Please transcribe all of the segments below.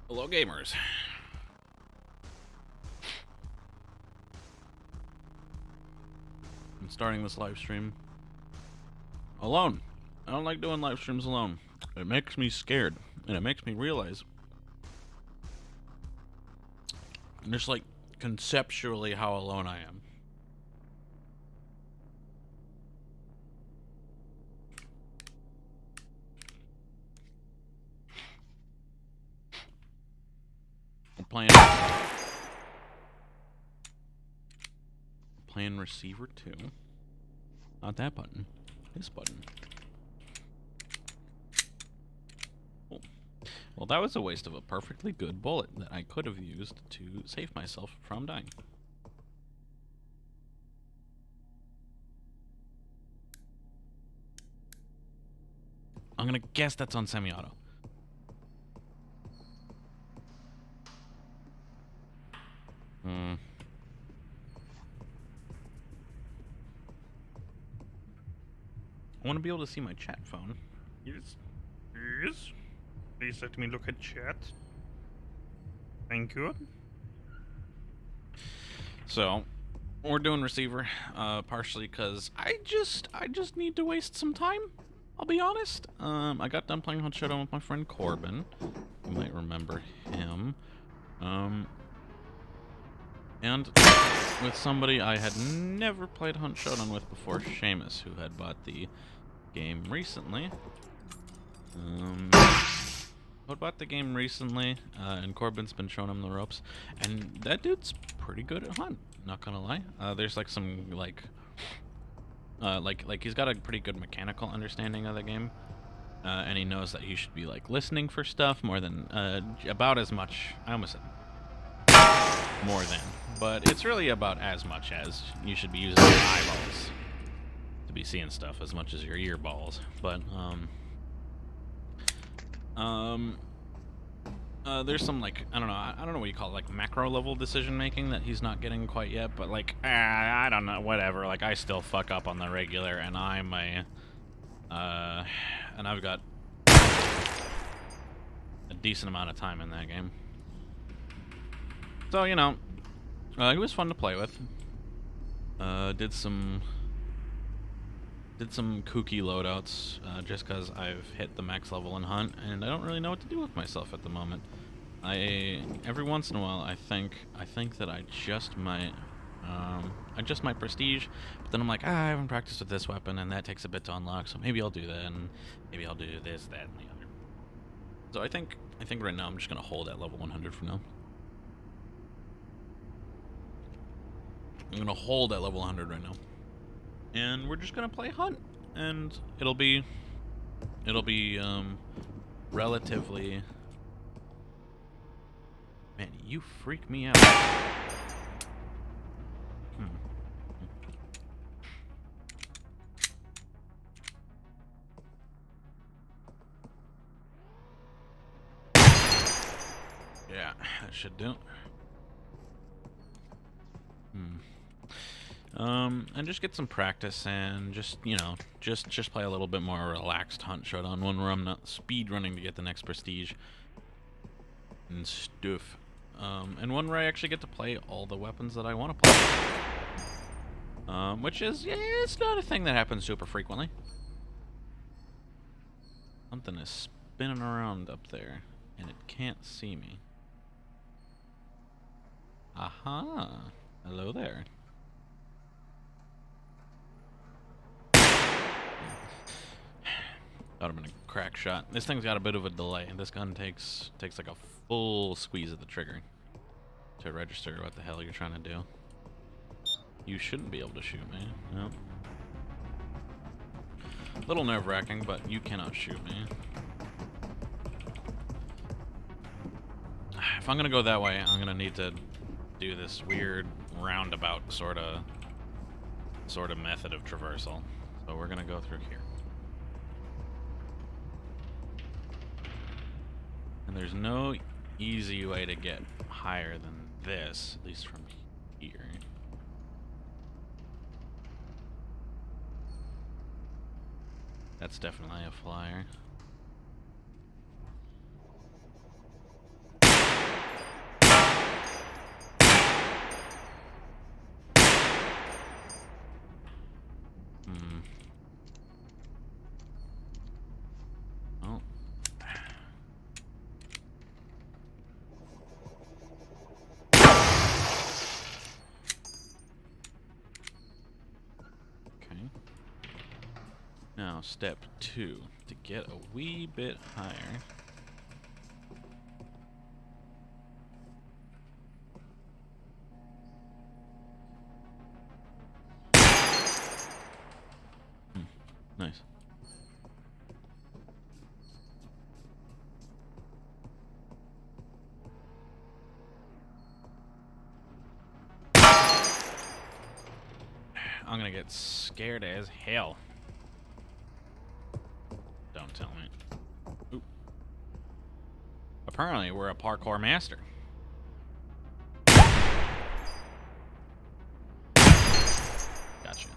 Hello, gamers. I'm starting this live stream alone. I don't like doing live streams alone. It makes me scared, and it makes me realize just like conceptually how alone I am. We're playing receiver 2. Not that button. This button. Cool. Well, that was a waste of a perfectly good bullet that I could have used to save myself from dying. I'm gonna guess that's on semi-auto. I want to be able to see my chat phone. Yes. Yes. Please let me look at chat. Thank you. So, we're doing receiver, partially because I just need to waste some time. I'll be honest. I got done playing Hunt Showdown with my friend Corbin. You might remember him. And with somebody I had never played Hunt Showdown with before, Seamus, who had bought the game recently. Who had bought the game recently, and Corbin's been showing him the ropes, and that dude's pretty good at Hunt. Not gonna lie. There's like some like he's got a pretty good mechanical understanding of the game, and he knows that you should be like listening for stuff more than about as much. I almost said more than, but it's really about as much as you should be using your eyeballs to be seeing stuff as much as your ear balls. But there's some like I don't know what you call it, like macro level decision making that he's not getting quite yet. But like I don't know, whatever. Like I still fuck up on the regular, and I'm a and I've got a decent amount of time in that game. So you know, he was fun to play with. Did some kooky loadouts just because I've hit the max level in Hunt, and I don't really know what to do with myself at the moment. Every once in a while I think that I just might prestige, but then I'm like, I haven't practiced with this weapon, and that takes a bit to unlock, so maybe I'll do that, and maybe I'll do this, that, and the other. So I think right now I'm just gonna hold at level 100 for now. I'm gonna hold at level 100 right now, and we're just gonna play Hunt, and it'll be relatively. Man, you freak me out. Yeah, that should do. And just get some practice, and just, you know, just play a little bit more relaxed Hunt Showdown, one where I'm not speed running to get the next prestige and stuff. And one where I actually get to play all the weapons that I want to play. Which is, yeah, it's not a thing that happens super frequently. Something is spinning around up there, and it can't see me. Aha! Hello there. That would have been a crack shot. This thing's got a bit of a delay. This gun takes like a full squeeze of the trigger to register what the hell you're trying to do. You shouldn't be able to shoot me. Nope. A little nerve-wracking, but you cannot shoot me. If I'm gonna go that way, I'm gonna need to do this weird roundabout sort of method of traversal. So we're gonna go through here. And there's no easy way to get higher than this, at least from here. That's definitely a flyer. Now, step 2. To get a wee bit higher. Nice. I'm gonna get scared as hell. Don't tell me. Oop. Apparently, we're a parkour master. Gotcha.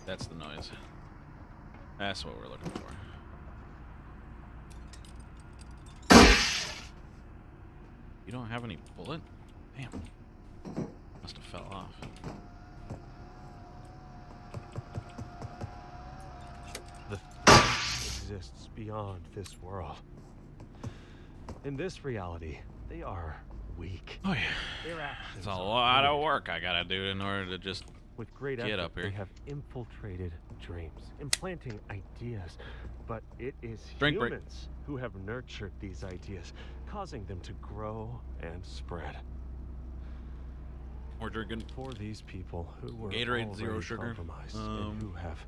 That's the noise. That's what we're looking for. You don't have any bullet? Damn. Must have fell off. The threat exists beyond this world. In this reality, they are weak. Oh yeah. Their actions It's a are lot of limited. work I gotta do in order to just With great Get effort, up here. they have infiltrated dreams, implanting ideas. But it is Drink break. humans who have nurtured these ideas, causing them to grow and spread. we're drinking For these people who were Gatorade Zero already Sugar. compromised and who have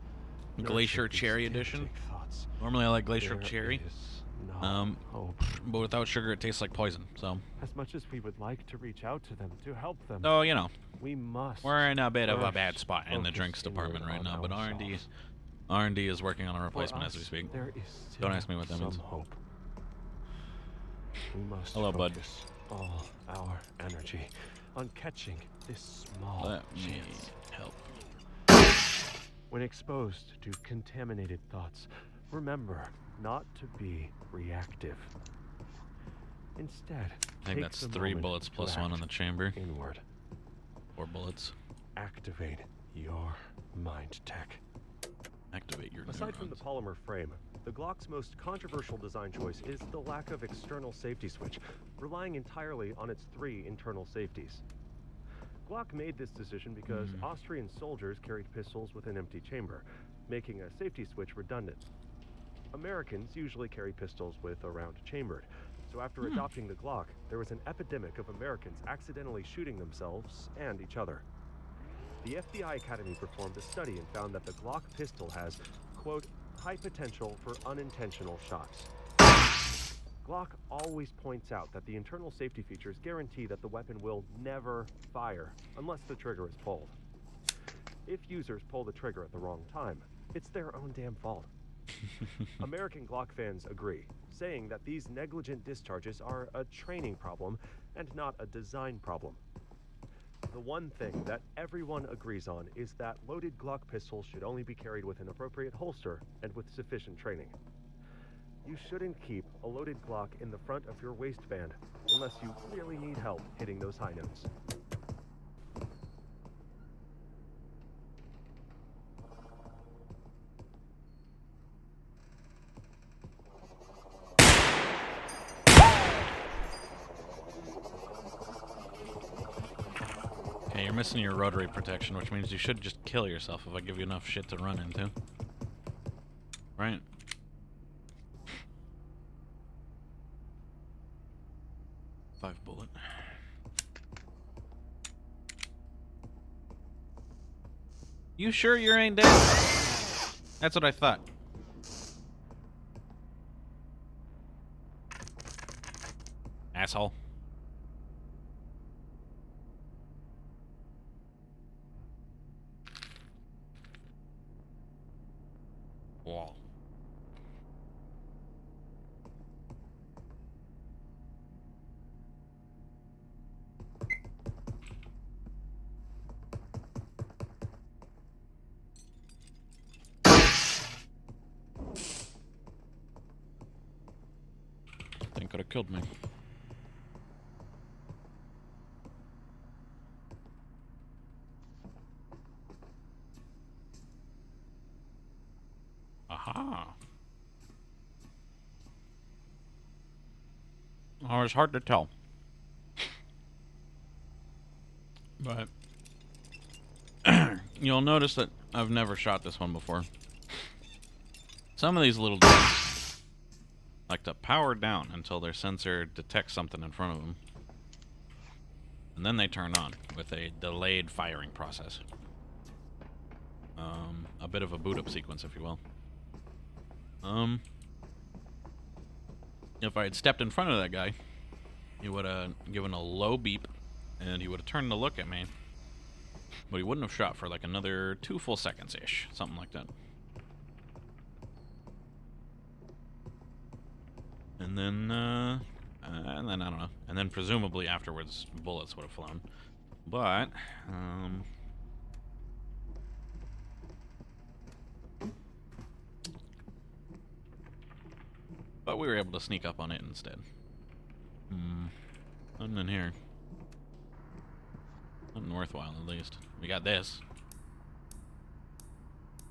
Glacier nurtured these Cherry Edition. skeptic thoughts, Normally I like Glacier there Cherry, is no hope. but without sugar it tastes like poison. So, As much as we would like to reach out to them to help them, you know, we must. we're in a bit of a first bad spot in the focus drinks department inward right on now. But R&D ourselves. is working on a For replacement as we us, speak. There is still Don't ask me what that some means. hope. We must Hello, bud. focus all our energy on catching this small Let me chance. help. When exposed to contaminated thoughts, remember not to be reactive. Instead, I think that's 3 bullets plus 1 on the chamber. inward. 4 bullets. Activate your mind tech. Activate your Aside from the neurons. polymer frame, the Glock's most controversial design choice is the lack of external safety switch, relying entirely on its 3 internal safeties. Glock made this decision because Austrian soldiers carried pistols with an empty chamber, making a safety switch redundant. Americans usually carry pistols with a round chambered, so after adopting the Glock, there was an epidemic of Americans accidentally shooting themselves and each other. The FBI Academy performed a study and found that the Glock pistol has, quote, high potential for unintentional shots. Glock always points out that the internal safety features guarantee that the weapon will never fire unless the trigger is pulled. If users pull the trigger at the wrong time, it's their own damn fault. American Glock fans agree, saying that these negligent discharges are a training problem and not a design problem. The one thing that everyone agrees on is that loaded Glock pistols should only be carried with an appropriate holster and with sufficient training. You shouldn't keep a loaded Glock in the front of your waistband unless you really need help hitting those high notes. Okay, you're missing your rotary protection, which means you should just kill yourself if I give you enough shit to run into. Right? Five bullet. You sure you ain't dead? That's what I thought. Asshole. Wall. killed me. Aha. Oh, it's hard to tell. But you'll notice that I've never shot this one before. Some of these little dudes like to power down until their sensor detects something in front of them. And then they turn on with a delayed firing process. A bit of a boot up sequence, if you will. If I had stepped in front of that guy, he would have given a low beep, and he would have turned to look at me. But he wouldn't have shot for like another 2 full seconds-ish, something like that. And then I don't know. And then presumably afterwards, bullets would have flown. But, we were able to sneak up on it instead. Nothing in here. Nothing worthwhile, at least. We got this.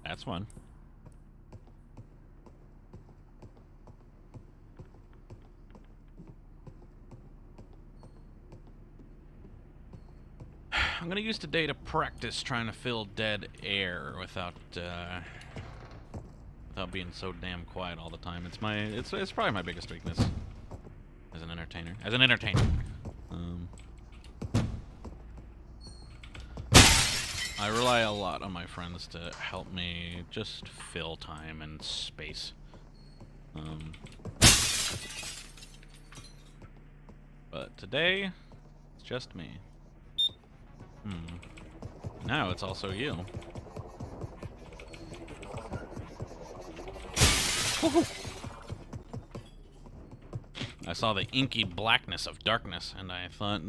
That's fun. I'm gonna use today to practice trying to fill dead air without being so damn quiet all the time. It's probably my biggest weakness as an entertainer. I rely a lot on my friends to help me just fill time and space. But today, it's just me. Now it's also you. I saw the inky blackness of darkness, and I thought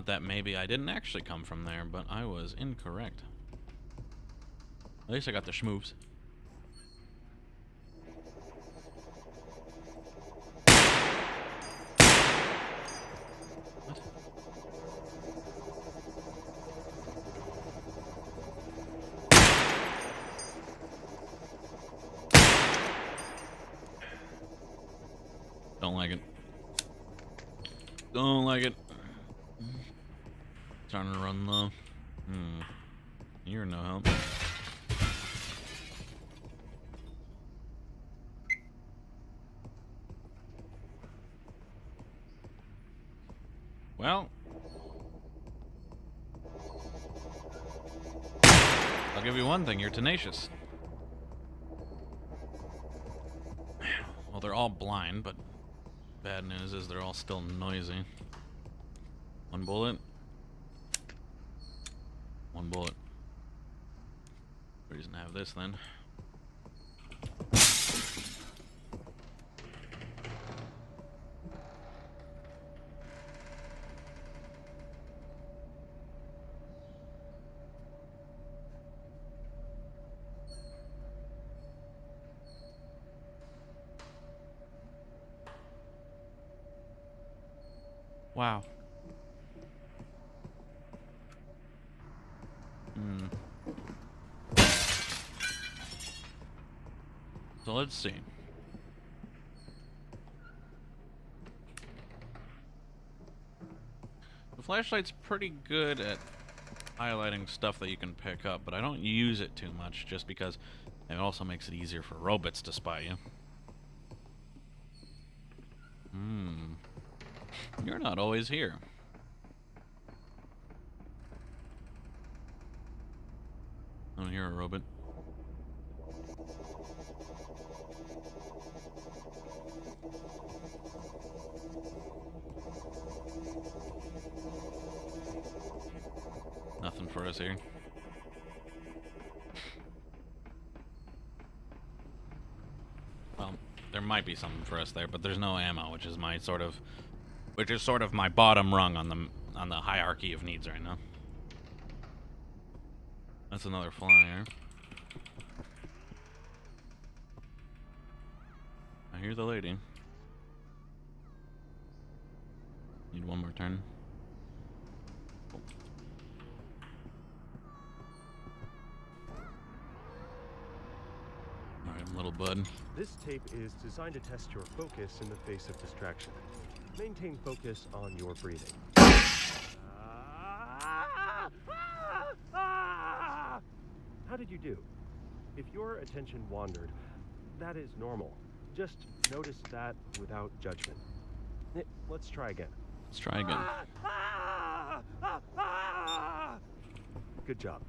that maybe I didn't actually come from there, but I was incorrect. At least I got the schmoofs. Don't like it. Don't like it. Trying to run low. You're no help. Well, I'll give you one thing, you're tenacious. Well, they're all blind, but bad news is they're all still noisy. One bullet. One bullet. Reason to have this then. Wow. So let's see. The flashlight's pretty good at highlighting stuff that you can pick up, but I don't use it too much just because it also makes it easier for robots to spy you. You're not always here. I don't hear a robot. Nothing for us here. Well, there might be something for us there, but there's no ammo, which is sort of my bottom rung on the hierarchy of needs right now. That's another flyer. hear the lady. Need one more turn. Cool. Alright, little bud. This tape is designed to test your focus in the face of distraction. Maintain focus on your breathing. How did you do? If your attention wandered, that is normal. Just notice that without judgment. Let's try again. Let's try again. Good job.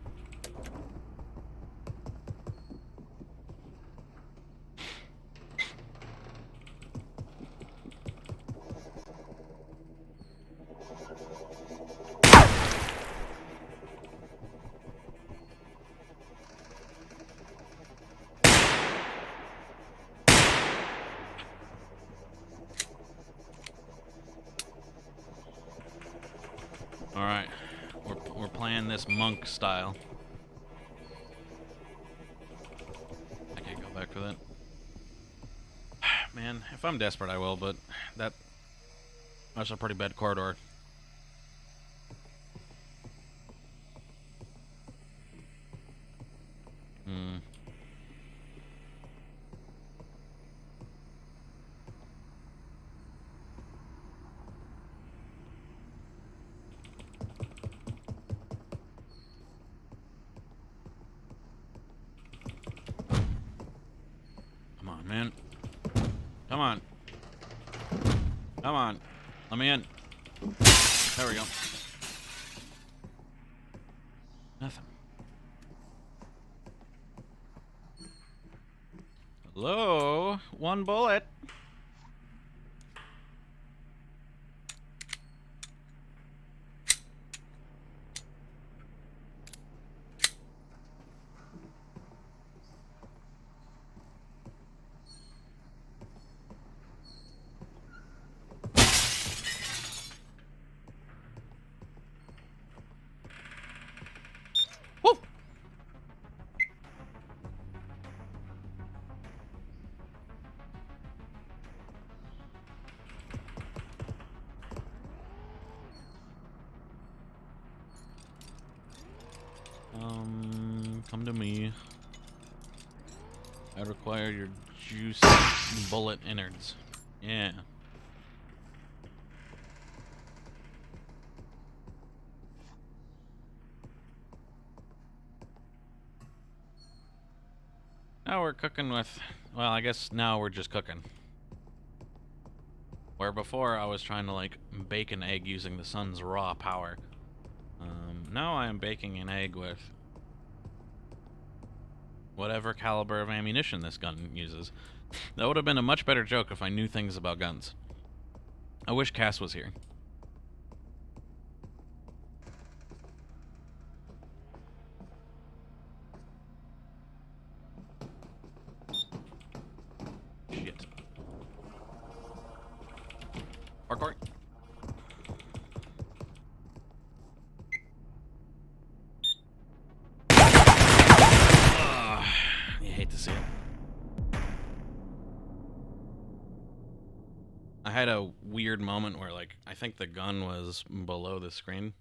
All right, we're playing this monk style. I can't go back for that. Man, if I'm desperate, I will. But that's a pretty bad corridor. Hmm. Come on, man. Come on. Come on. Let me in. There we go. Nothing. Hello? One bullet. Woo! Come to me. I require your juice bullet innards. Yeah. Now we're cooking with, well, I guess now we're just cooking. Where before I was trying to like bake an egg using the sun's raw power. Now I am baking an egg with whatever caliber of ammunition this gun uses. That would have been a much better joke if I knew things about guns. I wish Cass was here. Shit. Parkour. You hate to see it. I had a weird moment where, like, I think the gun was below the screen.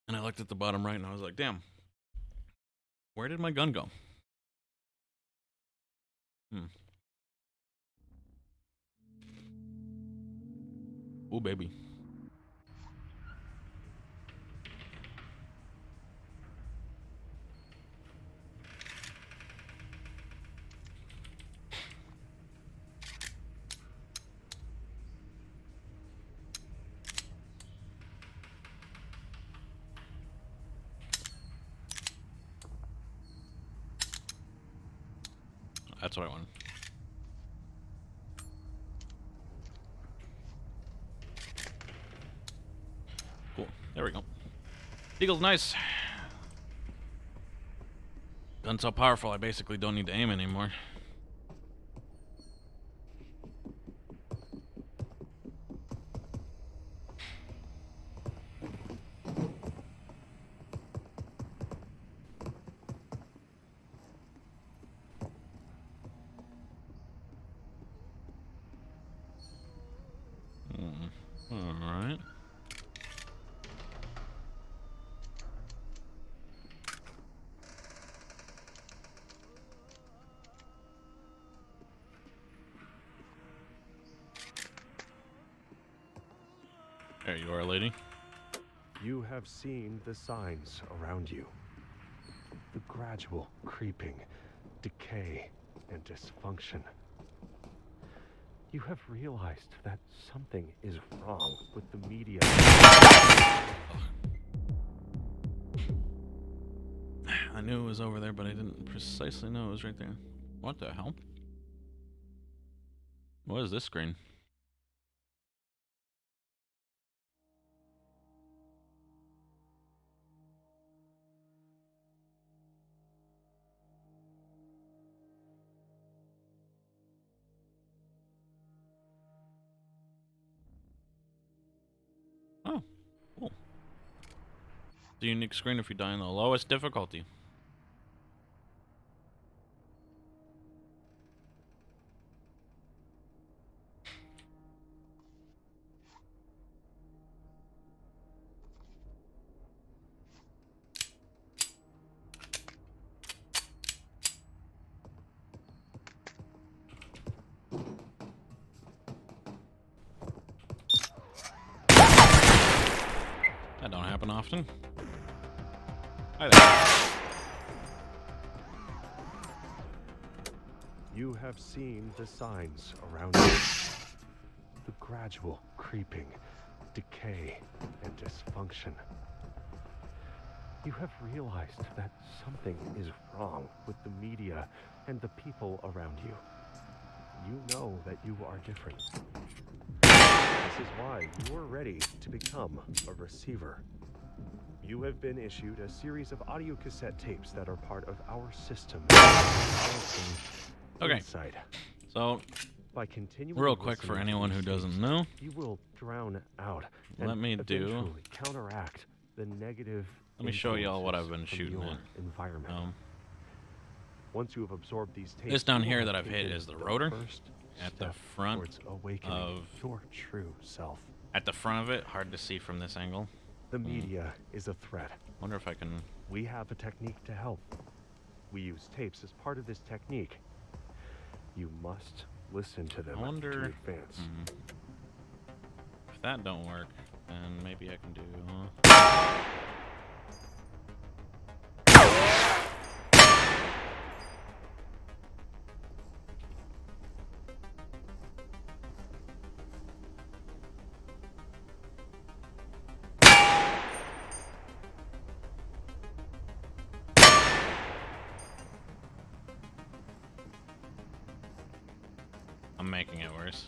And I looked at the bottom right and I was like, damn, where did my gun go? Oh, baby. That's what I wanted. Cool. There we go. Deagle's nice. Gun's so powerful, I basically don't need to aim anymore. There you are, lady. You have seen the signs around you. The gradual creeping, decay, and dysfunction. You have realized that something is wrong with the media. I knew it was over there, but I didn't precisely know it was right there. What the hell? What is this screen? Oh, cool. It's a unique screen if you die in the lowest difficulty. That don't happen often. Hi there. You have seen the signs around you. The gradual creeping, decay, and dysfunction. You have realized that something is wrong with the media and the people around you. You know that you are different. This is why you are ready to become a receiver. You have been issued a series of audio cassette tapes that are part of our system. Okay. Inside. So, By continuing real quick for listening to anyone these who doesn't tapes, know, you will drown out let and me do- eventually counteract the negative. let me show y'all what I've been influences from shooting your at. environment. Once you have absorbed these tapes, This down you will here have that I've hit taken is the rotor first at the step front towards awakening of- your true self. at the front of it, hard to see from this angle. The media is a threat. Wonder if I can. We have a technique to help. We use tapes as part of this technique. You must listen to them I wonder- to advance. If that don't work, then maybe I can do. I'm making it worse.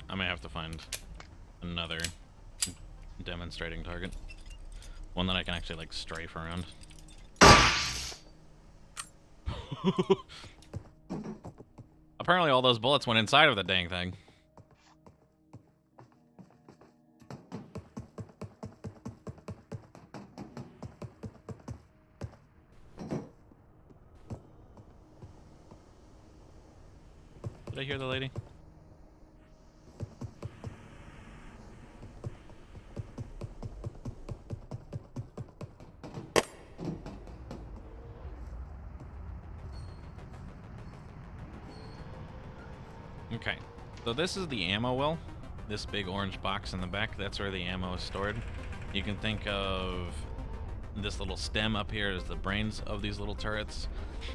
I may have to find another demonstrating target. One that I can actually, like, strafe around. Apparently all those bullets went inside of the dang thing. Did I hear the lady? Okay, so this is the ammo well. This big orange box in the back, that's where the ammo is stored. You can think of this little stem up here as the brains of these little turrets.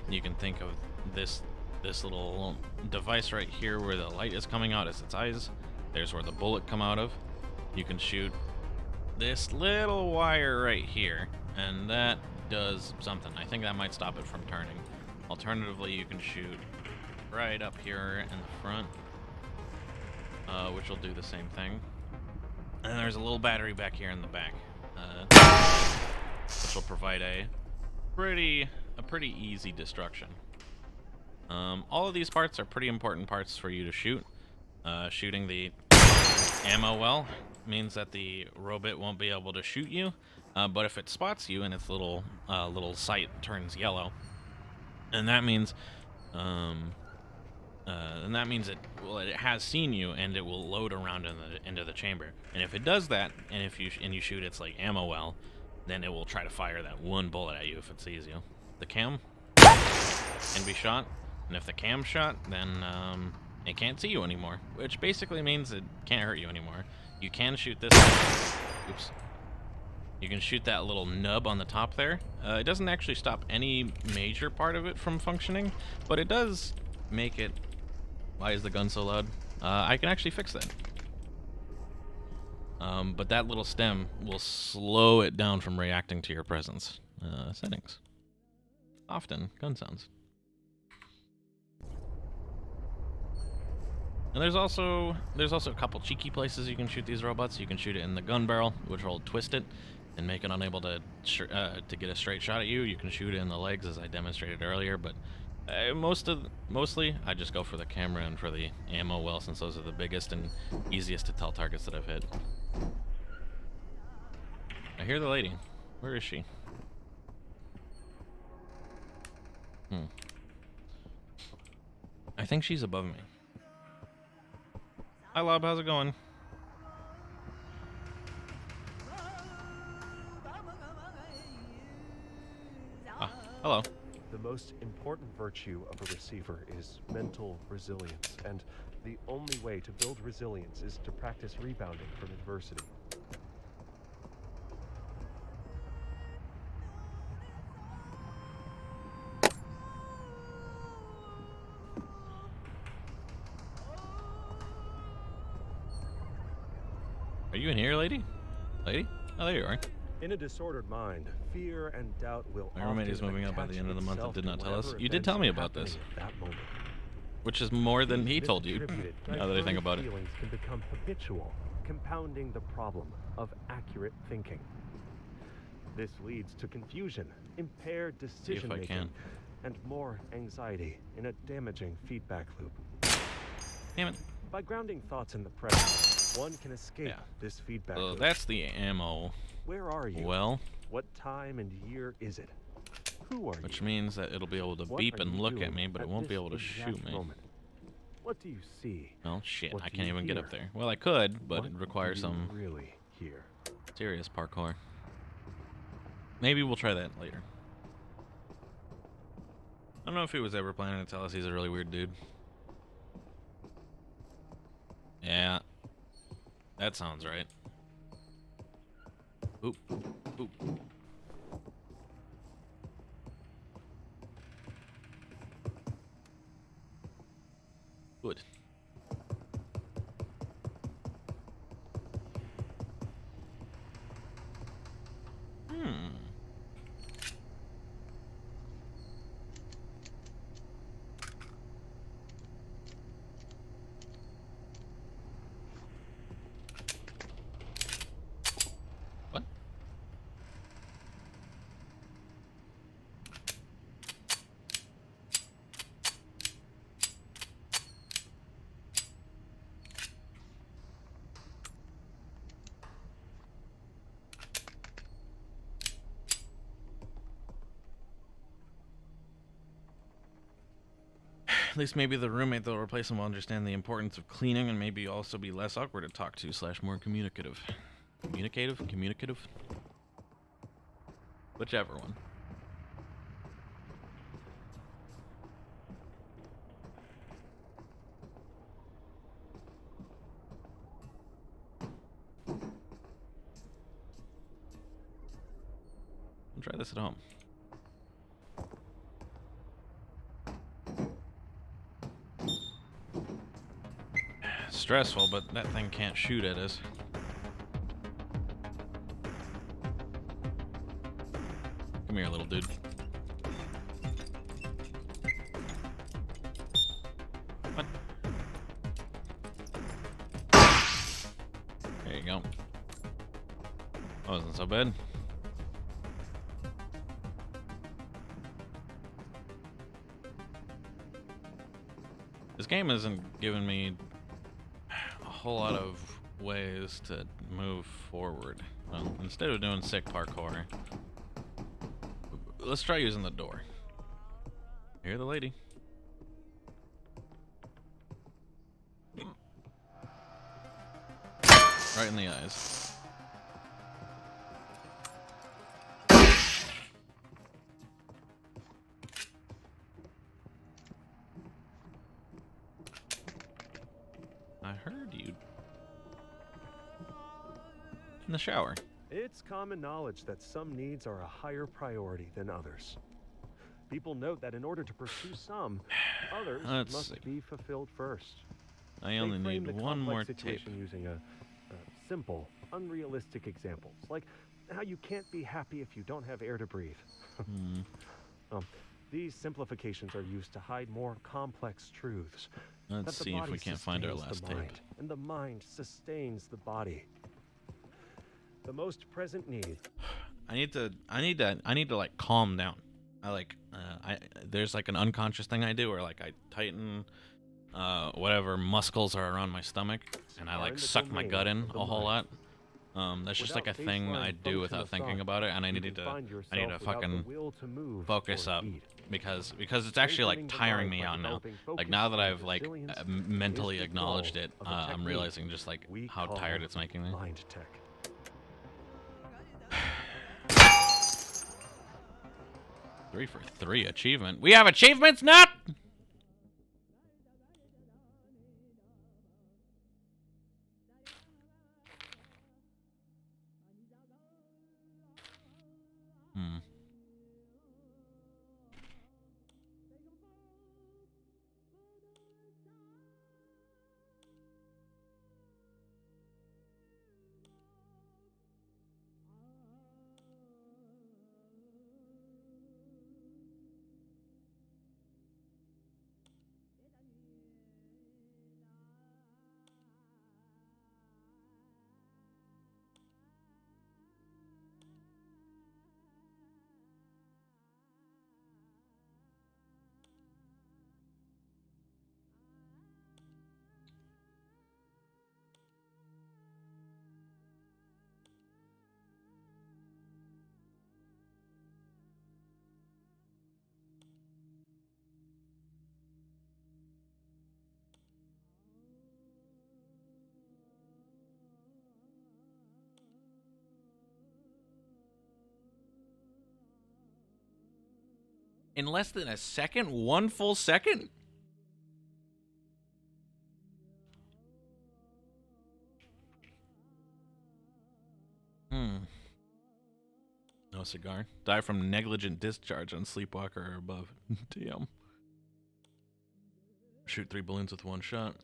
You can think of this little device right here where the light is coming out as its eyes. There's where the bullet come out of. You can shoot this little wire right here, and that does something. I think that might stop it from turning. Alternatively, you can shoot right up here in the front, which will do the same thing. And there's a little battery back here in the back, which will provide a pretty easy destruction. All of these parts are pretty important parts for you to shoot. Shooting the ammo well means that the robot won't be able to shoot you, but if it spots you and its little sight turns yellow, and that means it has seen you, and it will load around into the chamber. And if it does that, and if you shoot its like ammo well, then it will try to fire that one bullet at you if it sees you. The cam can be shot. And if the cam's shut, then it can't see you anymore, which basically means it can't hurt you anymore. You can shoot this. Oops. You can shoot that little nub on the top there. It doesn't actually stop any major part of it from functioning, but it does make it... Why is the gun so loud? I can actually fix that. But that little stem will slow it down from reacting to your presence. Settings. Often, gun sounds. And there's also a couple cheeky places you can shoot these robots. You can shoot it in the gun barrel, which will twist it and make it unable to get a straight shot at you. You can shoot it in the legs, as I demonstrated earlier, but mostly I just go for the camera and for the ammo well, since those are the biggest and easiest to tell targets that I've hit. I hear the lady. Where is she? I think she's above me. Hi, Lob. How's it going? Ah, hello. The most important virtue of a receiver is mental resilience, and the only way to build resilience is to practice rebounding from adversity. Are you in here, lady? Lady? Oh, there you are. In a disordered mind, fear and doubt will My roommate is often moving out by the attach end of the month and itself did to not tell us. whatever You did events tell me are about this. happening at that moment. Which is more than he These told you, misattributed, now that I think diverted about it. feelings can become habitual, compounding the problem of accurate thinking. This leads to confusion, impaired decision can. making, and more anxiety in a damaging feedback loop. Damn it. By grounding thoughts in the present, one can escape this feedback So loop. that's the ammo. Where are you? Well, What time and year is it? Who are which you? means that it'll be able to What beep are and you look at doing me, but it won't be this able to exact shoot me. moment? What do you see? Well, shit, What I do can't you even get hear? up there. Well, I could, but What it requires do you some really hear. serious parkour. Maybe we'll try that later. I don't know if he was ever planning to tell us he's a really weird dude. Yeah. That sounds right. Oop. Oop. Good. What? At least maybe the roommate that'll replace him will understand the importance of cleaning and maybe also be less awkward to talk to / more communicative. Communicative? Communicative? Whichever one. I'll try this at home. Stressful, but that thing can't shoot at us. Come here, little dude. What? There you go. That wasn't so bad. This game isn't giving me a whole lot of ways to move forward. Well, instead of doing sick parkour, let's try using the door. Hear the lady. Right in the eyes. in the shower. It's common knowledge that some needs are a higher priority than others. People note that in order to pursue some, others Let's must see. be fulfilled first. I only They frame need the one more complex tape. situation using a simple, unrealistic examples, like how you can't be happy if you don't have air to breathe. These simplifications are used to hide more complex truths. Let's that the see if body we can't find our sustains last the tape. mind, and the mind sustains the body. The most present need. I need to like calm down. There's like an unconscious thing I do where like I tighten whatever muscles are around my stomach, and I Are like in the suck my domain gut in of the a whole lot. mind. That's just like a Without thing baseline I do function without of thinking thought, about it, and I you need can to find I need to yourself without the fucking will to move focus or up eat. because it's actually like Strengthening the tiring mind me by out now. developing Like focus now that and I've like resilience mentally is the acknowledged goal it, of a I'm technique realizing just like we how call tired it's making me. Mind tech. 3 for 3 achievement. We have achievements, not. In less than a second? 1 full second? No cigar. Die from negligent discharge on Sleepwalker or above. Damn. Shoot 3 balloons with 1 shot.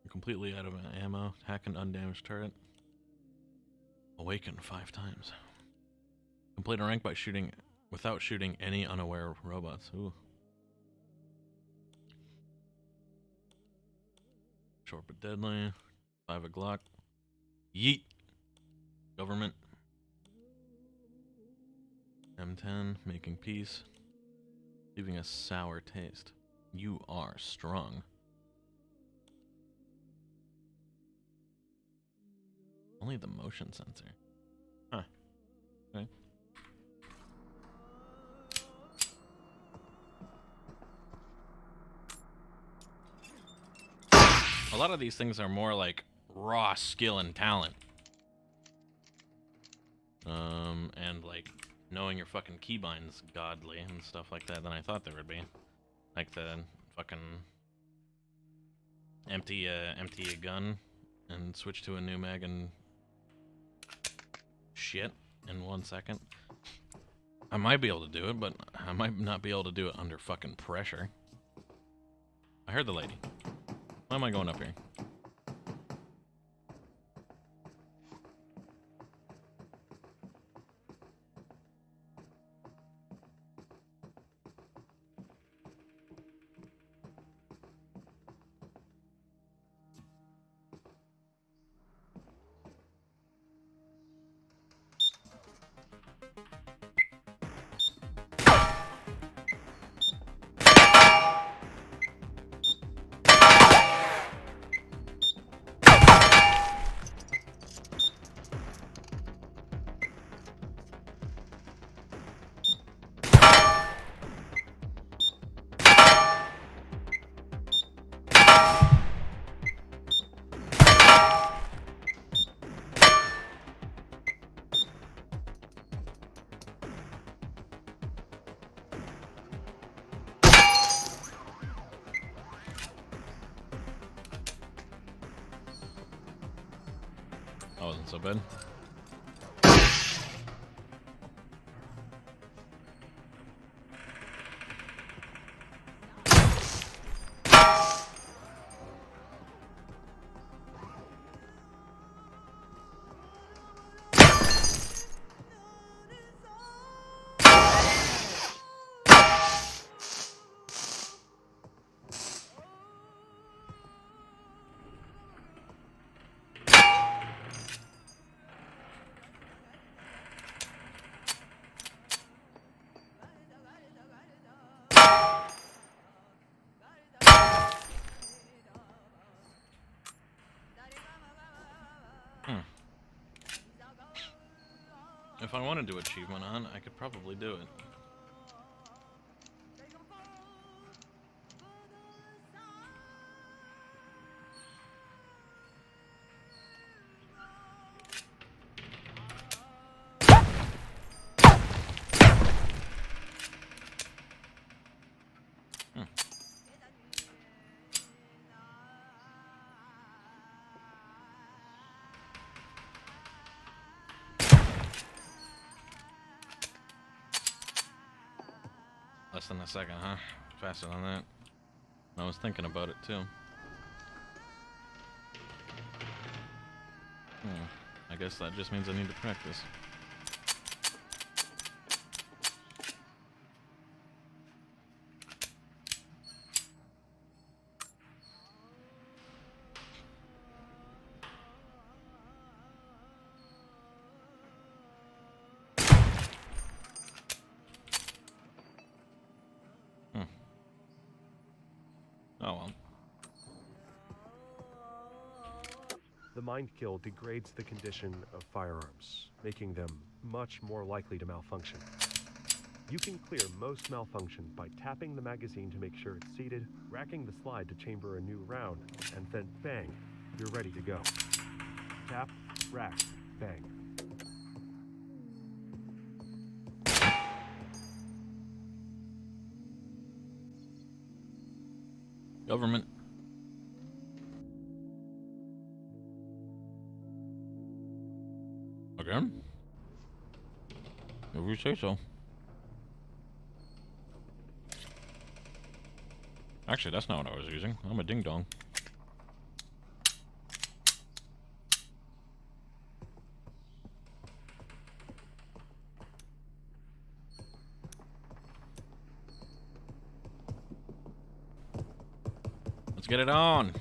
You're completely out of ammo. Hack an undamaged turret. Awaken 5 times. Complete a rank by shooting without shooting any unaware robots. Ooh. Short but deadly. 5 a Glock. Yeet. Government. M10. Making peace. Leaving a sour taste. You are strong. Only the motion sensor. Huh. Okay. A lot of these things are more like raw skill and talent. And like knowing your fucking keybinds godly and stuff like that than I thought there would be. Like the fucking empty a gun and switch to a new mag and shit in 1 second. I might be able to do it, but I might not be able to do it under fucking pressure. I heard the lady. Why am I going up here? That wasn't so bad. If I want to do achievement on, I could probably do it. Less than a second, huh? Faster than that. I was thinking about it too. I guess that just means I need to practice. Oh well. The mind kill degrades the condition of firearms, making them much more likely to malfunction. You can clear most malfunction by tapping the magazine to make sure it's seated, racking the slide to chamber a new round, and then bang, you're ready to go. Tap, rack, bang. Government. Again? If you say so. Actually, that's not what I was using. I'm a ding-dong. Let's get it on.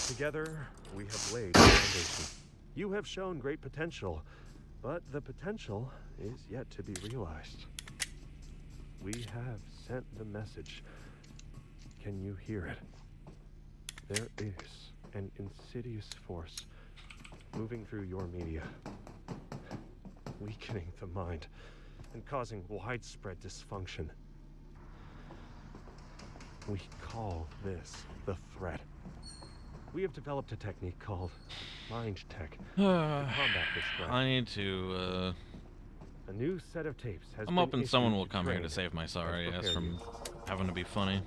Together, we have laid the foundation. You have shown great potential, but the potential is yet to be realized. We have sent the message. Can you hear it? There is an insidious force moving through your media, weakening the mind and causing widespread dysfunction. We call this the threat. We have developed a technique called Mind Tech to combat this threat. I need to, A new set of tapes has I'm been hoping someone issued will come here to train save my sorry and ass prepare from you. having to be funny.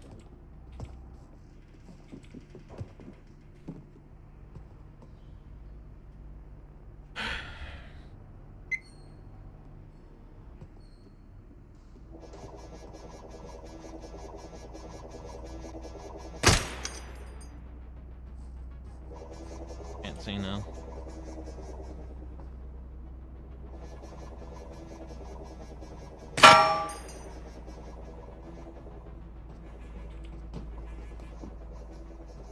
Can't see now.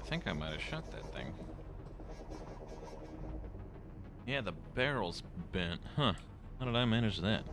I think I might have shot that thing. Yeah, the barrel's bent. Huh. How did I manage that?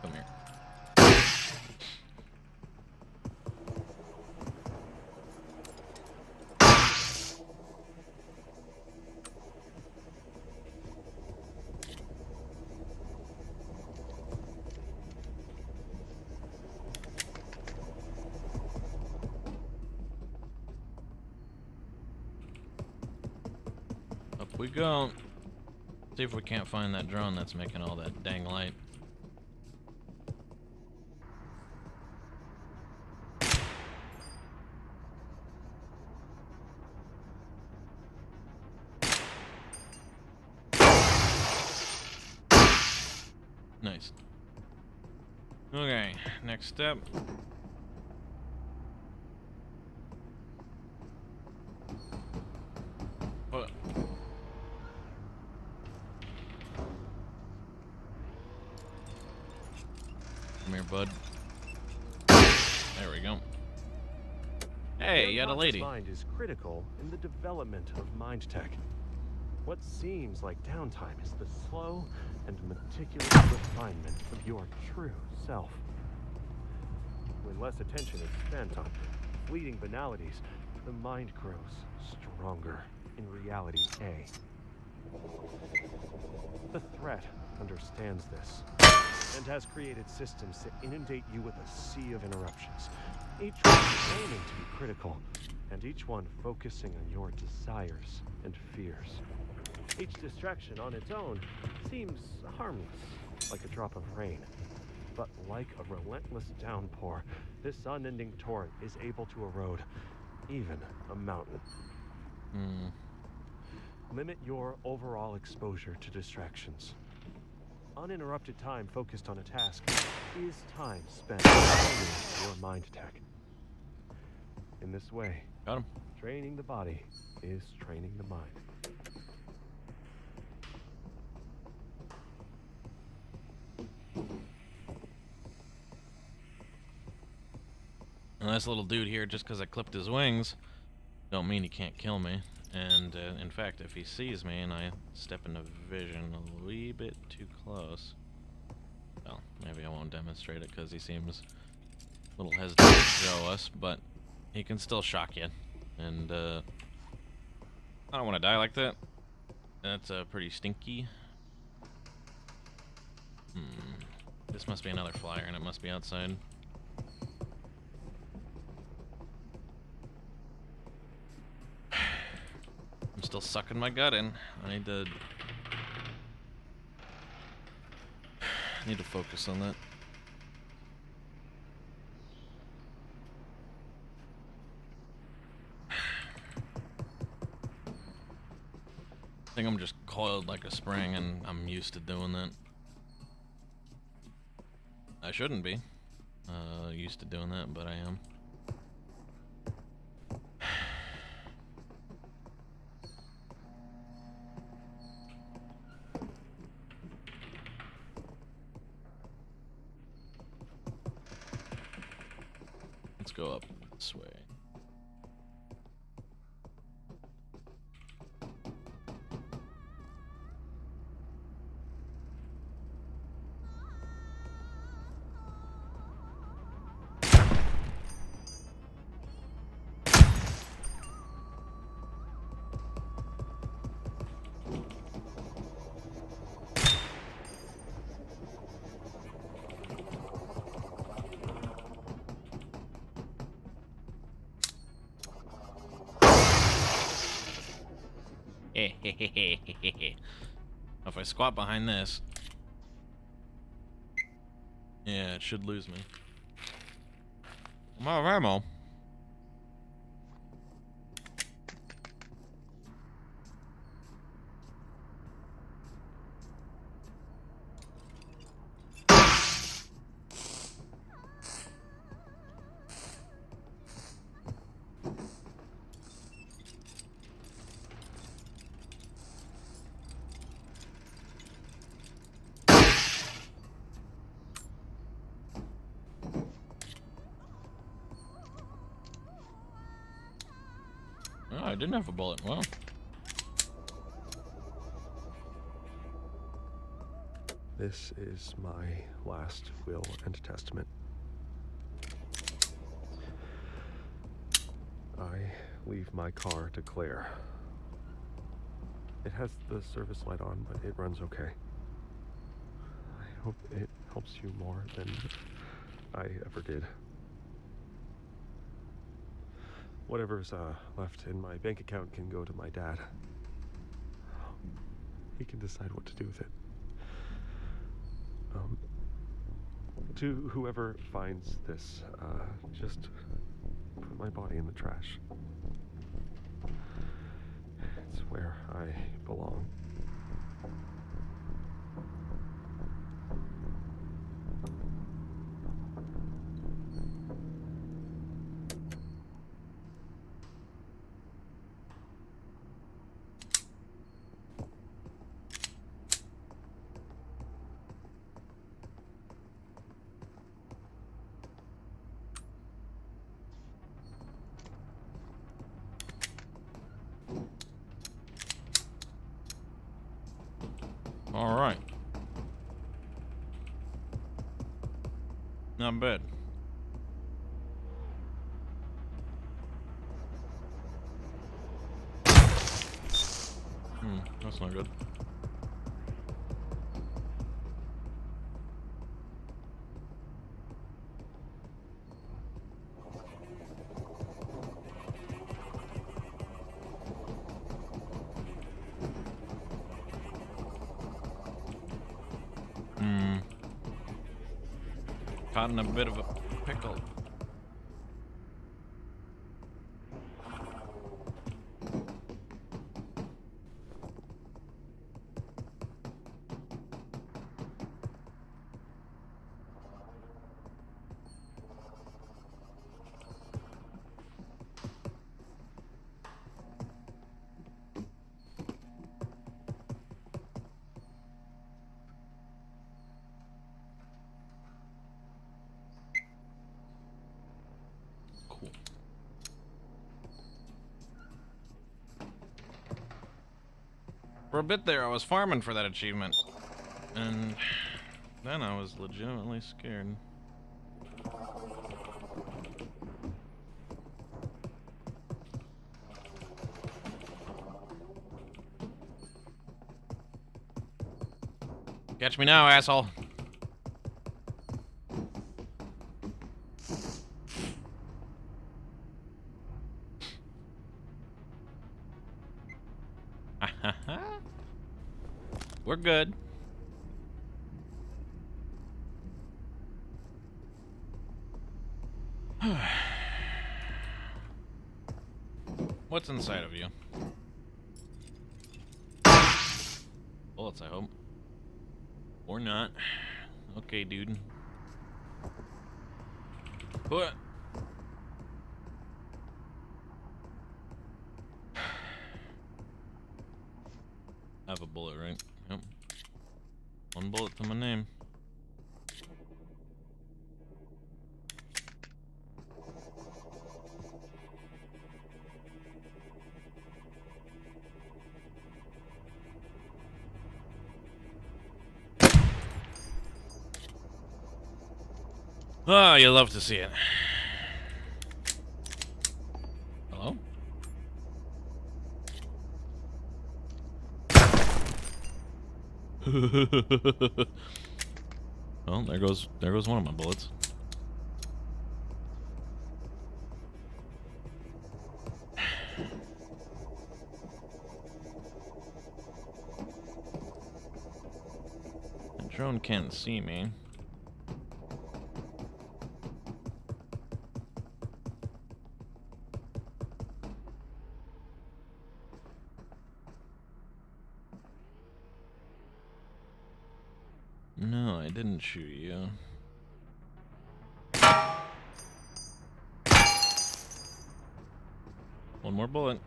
Come here. Up we go. See if we can't find that drone that's making all that dang light. Nice. Okay, next step. What? Come here, bud. There we go. Hey, you got a Unconscious lady. Mind is critical in the development of mind tech. What seems like downtime is the slow and meticulous refinement of your true self. When less attention is spent on fleeting banalities, the mind grows stronger in reality A. The threat understands this and has created systems to inundate you with a sea of interruptions, each one claiming to be critical, and each one focusing on your desires and fears. Each distraction on its own seems harmless, like a drop of rain. But like a relentless downpour, this unending torrent is able to erode even a mountain. Limit your overall exposure to distractions. Uninterrupted time focused on a task is time spent training your mind tech. In this way, Got him. training the body is training the mind. And this little dude here, just because I clipped his wings, don't mean he can't kill me. And in fact, if he sees me and I step into vision a wee bit too close, well, maybe I won't demonstrate it because he seems a little hesitant to show us, but he can still shock you. And I don't want to die like that. That's pretty stinky. This must be another flyer, and it must be outside. I'm still sucking my gut in. I need to focus on that. I think I'm just coiled like a spring, and I'm used to doing that. I shouldn't be used to doing that, but I am. Let's go up this way. If I squat behind this, yeah, it should lose me. I'm out of ammo. Oh, I didn't have a bullet. Well. This is my last will and testament. I leave my car to Claire. It has the service light on, but it runs okay. I hope it helps you more than I ever did. Whatever's left in my bank account can go to my dad. He can decide what to do with it. To whoever finds this, just put my body in the trash. It's where I belong. All right. Not bad. That's not good. Caught in a bit of a pickle. Cool. For a bit there, I was farming for that achievement. And then I was legitimately scared. Catch me now, asshole. We're good. What's inside of you? Bullets, I hope. Or not. Okay, dude. What? I have a bullet, right? Yep. One bullet to my name. Oh, you love to see it. Hello? Well, there goes one of my bullets. The drone can't see me. No, I didn't shoot you. One more bullet.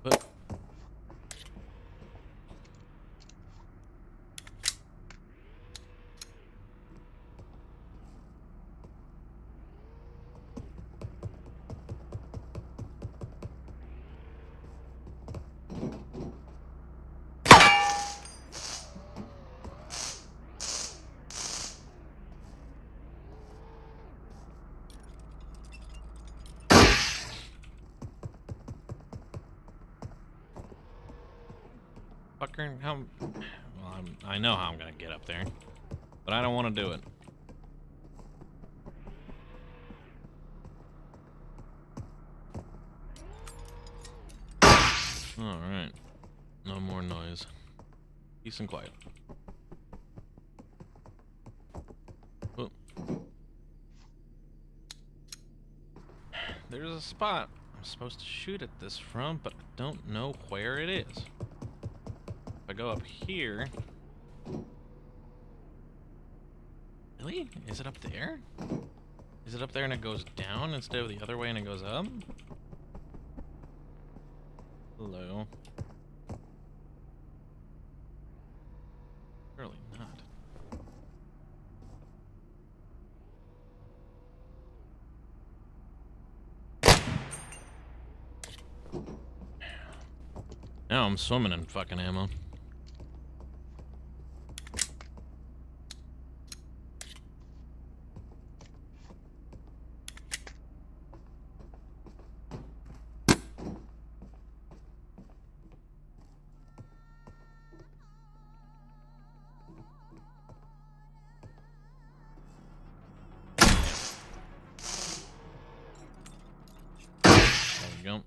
But motherfucker. How? Well, I know how I'm gonna get up there, but I don't want to do it. All right. No more noise. Peace and quiet. Oh. There's a spot I'm supposed to shoot at this from, but I don't know where it is. If I go up here... Really? Is it up there? Is it up there and it goes down instead of the other way and it goes up? Hello. Surely not. Now I'm swimming in fucking ammo. There we go.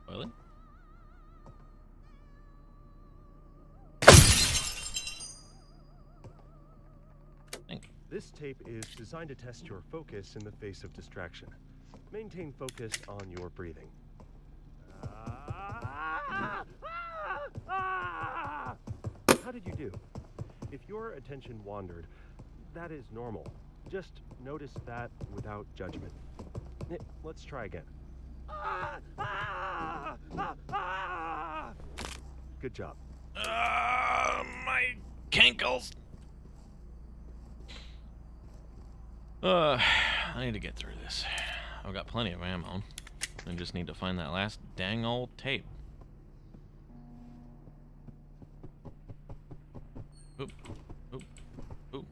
Toilet? This tape is designed to test your focus in the face of distraction. Maintain focus on your breathing. How did you do? If your attention wandered, that is normal. Just notice that without judgment. Let's try again. Good job. My cankles. I need to get through this. I've got plenty of ammo. I just need to find that last dang old tape. Oop, oop, oop.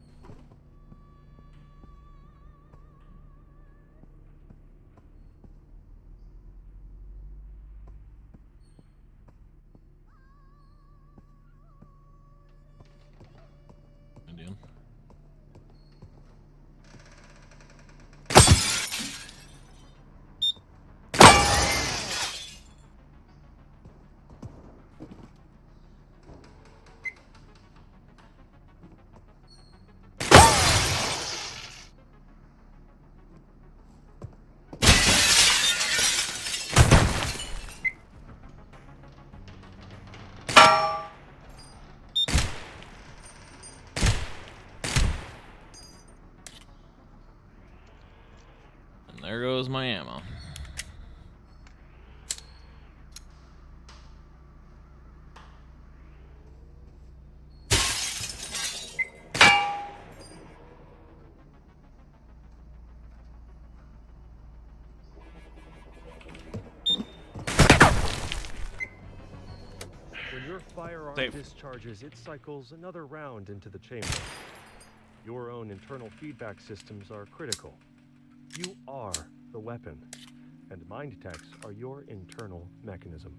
Indian. And there goes my ammo. When your firearm Safe. discharges, it cycles another round into the chamber. Your own internal feedback systems are critical. You are the weapon, and mind techs are your internal mechanism.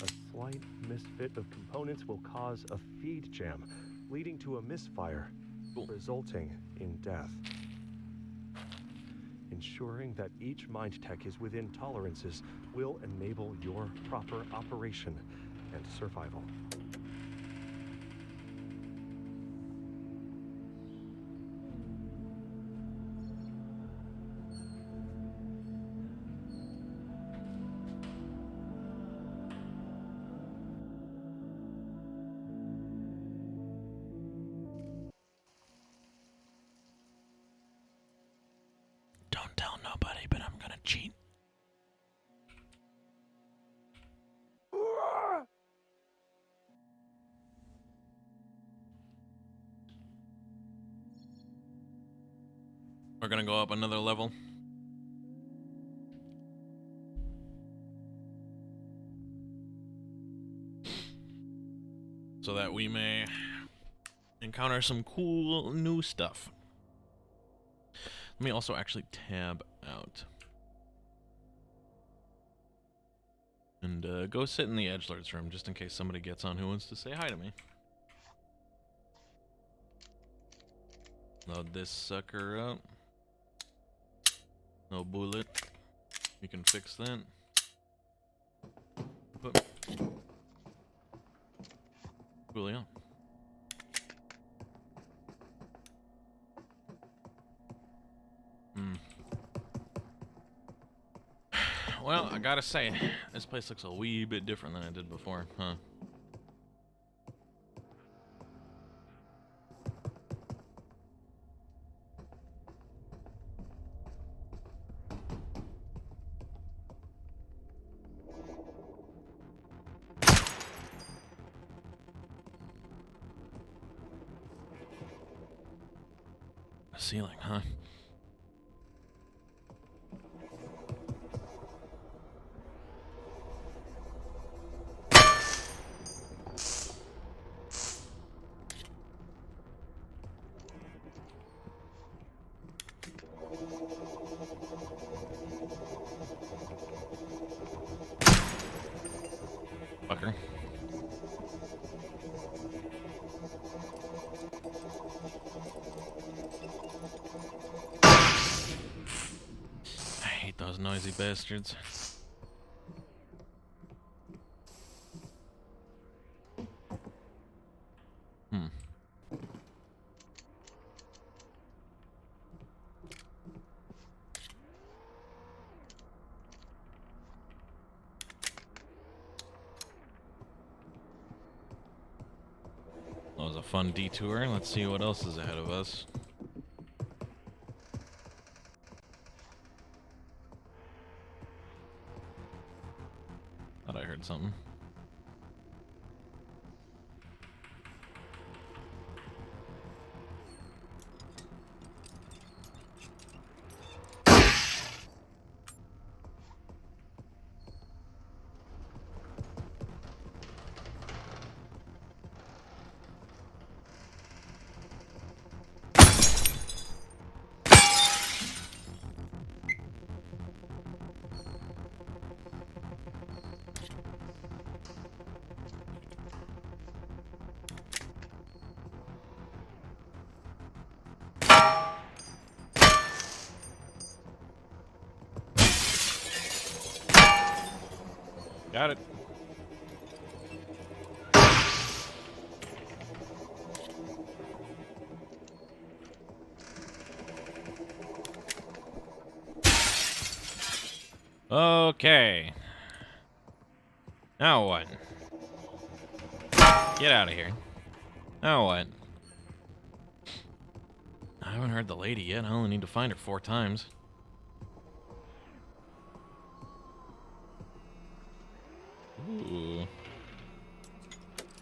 A slight misfit of components will cause a feed jam, leading to a misfire, resulting in death. Ensuring that each mind tech is within tolerances will enable your proper operation and survival. Don't tell nobody, but I'm gonna cheat. We're gonna go up another level. so that we may encounter some cool new stuff. Let me also actually tab out. And go sit in the edgelord's room just in case somebody gets on who wants to say hi to me. Load this sucker up. No bullet. We can fix that. But Julio. Well, I gotta say, this place looks a wee bit different than it did before, huh? Ceiling, huh? Fucker. I hate those noisy bastards. That was a fun detour. Let's see what else is ahead of us. Thought I heard something. Got it. Okay. Now what? Get out of here. Now what? I haven't heard the lady yet. I only need to find her 4 times. Ooh.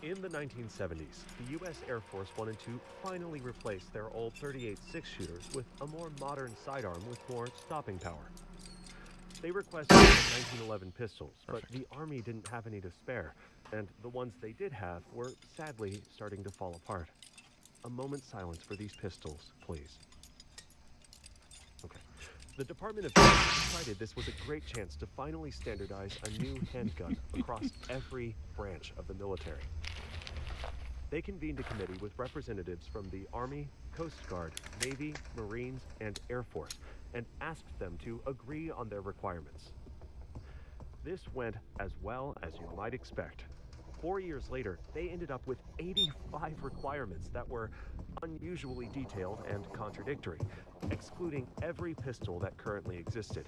In the 1970s, the U.S. Air Force wanted to finally replace their old .38 six-shooters with a more modern sidearm with more stopping power. They requested the 1911 pistols, but the Army didn't have any to spare, and the ones they did have were sadly starting to fall apart. A moment's silence for these pistols, please. Okay. The Department of Defense decided this was a great chance to finally standardize a new handgun across every branch of the military. They convened a committee with representatives from the Army, Coast Guard, Navy, Marines, and Air Force, and asked them to agree on their requirements. This went as well as you might expect. 4 years later, they ended up with 85 requirements that were unusually detailed and contradictory, excluding every pistol that currently existed.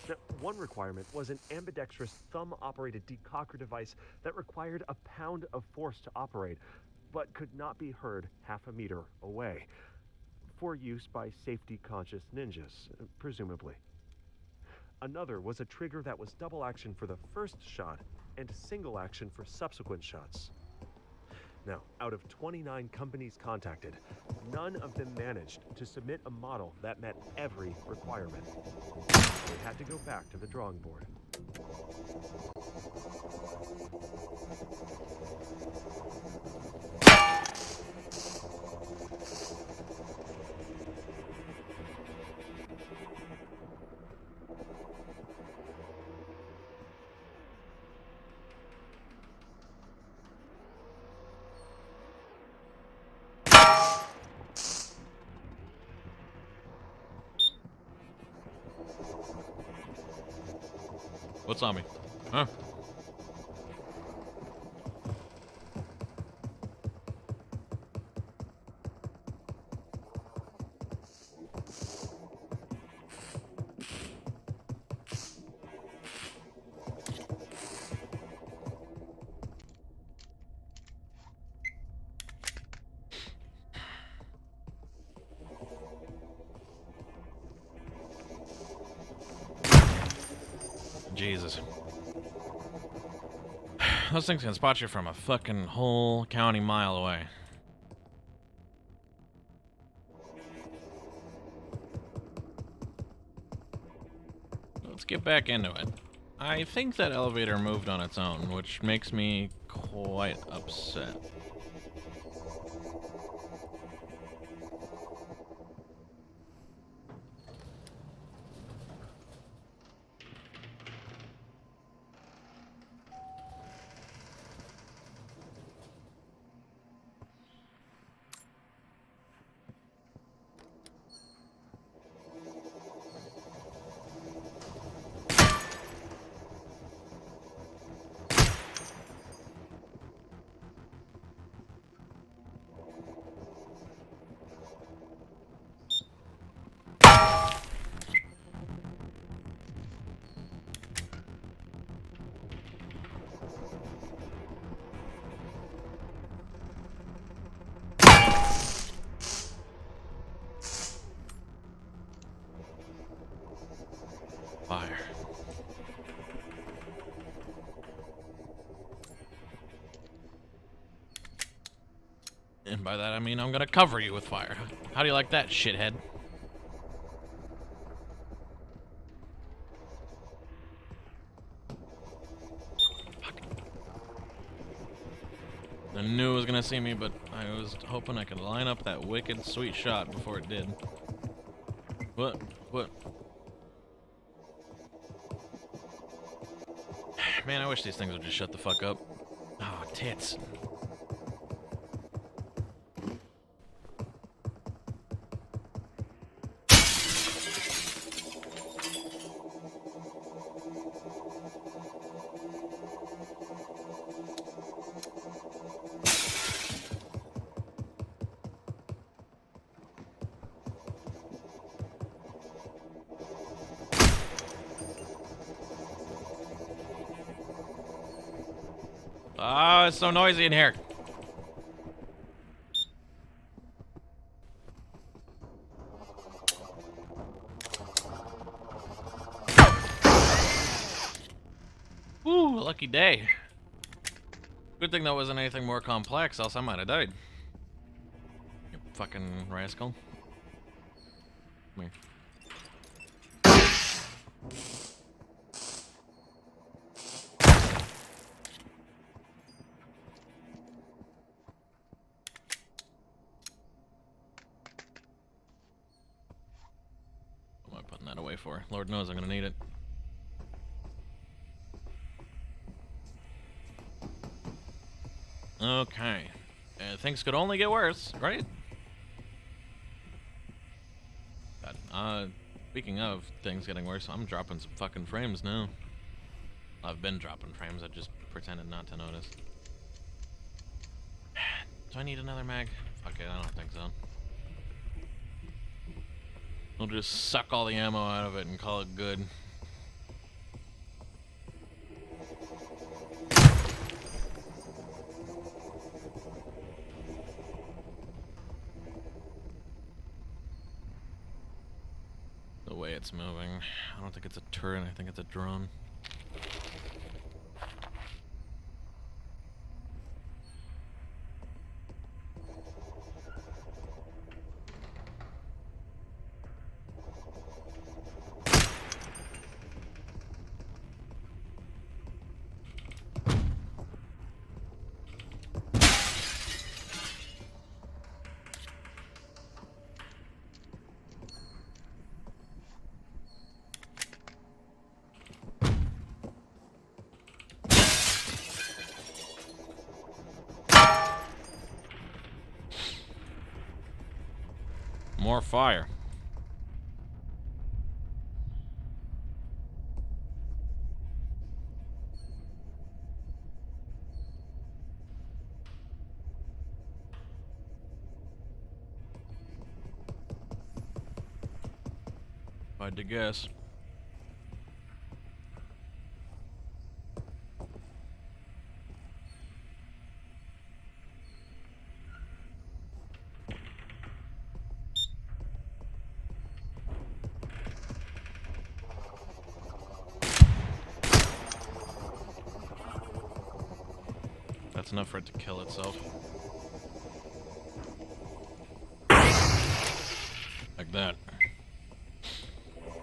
Now, one requirement was an ambidextrous thumb-operated decocker device that required a pound of force to operate, but could not be heard half a meter away, for use by safety-conscious ninjas, presumably. Another was a trigger that was double action for the first shot and single action for subsequent shots. Now, out of 29 companies contacted, none of them managed to submit a model that met every requirement. They had to go back to the drawing board. What's on me? Huh? Jesus. Those things can spot you from a fucking whole county mile away. Let's get back into it. I think that elevator moved on its own, which makes me quite upset. Fire. And by that I mean I'm gonna cover you with fire. How do you like that, shithead? Fuck. I knew it was gonna see me, but I was hoping I could line up that wicked sweet shot before it did. What? What? Man, I wish these things would just shut the fuck up. Oh, tits. Oh, it's so noisy in here. Woo, lucky day. Good thing that wasn't anything more complex, else I might have died. You fucking rascal. Come here. What am I putting that away for? Lord knows I'm gonna need it. Okay. Things could only get worse, right? God. Speaking of things getting worse, I'm dropping some fucking frames now. I've been dropping frames, I just pretended not to notice. Do I need another mag? Fuck it, I don't think so. We'll just suck all the ammo out of it and call it good. The way it's moving. I don't think it's a turret, I think it's a drone. More fire. I had to guess. That's enough for it to kill itself. Like that.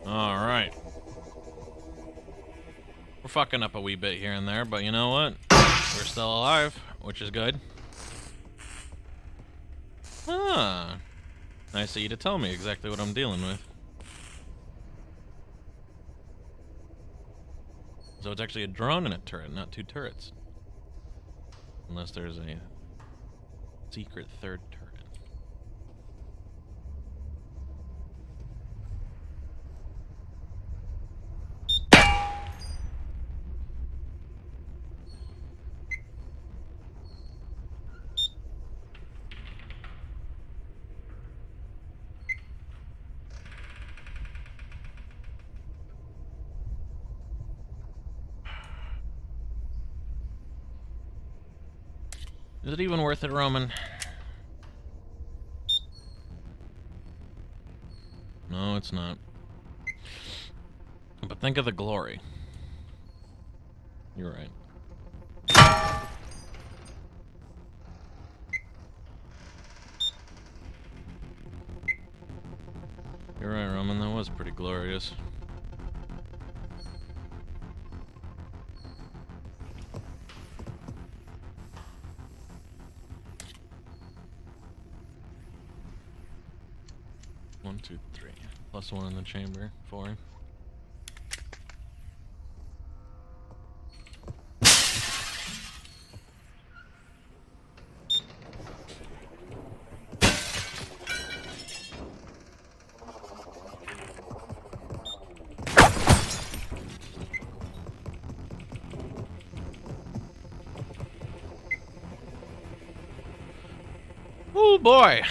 Alright. We're fucking up a wee bit here and there, but you know what? We're still alive, which is good. Ah. Nice of you to tell me exactly what I'm dealing with. So it's actually a drone and a turret, not two turrets. Unless there's a secret third turret. Is it even worth it, Roman? No, it's not. But think of the glory. You're right. You're right, Roman. That was pretty glorious. One, two, three. Plus one in the chamber. 4. Oh boy!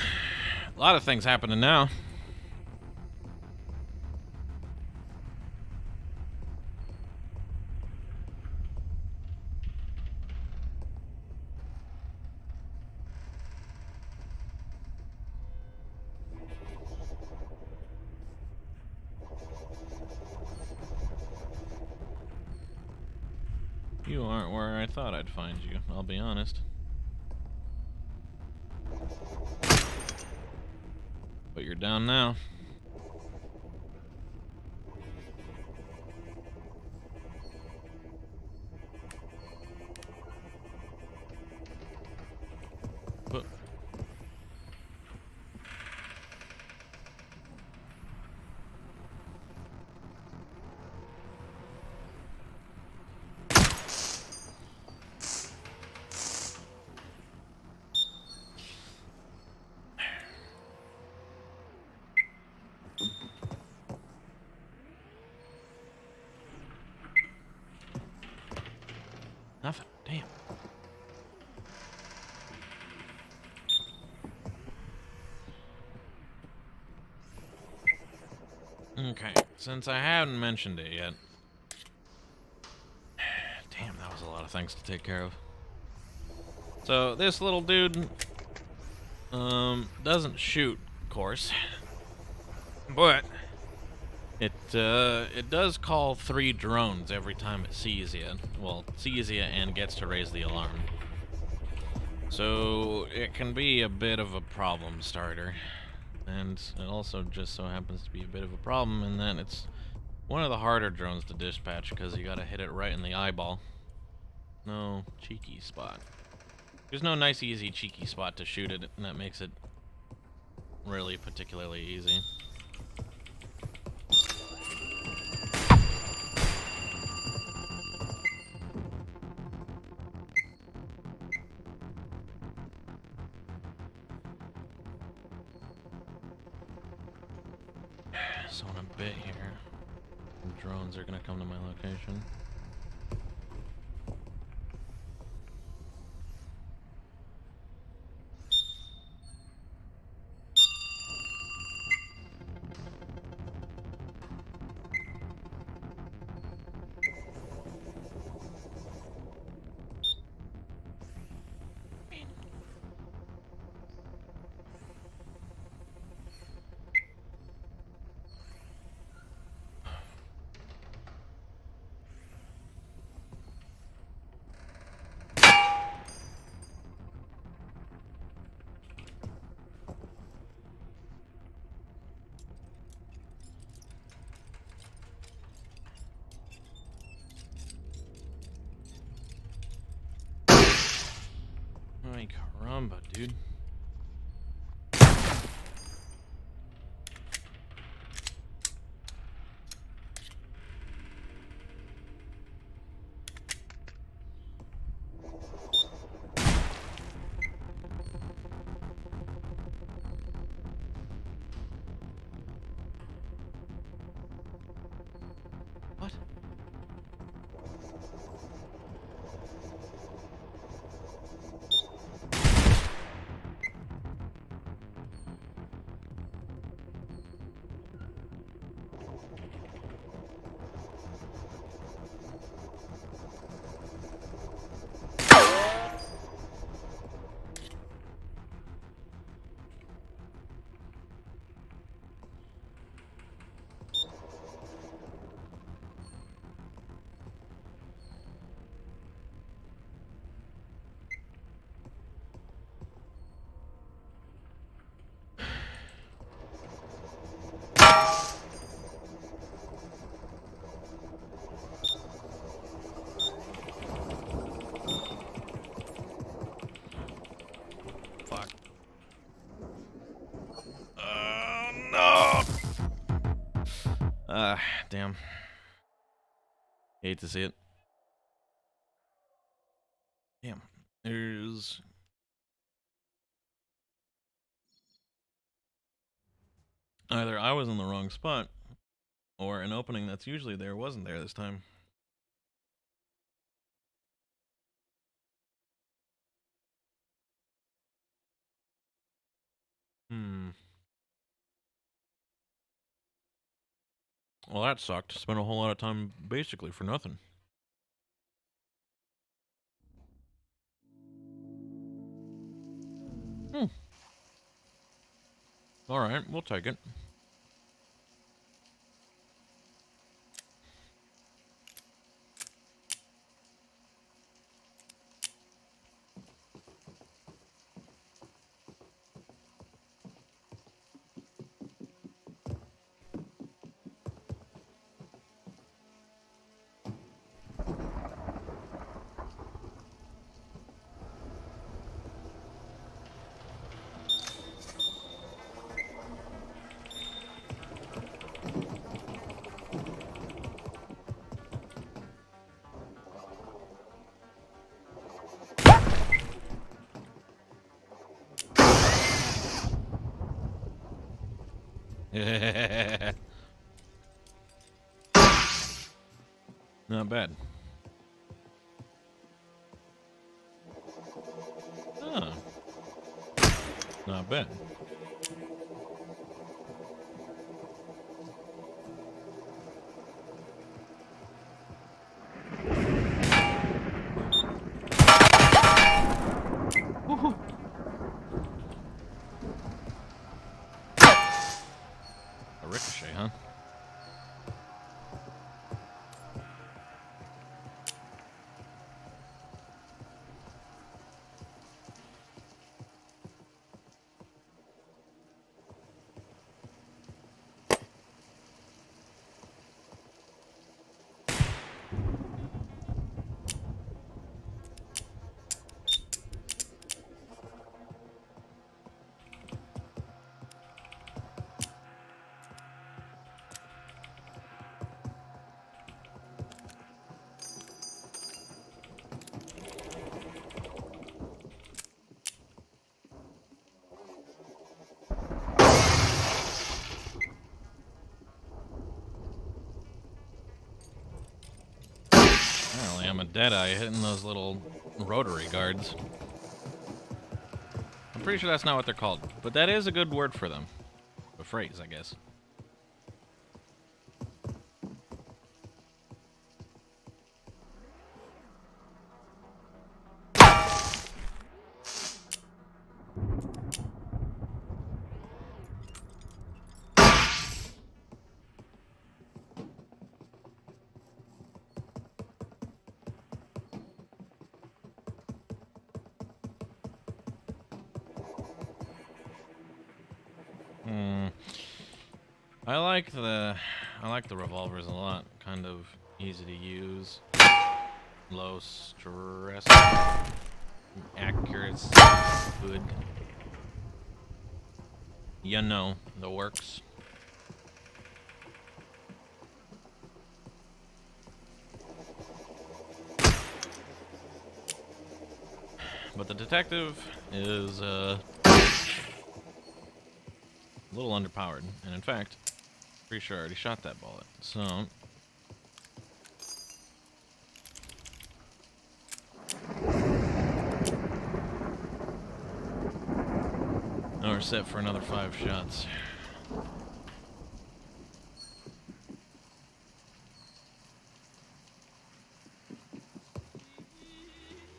A lot of things happening now. You aren't where I thought I'd find you, I'll be honest. But you're down now. But nothing. Damn. Okay, since I haven't mentioned it yet. Damn, that was a lot of things to take care of. So this little dude doesn't shoot, of course. But it does call 3 drones every time it sees you. Well, sees you and gets to raise the alarm. So it can be a bit of a problem starter. And it also just so happens to be a bit of a problem in that it's one of the harder drones to dispatch because you gotta hit it right in the eyeball. No cheeky spot. There's no nice easy cheeky spot to shoot it, and that makes it really particularly easy. So in a bit here, drones are gonna come to my location. Ay caramba, dude. What? Fuck. No! Damn. Hate to see it. Damn. There's... Either I was in the wrong spot, or an opening that's usually there wasn't there this time. Well, that sucked. Spent a whole lot of time basically for nothing. Alright, we'll take it. Not bad. Ah. Not bad. Woohoo. A ricochet, huh? Apparently I'm a deadeye hitting those little rotary guards. I'm pretty sure that's not what they're called, but that is a good word for them. A phrase, I guess. I like the revolvers a lot. Kind of easy to use. Low stress. Accuracy. You know the works. But the detective is a little underpowered, and in fact, pretty sure I already shot that bullet. So now we're set for another 5 shots.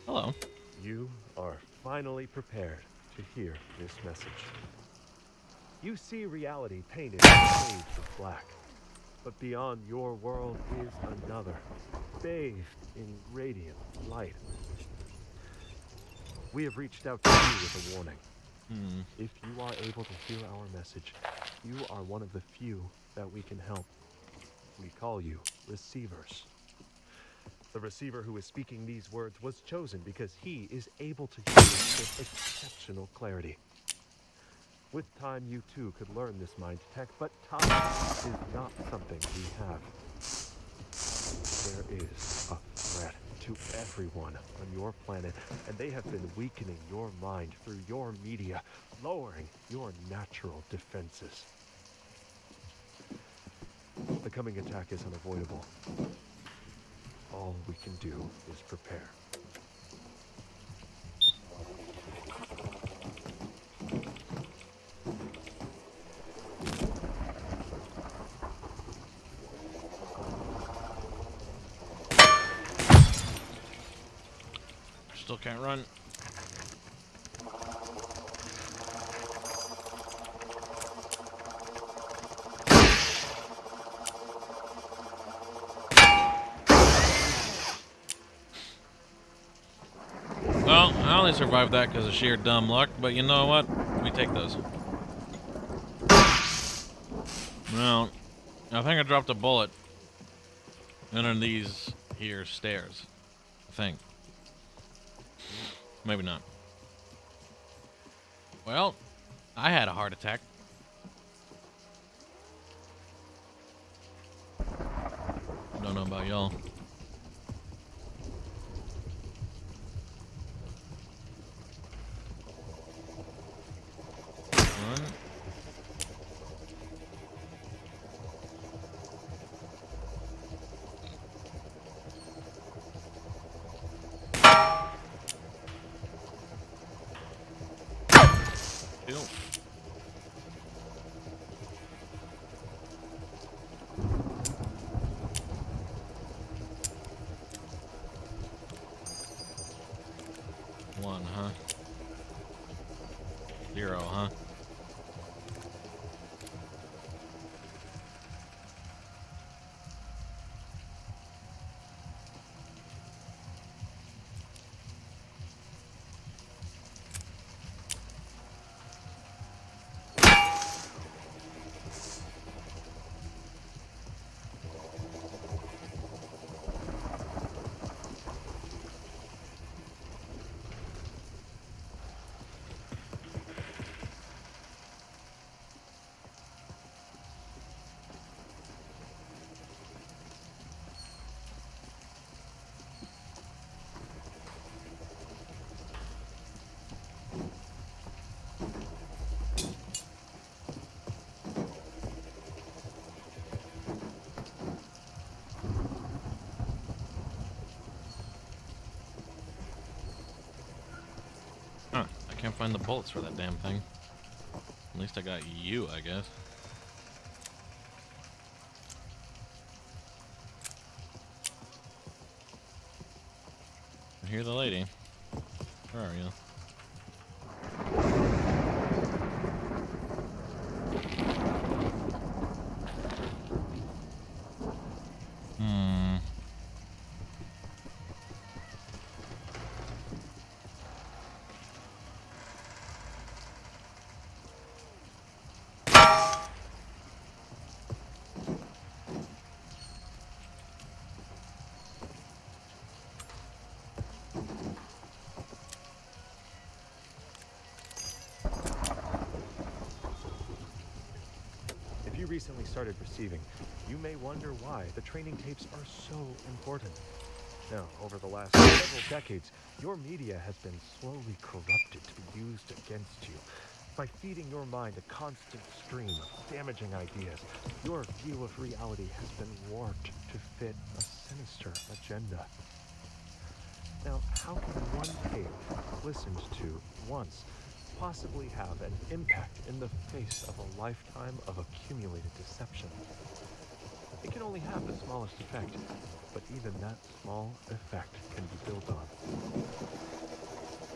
Hello. You are finally prepared to hear this message. You see reality painted in shades of black. But beyond your world is another, bathed in radiant light. We have reached out to you with a warning. If you are able to hear our message, you are one of the few that we can help. We call you receivers. The receiver who is speaking these words was chosen because he is able to hear with exceptional clarity. With time, you too could learn this mind tech, but time is not something we have. There is a threat to everyone on your planet, and they have been weakening your mind through your media, lowering your natural defenses. The coming attack is unavoidable. All we can do is prepare. Still can't run. Well, I only survived that because of sheer dumb luck, but you know what? We take those. Well, I think I dropped a bullet under these here stairs. I think. Maybe not. Well, I had a heart attack. Don't know about y'all. One. Two. One, huh? 0, huh? Huh, I can't find the bullets for that damn thing. At least I got you, I guess. I hear the lady. Where are you? recently started receiving, you may wonder why the training tapes are so important. Now, over the last several decades, your media has been slowly corrupted to be used against you. By feeding your mind a constant stream of damaging ideas, your view of reality has been warped to fit a sinister agenda. Now, how can one tape listened to once possibly have an impact in the face of a lifetime of accumulated deception? It can only have the smallest effect, but even that small effect can be built on.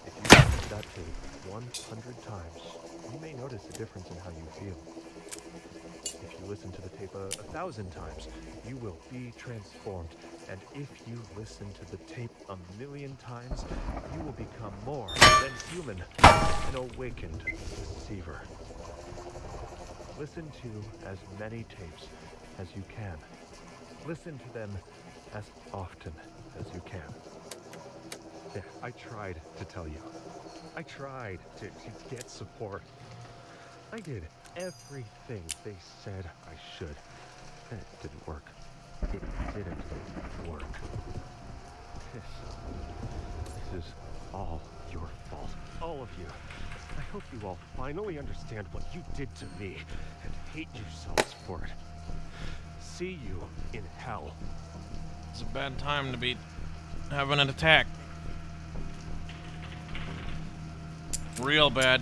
If you listen to that tape 100 times, you may notice a difference in how you feel. If you listen to the tape 1,000 times, you will be transformed. And if you listen to the tape 1,000,000 times, you will become more than human, an awakened deceiver. Listen to as many tapes as you can. Listen to them as often as you can. Yeah, I tried to tell you. I tried to get support. I did everything they said I should. And it didn't work. It didn't work. This is all your fault. All of you. I hope you all finally understand what you did to me and hate yourselves for it. See you in hell. It's a bad time to be having an attack. Real bad.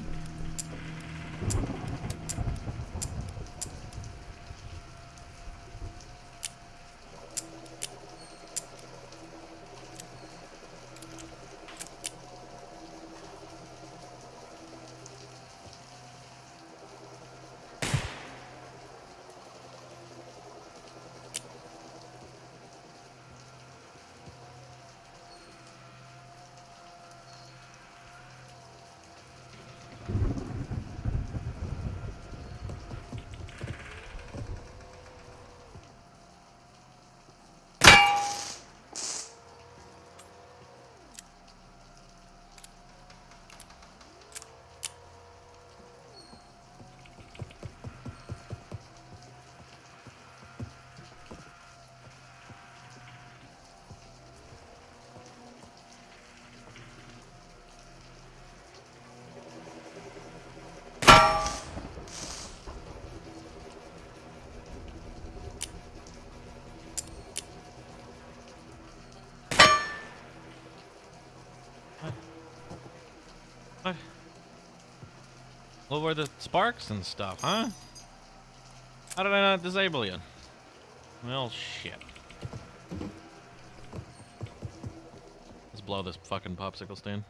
What? What were the sparks and stuff, huh? How did I not disable you? Well, shit. Let's blow this fucking popsicle stand.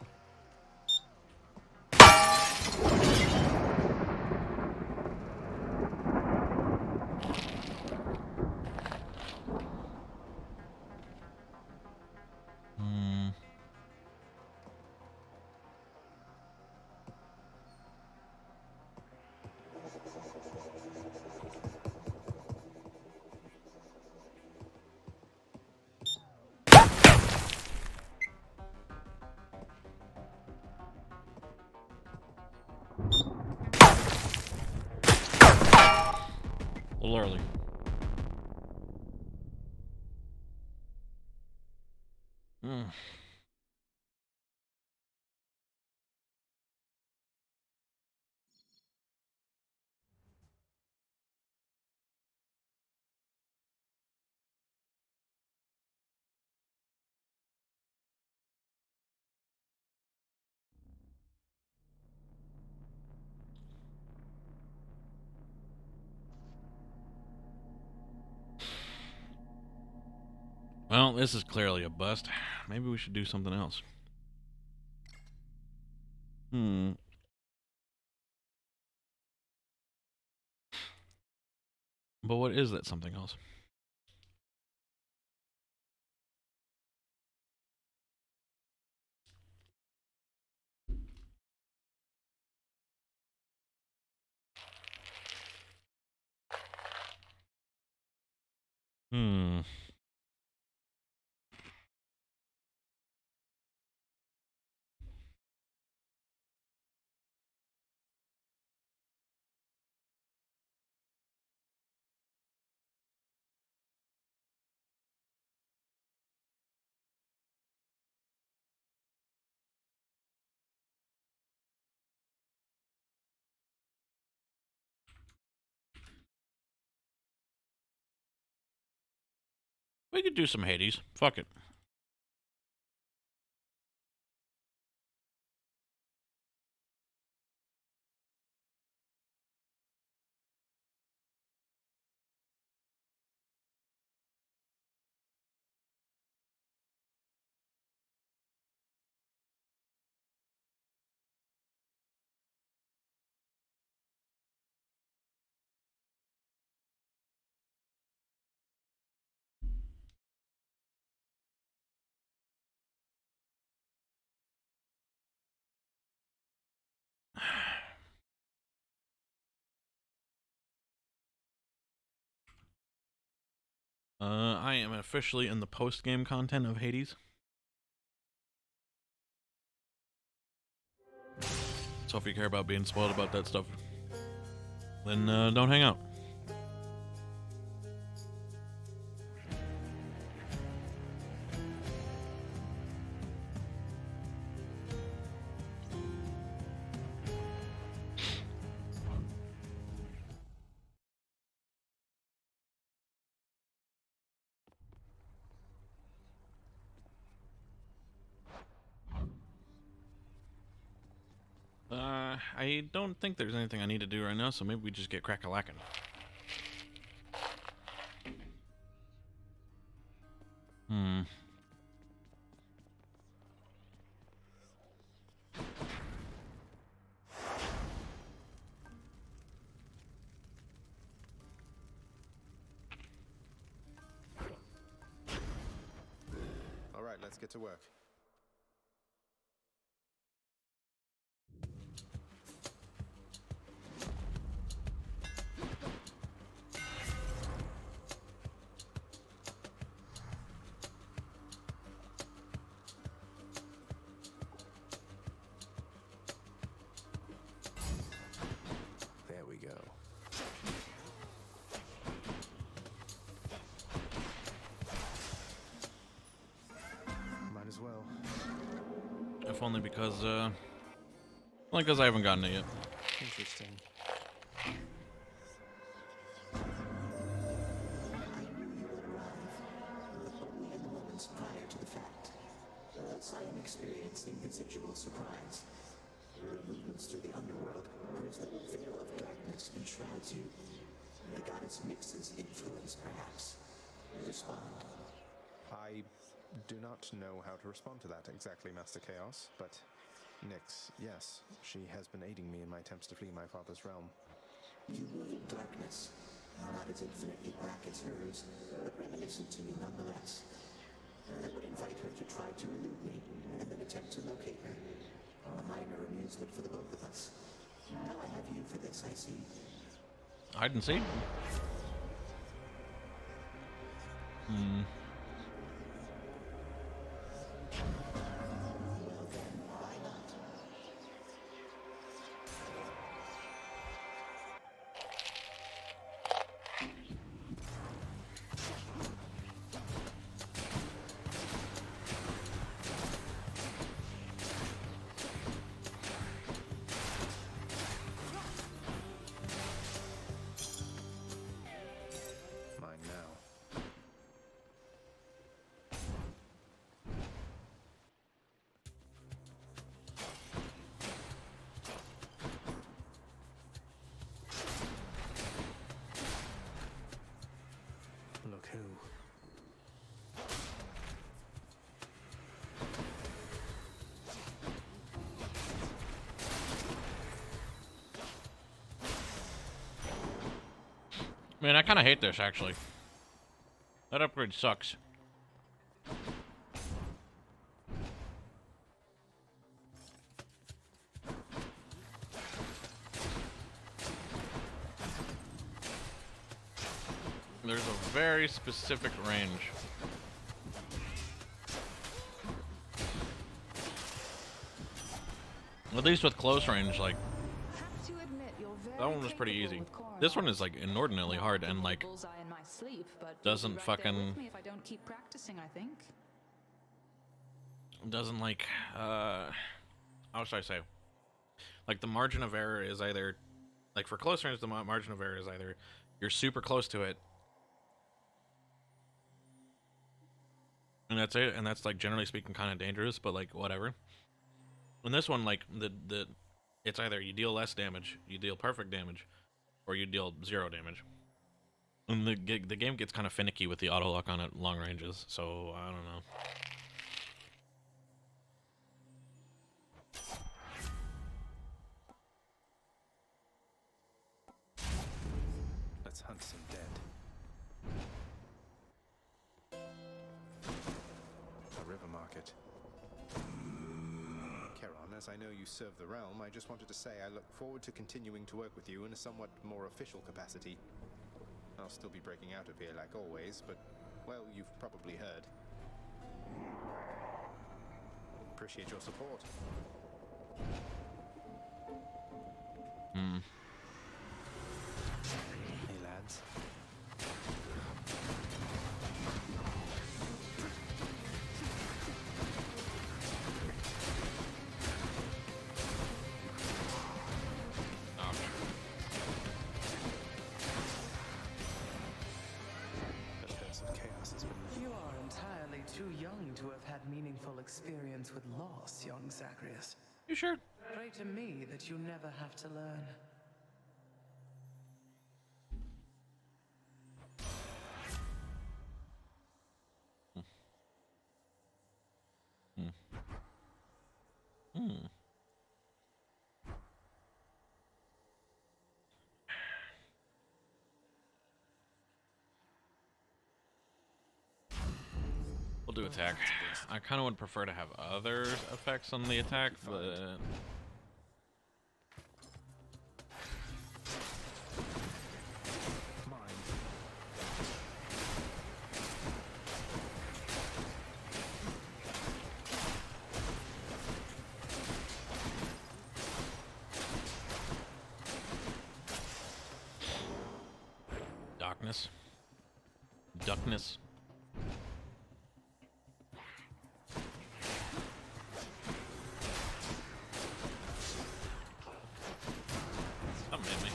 A little early. Well, this is clearly a bust. Maybe we should do something else. But what is that something else? We could do some Hades. Fuck it. I am officially in the post-game content of Hades. So if you care about being spoiled about that stuff, then don't hang out. I don't think there's anything I need to do right now, so maybe we just get crack-a-lackin'. All right, let's get to work. There we go. Might as well. If only because I haven't gotten it yet. Interesting. Prior to the fact, I am experiencing considerable surprise. Your movements through the underworld proves that the veil of darkness enshrouds you. The goddess mixes influence, perhaps. Respond. I do not know how to respond to that exactly, Master Chaos, but Nyx, yes, she has been aiding me in my attempts to flee my father's realm. You move in darkness, not as infinitely black as hers, but reminiscent to me nonetheless. I would invite her to try to elude me, and then attempt to locate her. A minor amusement for the both of us. Now I have you for this, I see. Hide and seek? Well then, why not? Mine now. Look who. Man, I kind of hate this, actually. That upgrade sucks. There's a very specific range. At least with close range, like, Have to admit, you're very that one was pretty capable easy. with Coronel. This one is, like, inordinately hard and, like, Bullseye in my sleep, but doesn't you'll be right there fucking- with me if I don't keep practicing, I think. doesn't, like, how should I say? Like, the margin of error is either, like, for close range, the margin of error is either you're super close to it, and that's it. And that's like generally speaking kind of dangerous, but like whatever. In this one, like the it's either you deal less damage, you deal perfect damage, or you deal 0 damage. And the game gets kind of finicky with the auto lock on at long ranges, so I don't know. Let's hunt some dead. A river market. Charon, as I know you serve the realm, I just wanted to say I look forward to continuing to work with you in a somewhat more official capacity. I'll still be breaking out of here like always, but, well, you've probably heard. Appreciate your support. Hey, lads. The dose of chaos has been... You are entirely too young to have had meaningful experience with loss, young Zagreus. You sure? Pray to me that you never have to learn. We'll do attack. I kind of would prefer to have other effects on the attack, but Mine. darkness, duckness. Something made me.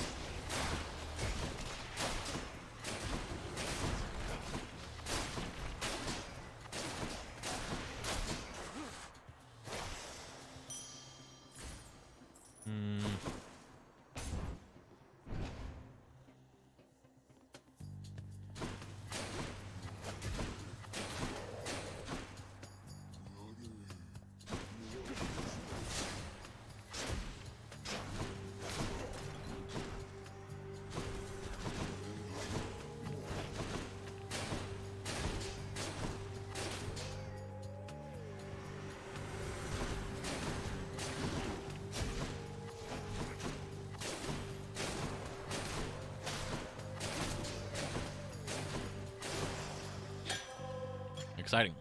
Exciting.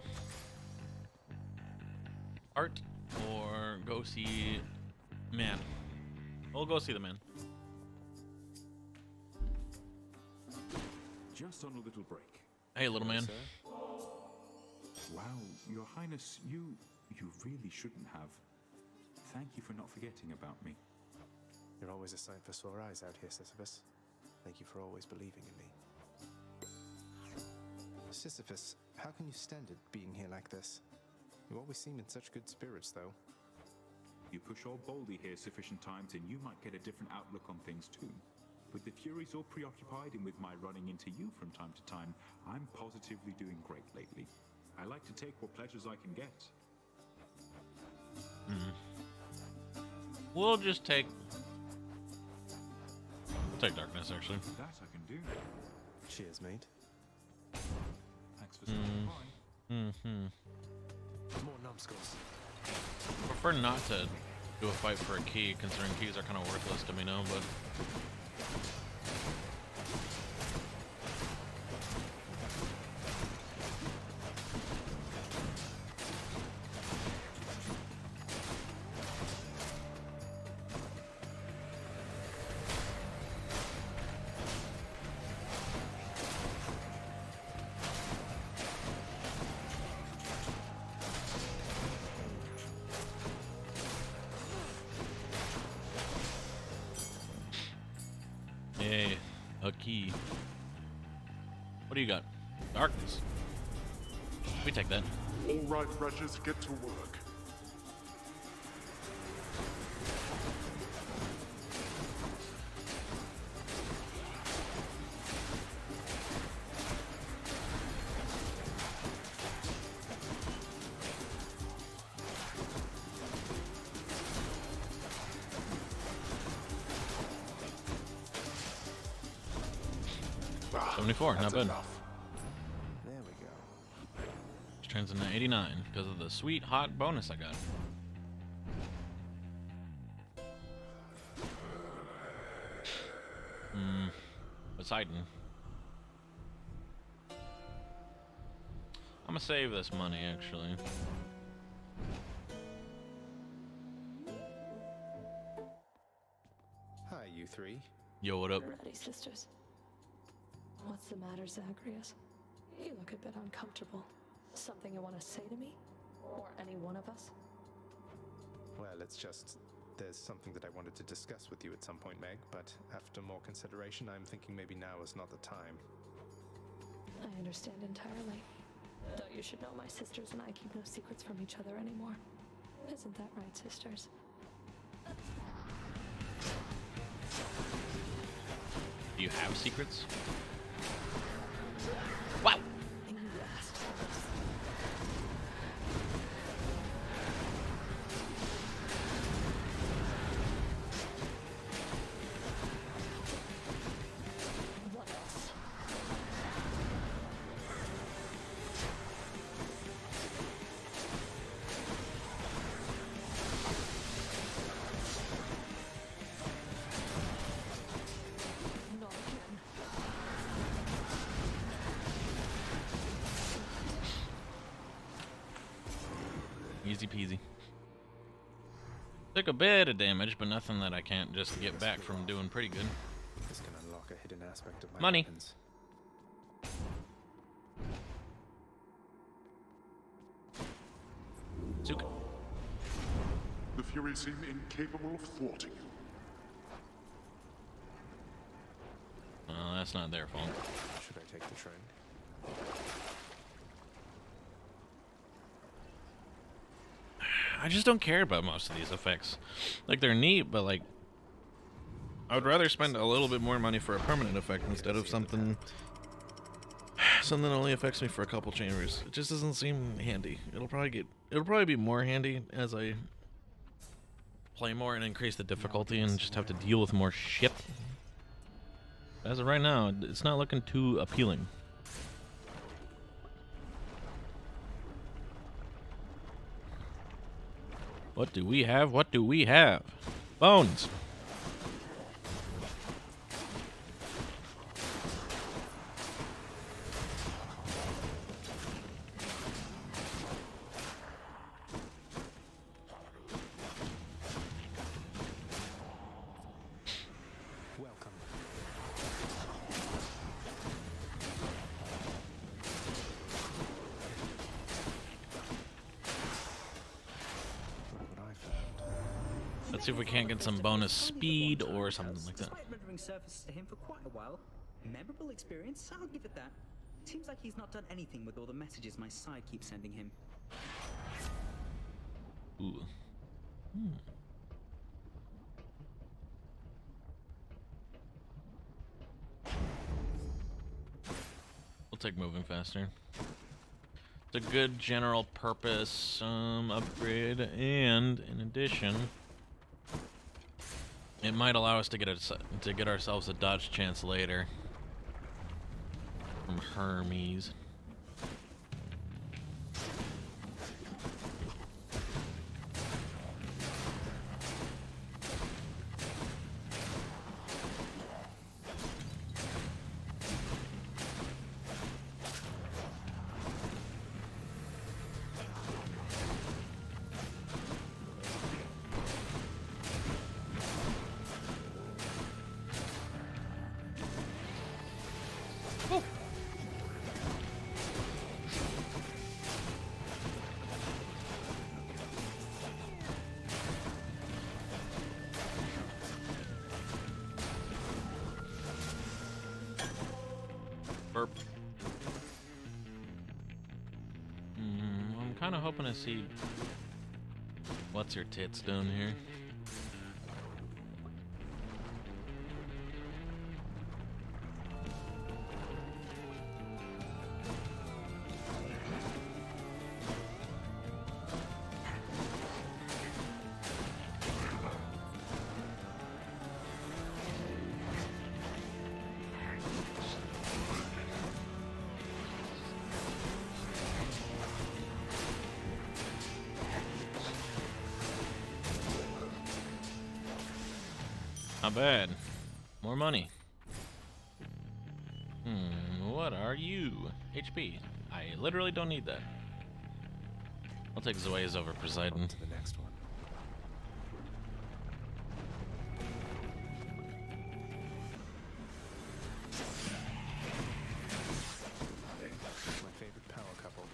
Art or go see man? We'll go see the man. Just on a little break. Hey, little man. Sir? Wow, Your Highness, you really shouldn't have. Thank you for not forgetting about me. You're always a sight for sore eyes out here, Sisyphus. Thank you for always believing in me. Sisyphus, how can you stand it being here like this? You always seem in such good spirits, though. You push all boldly here sufficient times and you might get a different outlook on things too. With the Furies all preoccupied and with my running into you from time to time, I'm positively doing great lately. I like to take what pleasures I can get. We'll just take darkness, actually. That I can do. Cheers, mate. Thanks for stopping by. More numbskulls. Prefer not to do a fight for a key, considering keys are kind of worthless to me now, but yay, a key. What do you got? Darkness. We take that. All right, Rushers, get to work. Ah, 74, not that's bad. enough. There we go. Which turns into 89 because of the sweet hot bonus I got. Poseidon. I'm gonna save this money actually. Hi, you three. Yo, what up? Ready, sisters. What's the matter, Zagreus? You look a bit uncomfortable. Something you want to say to me? Or any one of us? Well, it's just... There's something that I wanted to discuss with you at some point, Meg, but after more consideration, I'm thinking maybe now is not the time. I understand entirely. Though you should know my sisters and I keep no secrets from each other anymore. Isn't that right, sisters? Do you have secrets? Wow! You asked for this. What else? Not again. Easy peasy. Took a bit of damage, but nothing that I can't just get back from doing pretty good. This can unlock a hidden aspect of my Money. weapons. Zuka. The Fury seem incapable of thwarting you. Well, that's not their fault. Should I take the train? I just don't care about most of these effects. Like, they're neat, but like, I would rather spend a little bit more money for a permanent effect instead of something that only affects me for a couple chambers. It just doesn't seem handy. It'll probably be more handy as I play more and increase the difficulty and just have to deal with more shit. As of right now, it's not looking too appealing. What do we have? What do we have? Bones. Welcome. Look what I found. Let's see if we can't get some bonus speed or something like that. Despite rendering service to him for quite a while, memorable experience, I'll give it that. Seems like he's not done anything with all the messages my side keeps sending him. Ooh. We'll take moving faster. It's a good general purpose upgrade, and in addition, it might allow us to get ourselves a dodge chance later from Hermes. hoping to see what's her tits down here. Not bad. More money. What are you? HP. I literally don't need that. I'll take Zoe's over Poseidon. To the next one. My favorite power couple.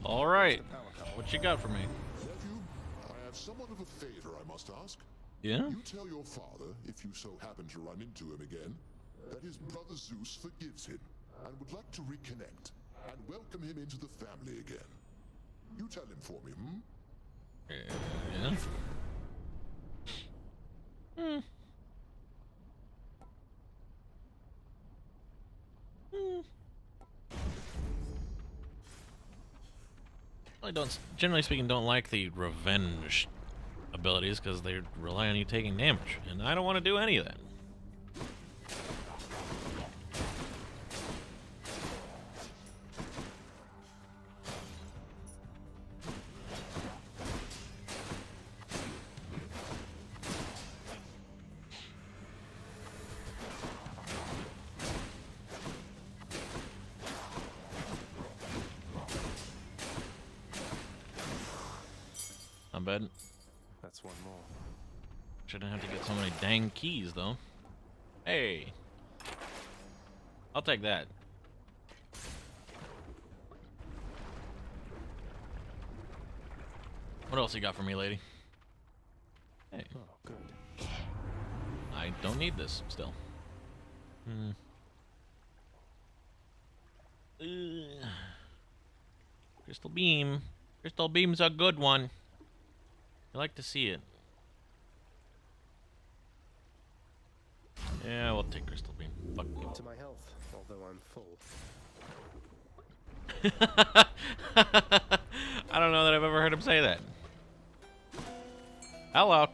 All right. What you got for me? Nephew, I have somewhat of a favor I must ask. Yeah? You tell your father, if you so happen to run into him again, that his brother Zeus forgives him and would like to reconnect and welcome him into the family again. You tell him for me, Yeah? I don't, generally speaking, don't like the revenge abilities because they rely on you taking damage, and I don't want to do any of that. Not bad. That's one more. Shouldn't have to get so many dang keys, though. Hey! I'll take that. What else you got for me, lady? Hey. Oh, good. I don't need this, still. Crystal beam. Crystal beam's a good one. I like to see it. Yeah, we'll take crystal beam. Fuck me. To my health, although I'm full. I don't know that I've ever heard him say that. Hello.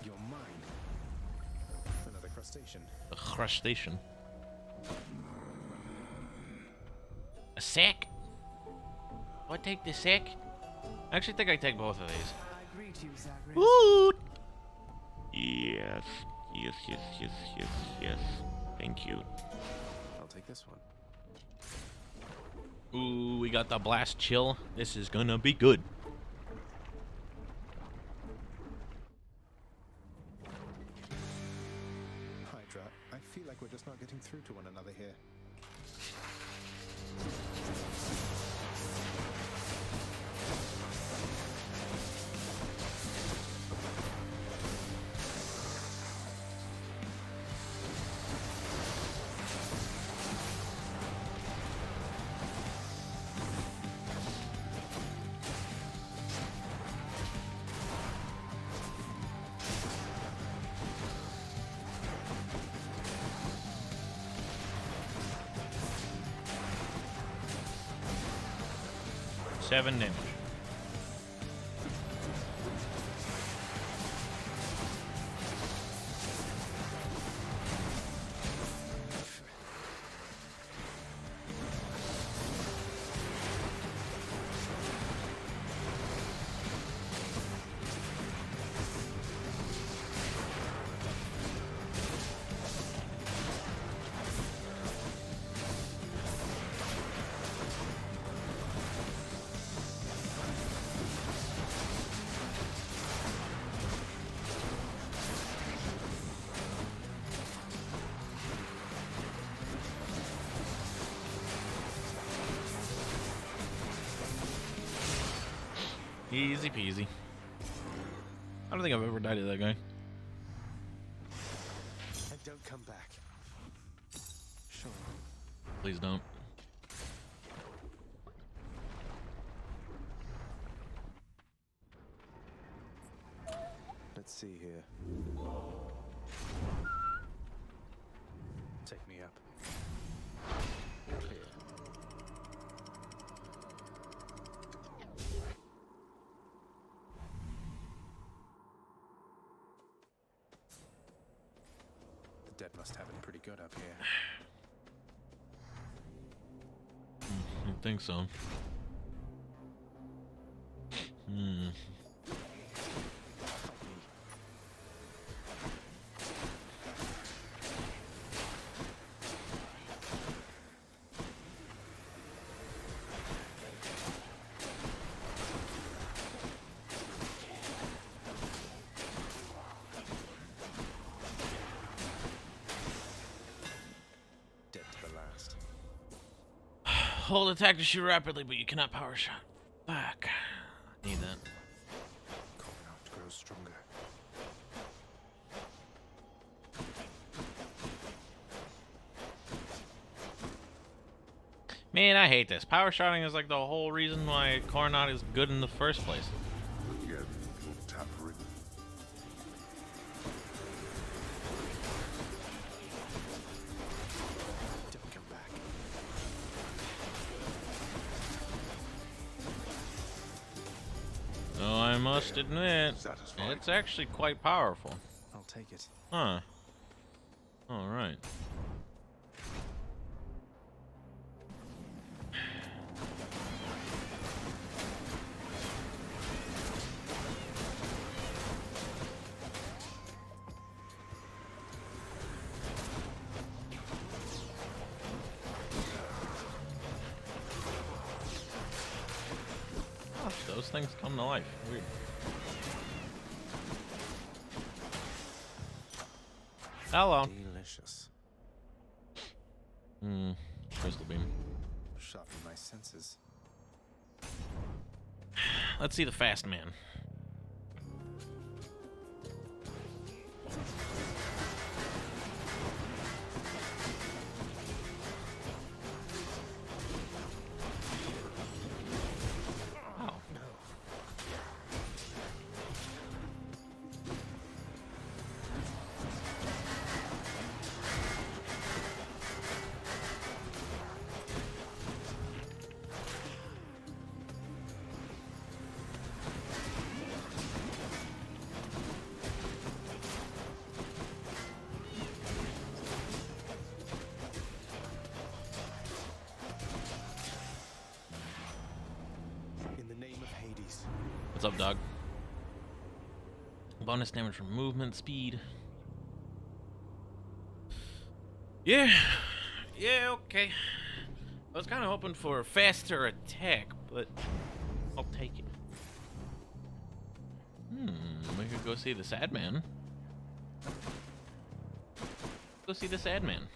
You're mine. Another crustacean. A crustacean. A sack? What, take the sack? I actually think I take both of these. I greet you, Zagreus. Woo! Yes, yes, yes, yes, yes, yes. Thank you. I'll take this one. Ooh, we got the blast chill. This is gonna be good. Hydra, I feel like we're just not getting through to one another here. Seven damage. Easy peasy. I don't think I've ever died to that guy. And don't come back. Sure. Please don't. Let's see here. Take me up. Clear. The dead must have it pretty good up here. I think so. Hmm. Dead to the last. Hold attack to shoot rapidly, but you cannot power shot back. Need that. Cornard grows stronger. Man, I hate this. Power shotting is like the whole reason why Coronat is good in the first place. Again, tampering. Don't come back. So I must admit, Satisfying. it's actually quite powerful. I'll take it. Huh. Alright. Gosh, those things come to life. Weird. Hello. Delicious. Crystal beam. Sharpen my senses. Let's see the fast man. Oh. No. In the name of Hades. What's up, dog? Bonus damage from movement speed. Yeah. Yeah, okay. I was kind of hoping for a faster attack, but I'll take it. We could go see the sad man. Go see the sad man.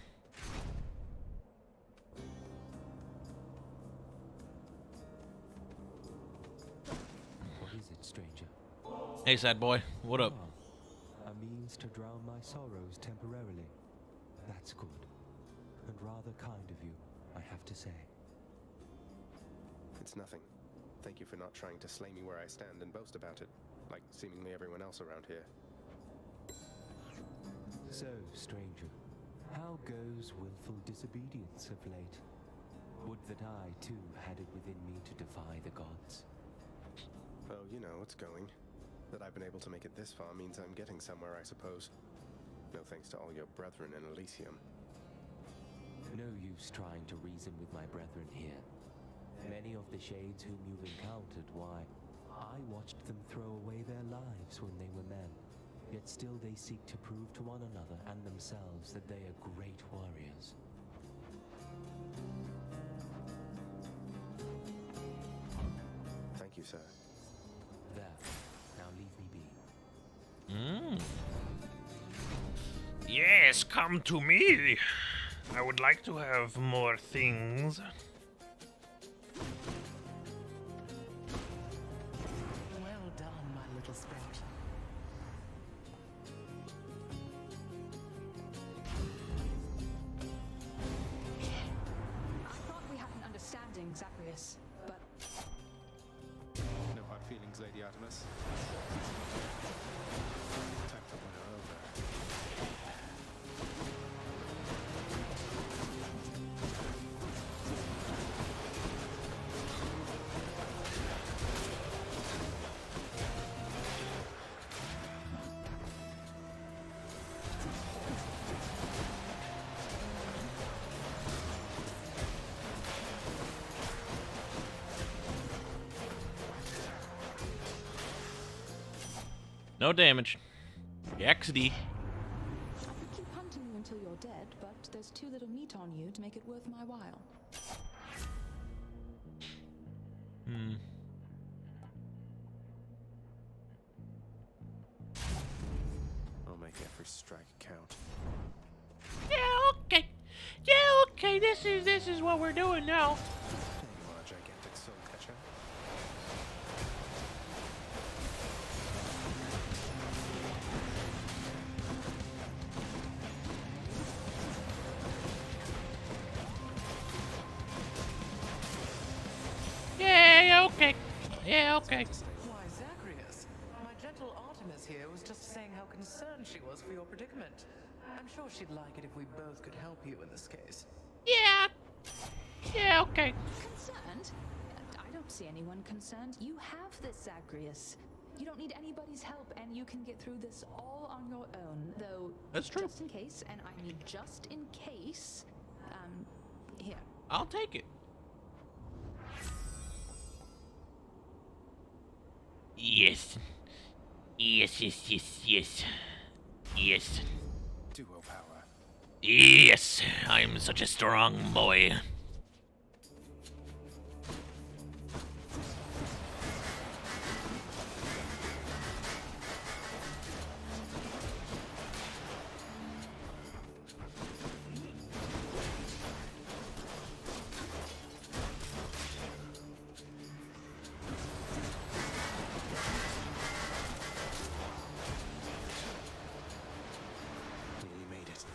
What is it, stranger? Hey, sad boy. What up? A means to drown my sorrows temporarily. That's good. And rather kind of you, I have to say. It's nothing. Thank you for not trying to slay me where I stand and boast about it, like seemingly everyone else around here. So, stranger, how goes willful disobedience of late? Would that I, too, had it within me to defy the gods. Oh, you know, it's going. That I've been able to make it this far means I'm getting somewhere, I suppose. No thanks to all your brethren in Elysium. No use trying to reason with my brethren here. Many of the shades whom you've encountered, why, I watched them throw away their lives when they were men. Yet still they seek to prove to one another and themselves that they are great warriors. Thank you, sir. There. Now leave me be. Yes, come to me. I would like to have more things. Zagreus, but No hard feelings, Lady Artemis. Time to win her over. No damage. XD. I could keep hunting you until you're dead, but there's too little meat on you to make it worth my while. Hmm. I'll make every strike count. Yeah, okay. Yeah, okay. This is what we're doing now. There you are, gigantic soul catcher. Yeah, okay. Yeah, okay. Why, Zagreus, my gentle Artemis here was just saying how concerned she was for your predicament. I'm sure she'd like it if we both could help you in this case. Yeah. Yeah, okay. Concerned? I don't see anyone concerned. You have this, Zagreus. You don't need anybody's help, and you can get through this all on your own. Though, That's true. just in case, and I mean just in case, here. I'll take it. Yes. Yes, yes, yes, yes. Yes. Duo power. Yes, I'm such a strong boy. Nearly made it.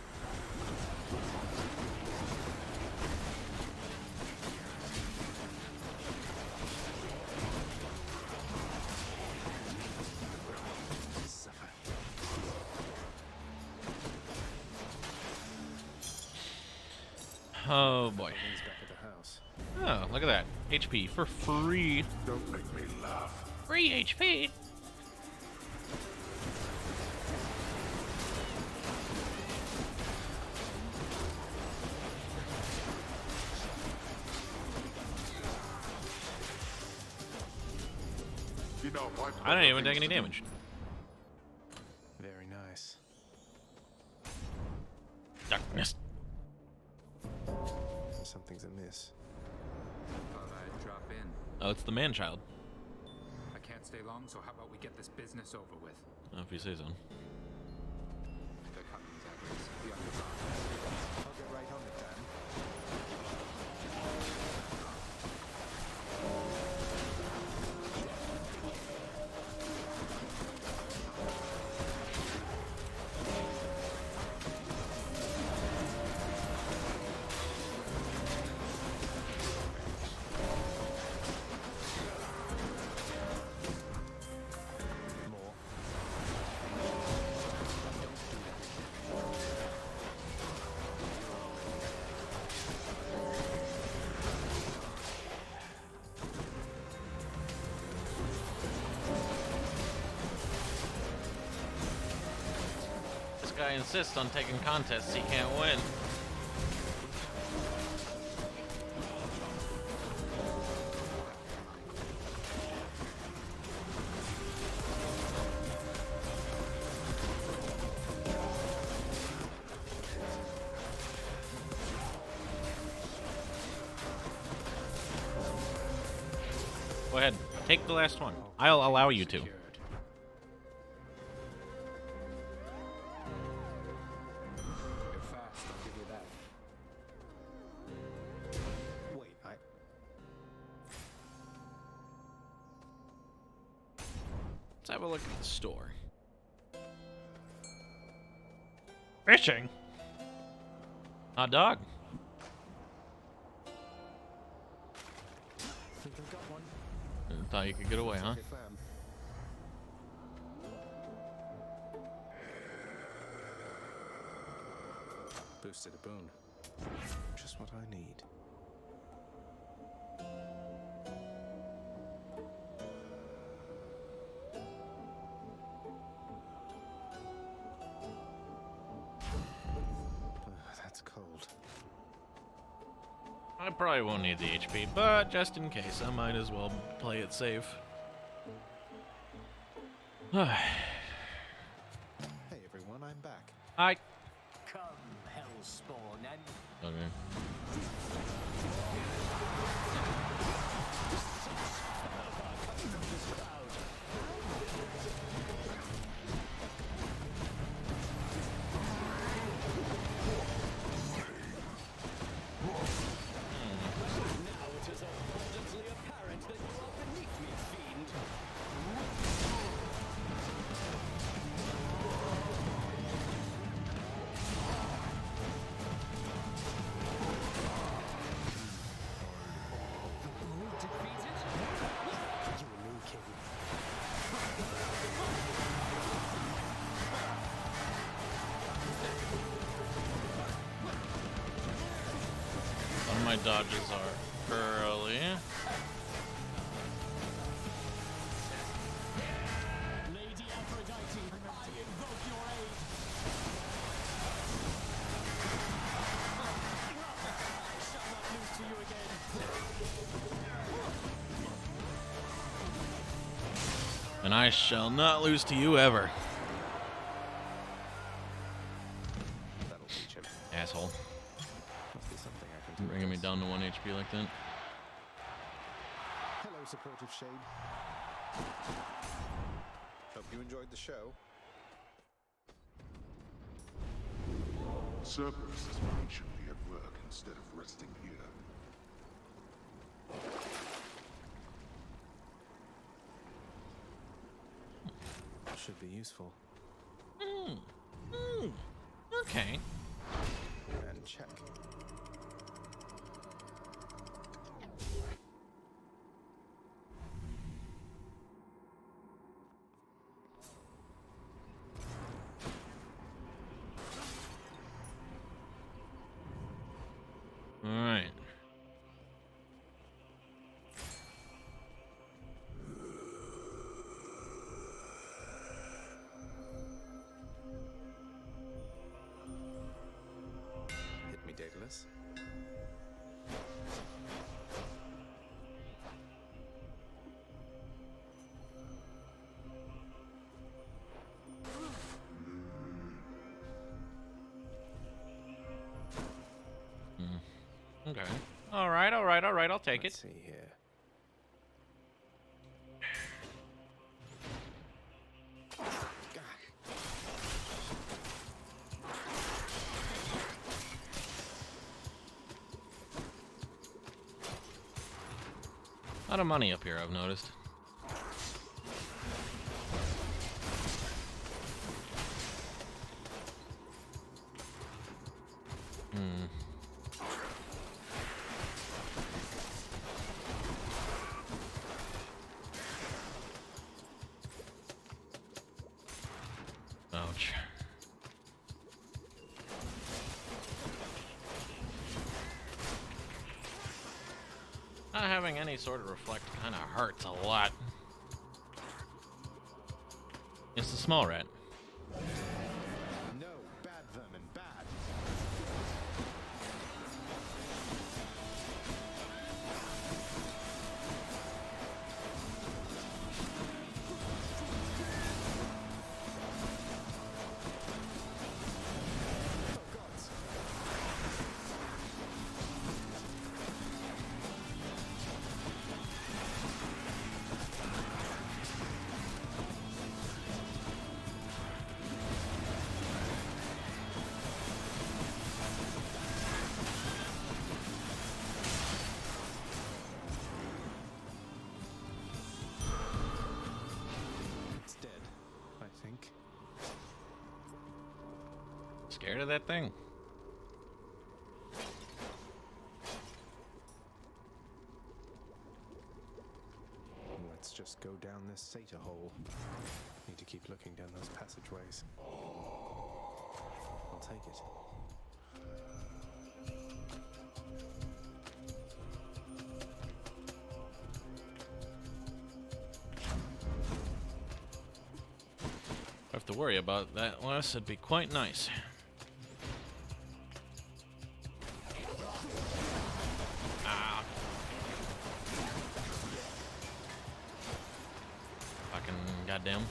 Suffer. Oh boy. He's back at the house. Oh, look at that. HP for free. Don't make me laugh. Free HP. You know, I didn't even take any damage. Very nice. Darkness. Something's amiss. Thought I'd drop in. Oh, it's the man-child. I can't stay long, so how about we get this business over with? Oh, if you say so. They're coming, Zagreus. Be on your guard. I'll get right on it, Dan. More. This guy insists on taking contests he can't win. Go ahead, take the last one. I'll allow you to. You're fast, I'll give you that. Wait, Let's have a look at the store. Fishing? Hot dog. think I've got one. Thought you could get away, huh? Like a clam. Boosted a boon. Just what I need. That's cold. I probably won't need the HP, but just in case, I might as well play it safe. Hey everyone, I'm back. Hi. Come, Hellspawn, and Okay. Some of my dodges are early. Lady Aphrodite, I invoke your aid. I shall not lose to you again. And I shall not lose to you ever. That'll teach him. Asshole. Must be something I can do. Bringing me down to 1 HP like that. Hello, supportive shade. Hope you enjoyed the show. Cerberus is mine should be at work instead of resting here. Should be useful. Okay. And check. Alright. Hit me, Daedalus. Okay. Alright, I'll take Let's it. see here. A lot of money up here, I've noticed. Ouch. Not having any sort of reflect kind of hurts a lot. It's the small rat. No, bad vermin, bad. Oh, gods. It's dead, I think. Scared of that thing? just go down this Sata hole. Need to keep looking down those passageways. I'll take it. Have to worry about that less, it'd be quite nice. Ah. Fucking goddamn.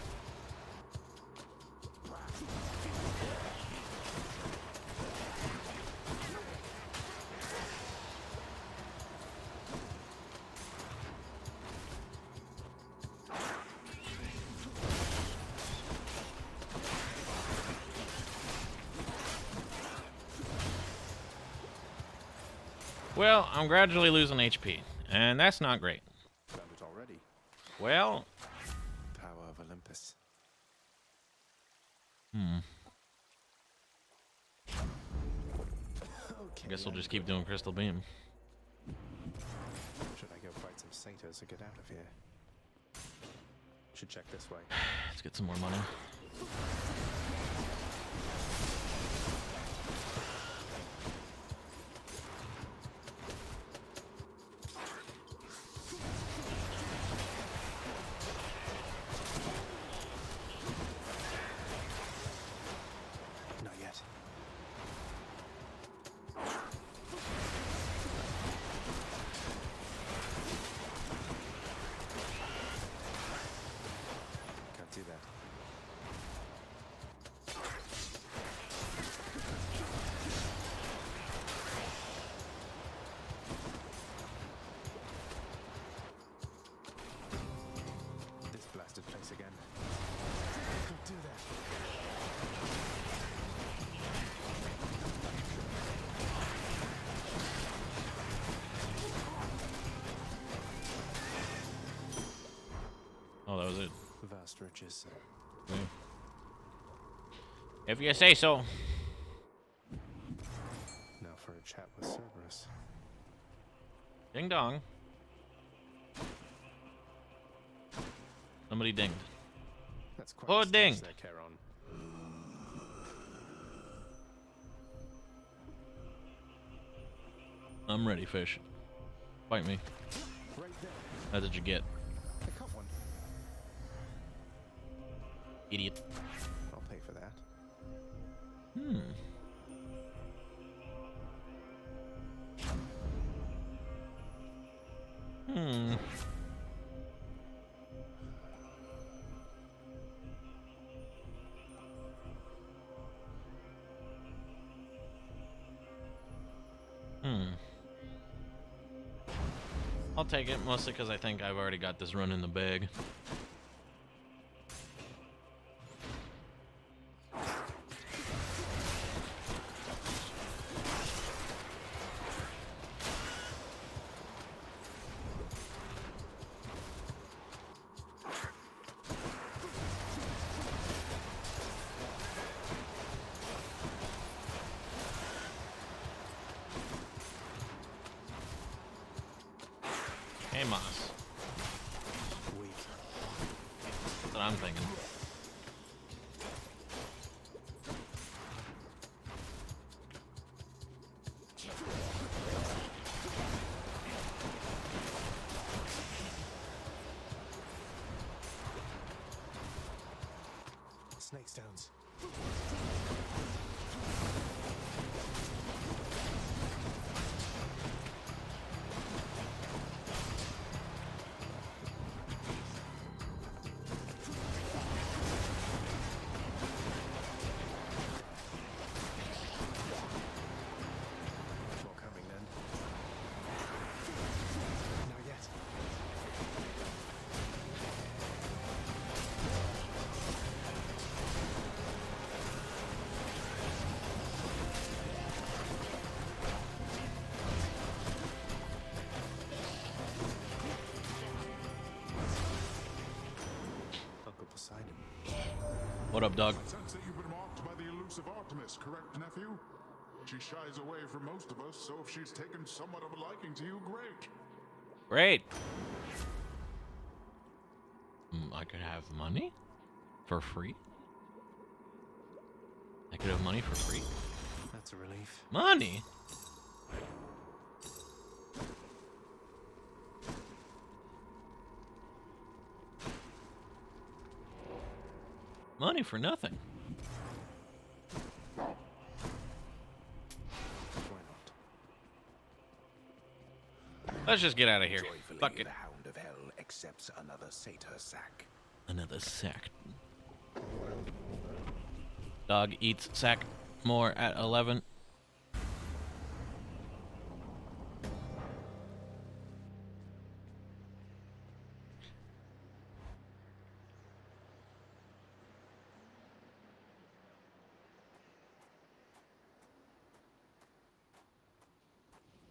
Well, I'm gradually losing HP, and that's not great. Found it already. Well, Power of Olympus. I Okay, guess we'll I'm just keep good. doing Crystal Beam. Should I go fight some satyrs to get out of here? Should check this way. Let's get some more money. Not yet. Can't do that. This blasted place again. Don't do that. Oh, that was it. Vast riches. Yeah. If you say so. Now for a chat with Cerberus. Ding dong. Somebody dinged. That's quite Oh, a stash dinged. there, Charon. I'm ready, fish. Fight me. Right there. How did you get? I caught one. Idiot. I'll pay for that. I'll take it, mostly because I think I've already got this run in the bag. Hey, Moss. Weak. That's what I'm thinking. Snake stones. More coming then. Not yet. Uncle Poseidon. What up, dog? I sense that you've been marked by the elusive Artemis, correct, nephew? She shies away from most of us, so if she's taken somewhat of a liking to you, great. Great. I could have money for free. I could have money for free. That's a relief. Money? Money for nothing. Why not? Let's just get out of here. Joyfully, Fuck it. the Hound of Hell accepts another satyr sack. Another sack. Dog eats sack more at 11.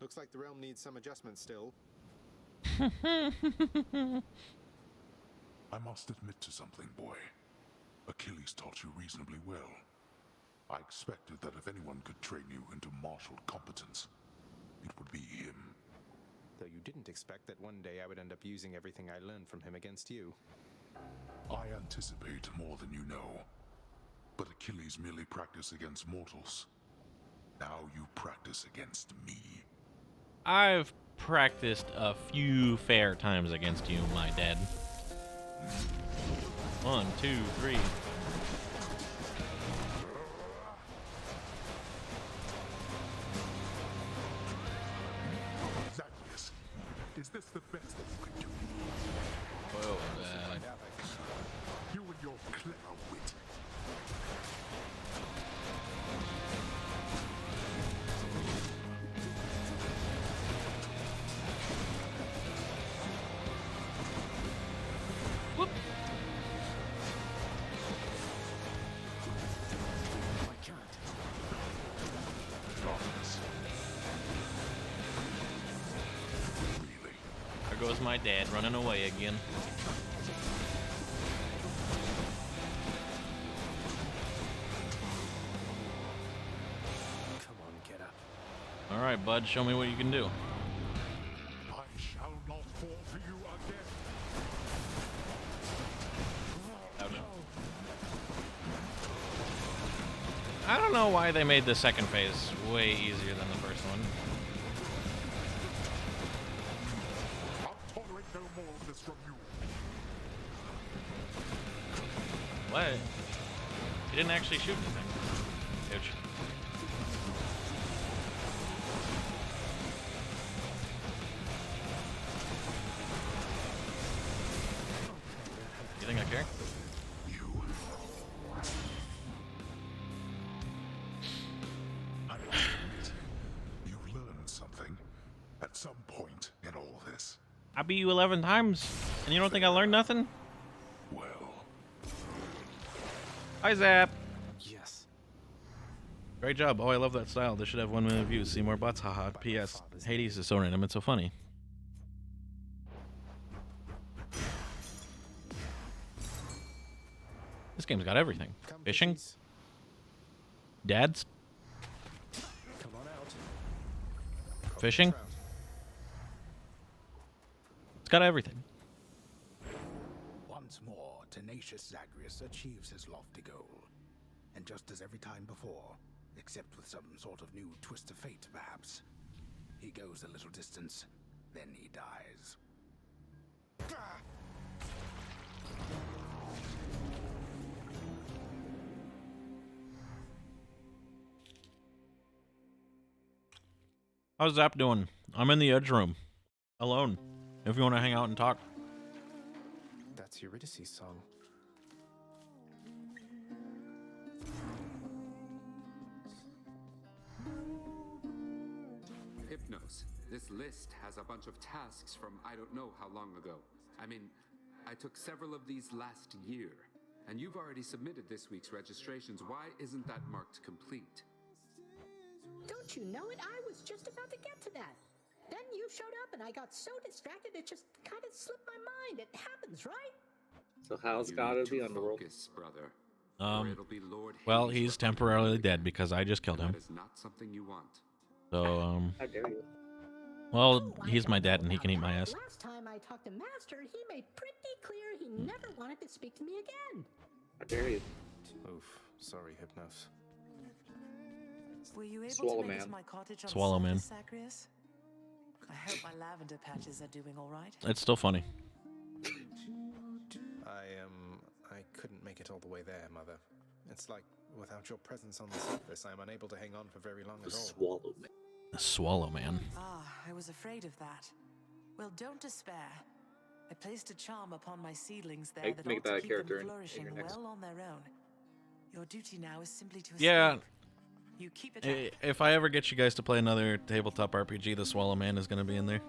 Looks like the realm needs some adjustment still. I must admit to something, boy. Achilles taught you reasonably well. I expected that if anyone could train you into martial competence, it would be him. Though you didn't expect that one day I would end up using everything I learned from him against you. I anticipate more than you know. But Achilles merely practiced against mortals. Now you practice against me. I've practiced a few fair times against you, my dad. 1, 2, 3. Zagreus, is this the best that you can do? Oh, You and your clever wit. Whoop. I can't. Darkness. Really? There goes my dad running away again. Come on, get up. All right, bud, show me what you can do. I shall not fall to you again. Ouch. I don't know why they made the second phase way easier than the first one. I'll tolerate no more of this from you. What? He didn't actually shoot anything. Ouch. You think I care? I must admit, you've learned something at some point in all this. I beat you 11 times, and you don't think I learned nothing? Well. Hi, Zap. Yes. Great job. Oh, I love that style. This should have 1 million views. See more bots. Haha. P.S. Hades is so random. It's so funny. This game's got everything. Fishing. Dads. Come on out. Fishing. It's got everything. Once more, tenacious Zagreus achieves his lofty goal. And just as every time before, except with some sort of new twist of fate, perhaps, he goes a little distance, then he dies. How's Zap doing? I'm in the Edge Room. Alone. If you want to hang out and talk. That's Eurydice's song. Hypnos. This list has a bunch of tasks from I don't know how long ago. I mean, I took several of these last year. And you've already submitted this week's registrations. Why isn't that marked complete? Don't you know it? I was just about to get to that. Then you showed up and I got so distracted it just kind of slipped my mind. It happens, right? So how's God of the Underworld? Focus, brother. Or it'll be Lord Well, Hades he's temporarily dead because I just killed him. That is not something you want. So, How dare you? well, he's my dad and he can eat my ass. Last time I I talked to Master, he made pretty clear he never wanted to speak to me again. How dare you? Oof. Sorry, Hypnos. Were you able Swallow to make man. it to my cottage on Swallow man. Saturday, Zagreus? I hope my lavender patches are doing all right. It's still funny. I couldn't make it all the way there, Mother. It's like, without your presence on the surface, I'm unable to hang on for very long at all. Swallow man. The Swallow Man. Ah, I was afraid of that. Well, don't despair. I placed a charm upon my seedlings there that make ought to that keep character them in flourishing your next. well on their own. Your duty now is simply to escape. Yeah. You keep it up. If I ever get you guys to play another tabletop RPG, the Swallow Man is going to be in there.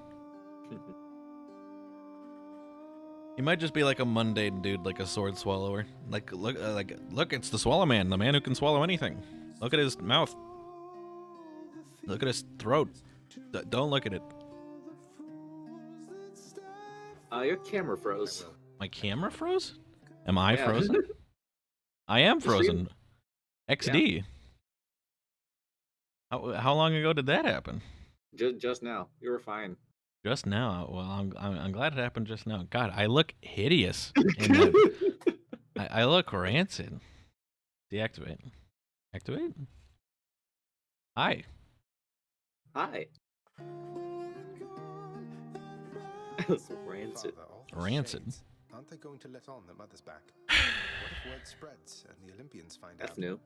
He might just be like a mundane dude, like a sword swallower. Look, it's the Swallow Man, the man who can swallow anything. Look at his mouth. Look at his throat. Don't look at it. Your camera froze. My camera froze? Am I Yeah. frozen? I am The stream- frozen. XD. How long ago did that happen? Just now. You were fine. Just now. Well, I'm glad it happened just now. God, I look hideous. In that. I look rancid. Deactivate. Activate. Hi. Hi. Rancid. Father, all these Rancid. shades, aren't they going to let on that Mother's back? What if word spreads and the Olympians find That's out? new.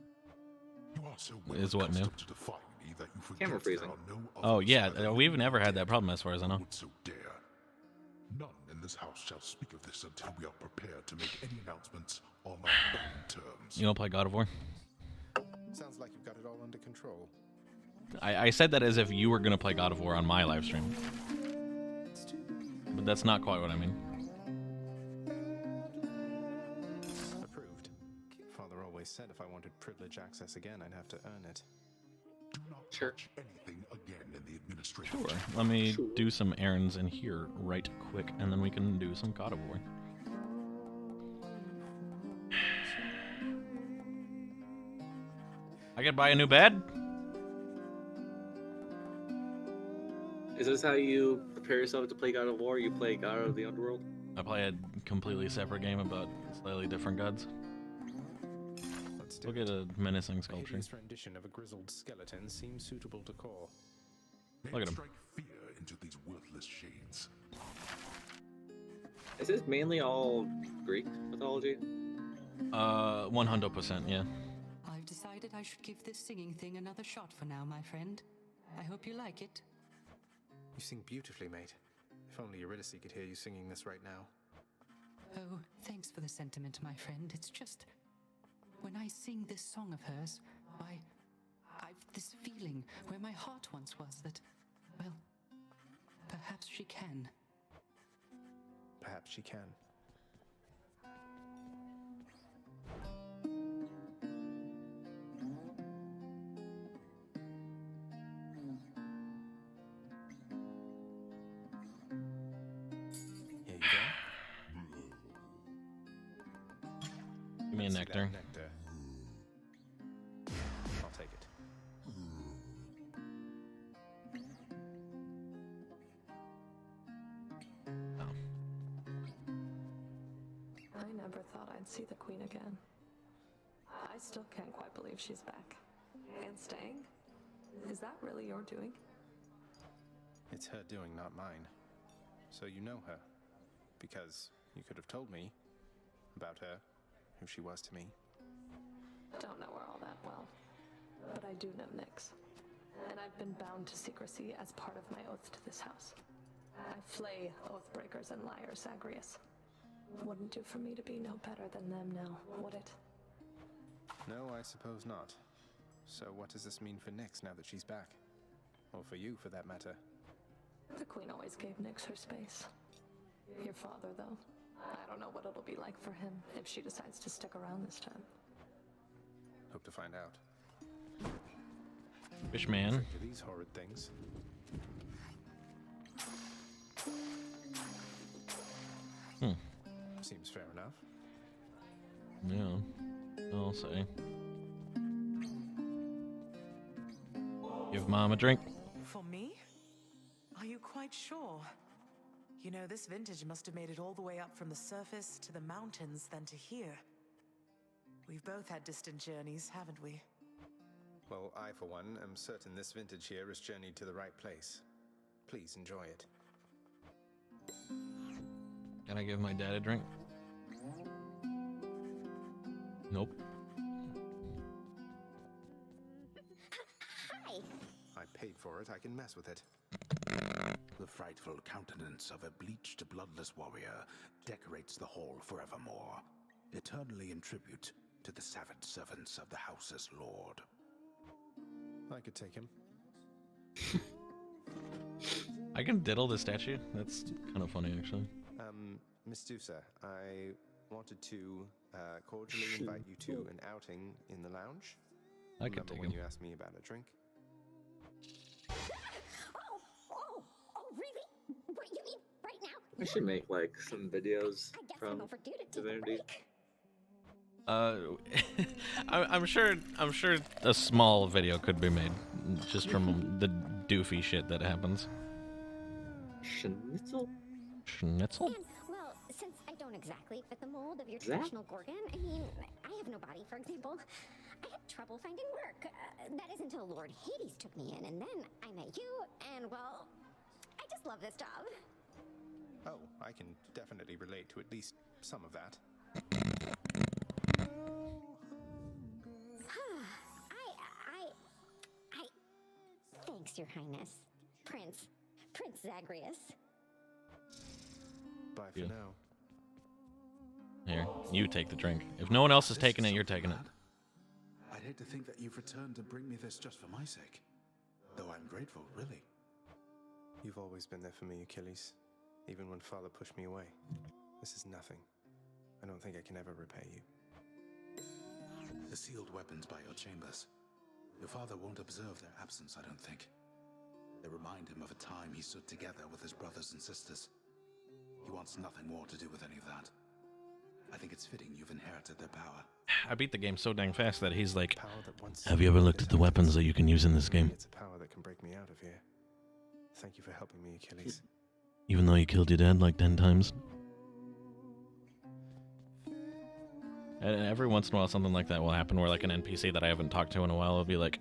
You are so Is what new? to defying me that you forget Camera there freezing. are no Oh others yeah, either we've living never or had that dead problem as far as I know. who would so dare. None in this house shall speak of this until we are prepared to make any announcements on our own terms. You don't play God of War? Sounds like you've got it all under control. I said that as if you were gonna play God of War on my live stream, but that's not quite what I mean. Approved. Father always said if I wanted privilege access again, I'd have to earn it. Do not touch anything again in the administration. Sure. Let me do some errands in here right quick, and then we can do some God of War. I could buy a new bed. Is this how you prepare yourself to play God of War? You play God of the Underworld? I play a completely separate game about slightly different gods. Look at a menacing A sculpture. hideous rendition of a grizzled skeleton seems suitable to core. Look at him. Strike fear into these worthless shades. Is this mainly all Greek mythology? 100%, yeah. I've decided I should give this singing thing another shot for now, my friend. I hope you like it. You sing beautifully, mate. If only Eurydice could hear you singing this right now. Oh, thanks for the sentiment, my friend. It's just when I sing this song of hers, I've this feeling where my heart once was that, well, perhaps she can. Perhaps she can. Here you go. Give me a See that nectar. nectar. I'll take it. I never thought I'd see the Queen again. I still can't quite believe she's back. And staying? Is that really your doing? It's her doing, not mine. So you know her. Because you could have told me about her, who she was to me. Don't know her all that well. But I do know Nyx. And I've been bound to secrecy as part of my oath to this house. I flay oathbreakers and liars, Zagreus. Wouldn't do for me to be no better than them now, would it? No, I suppose not. So what does this mean for Nyx now that she's back? Or for you, for that matter? The Queen always gave Nyx her space. Your father, though. I don't know what it'll be like for him if she decides to stick around this time. Hope to find out. Fishman. Do these horrid things. Seems fair enough. Yeah. I'll say. Give Mom a drink. For me? Are you quite sure? You know, this vintage must have made it all the way up from the surface to the mountains, then to here. We've both had distant journeys, haven't we? Well, I, for one, am certain this vintage here has journeyed to the right place. Please enjoy it. Can I give my dad a drink? Nope. Hi. I paid for it, I can mess with it. The frightful countenance of a bleached, bloodless warrior decorates the hall forevermore, eternally in tribute to the savage servants of the house's lord. I could take him. I can diddle the statue. That's kind of funny, actually. Miss Dusa, I wanted to cordially invite you to an outing in the lounge. I could Remember take when him. you asked me about a drink? Oh, really? What, you mean right now? I should make like some videos I guess from I'm overdue to take a Divinity. break. I'm sure a small video could be made just from the doofy shit that happens. Schnitzel? Schnitzel? And, well, since I don't exactly fit the mold of your That? traditional Gorgon, I mean, I have no body, for example. I had trouble finding work. That is until Lord Hades took me in, and then I met you, and, well, I just love this job. Oh, I can definitely relate to at least some of that. Thanks, Your Highness. Prince Zagreus. Bye for Yeah. now. Here, you take the drink. If no one else is This taking is it, you're something taking it. bad. I'd hate to think that you've returned to bring me this just for my sake. Though I'm grateful, really. You've always been there for me, Achilles. Even when Father pushed me away. This is nothing. I don't think I can ever repay you. The sealed weapons by your chambers. Your father won't observe their absence, I don't think. They remind him of a time he stood together with his brothers and sisters. He wants nothing more to do with any of that. I think it's fitting you've inherited their power. I beat the game so dang fast that he's like, Power that once have you ever looked at the weapons that you can use in this game? It's a power that can break me out of here. Thank you for helping me, Achilles. Even though you killed your dad like 10 times? And every once in a while something like that will happen where like an NPC that I haven't talked to in a while will be like,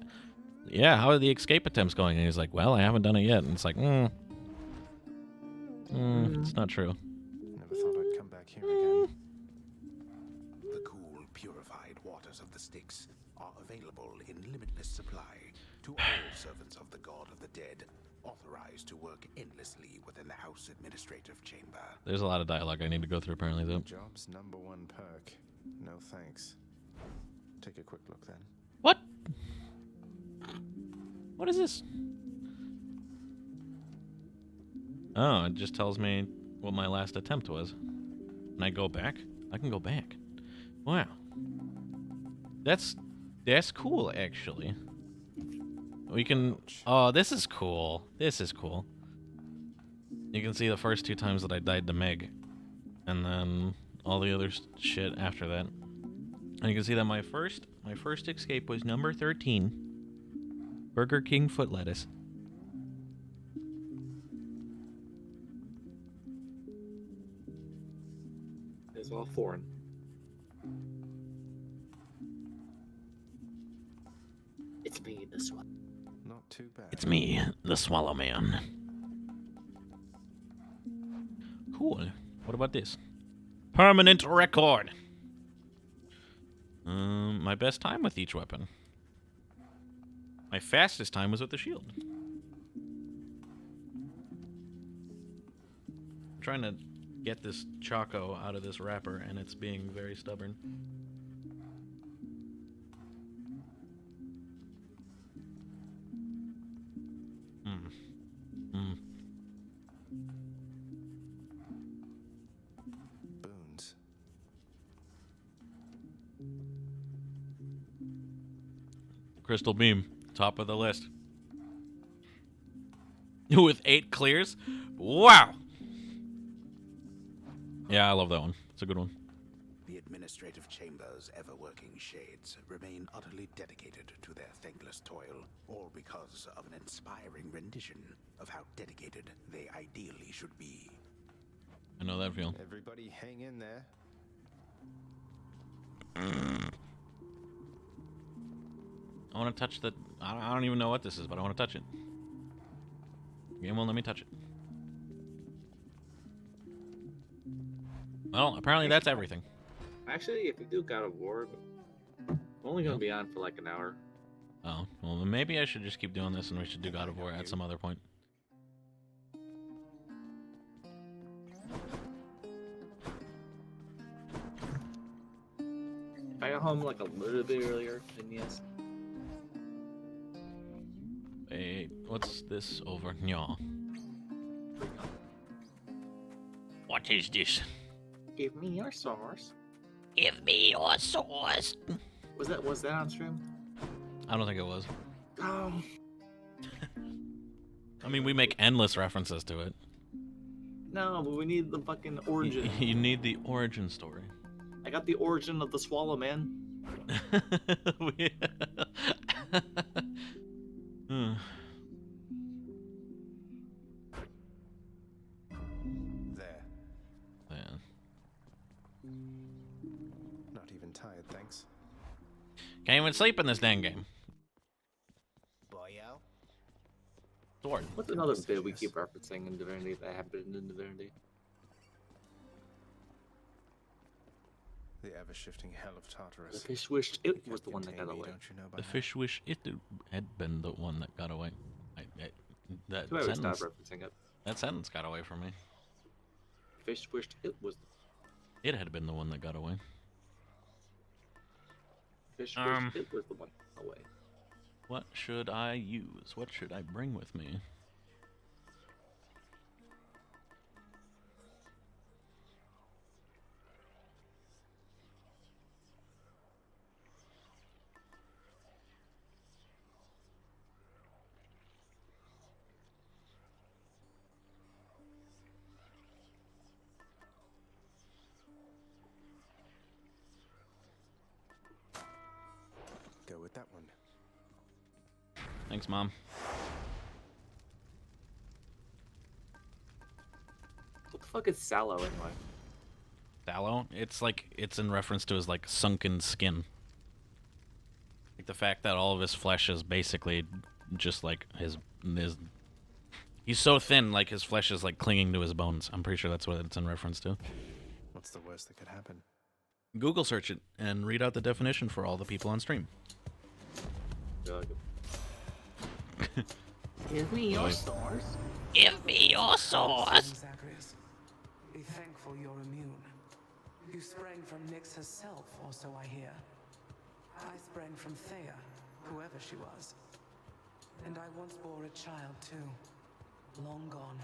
yeah, how are the escape attempts going? And he's like, well, I haven't done it yet. And it's like, it's not true. Never thought I'd come back here again. The cool, purified waters of the Styx are available in limitless supply to all servants of the god of the dead, authorized to work endlessly within the House Administrative Chamber. There's a lot of dialogue I need to go through apparently though. Job's #1 perk. No thanks. Take a quick look then. What? What is this? Oh, it just tells me what my last attempt was. Can I go back? I can go back. Wow. That's cool, actually. We can... Oh, this is cool. This is cool. You can see the first 2 times that I died to Meg. And then all the other shit after that. And you can see that my first escape was number 13. Burger King foot lettuce. It's all foreign. It's me, this one. Not too bad. It's me, the Swallow Man. Cool. What about this? Permanent record. My best time with each weapon. My fastest time was with the shield. I'm trying to get this Choco out of this wrapper, and it's being very stubborn. Boons. Crystal Beam, top of the list. With 8 clears? Wow! Yeah, I love that one. It's a good one. The Administrative Chamber's ever-working shades remain utterly dedicated to their thankless toil, all because of an inspiring rendition of how dedicated they ideally should be. I know that feeling. Everybody hang in there. I want to touch the... I don't even know what this is, but I want to touch it. Game won't let me touch it. Well, apparently that's everything. Actually, if we do God of War, I'm only gonna be on for like an hour. Oh, well, then maybe I should just keep doing this and we should do God of War at some other point. If I got home like a little bit earlier, then yes. Wait, what's this over here? What is this? Give me your source. Give me your source. Was that on stream? I don't think it was. Um. I mean, we make endless references to it. No, but we need the fucking origin. You need the origin story. I got the origin of the swallow, man. There. Yeah. Not even tired, thanks. Can't even sleep in this dang game. Boyo? Sword. What's another bit we keep referencing in Divinity that happened in Divinity? The ever-shifting hell of Tartarus. The fish wished it was the one that got away. Don't you know by The now? fish wish it had been the one that got away. That Too bad we sentence. stopped referencing it. That sentence got away from me. Fish wished it was. It had been the one that got away. Fish wished it was the one away. What should I use? What should I bring with me? Go with that one. Thanks, Mom. What the fuck is sallow anyway? Sallow? It's in reference to his like sunken skin. Like the fact that all of his flesh is basically just like his he's so thin, like his flesh is like clinging to his bones. I'm pretty sure that's what it's in reference to. What's the worst that could happen? Google search it and read out the definition for all the people on stream. Give me your source. Give me your source. Zagreus, be thankful you're immune. You sprang from Nyx herself, or so I hear. I sprang from Thea, whoever she was. And I once bore a child, too. Long gone.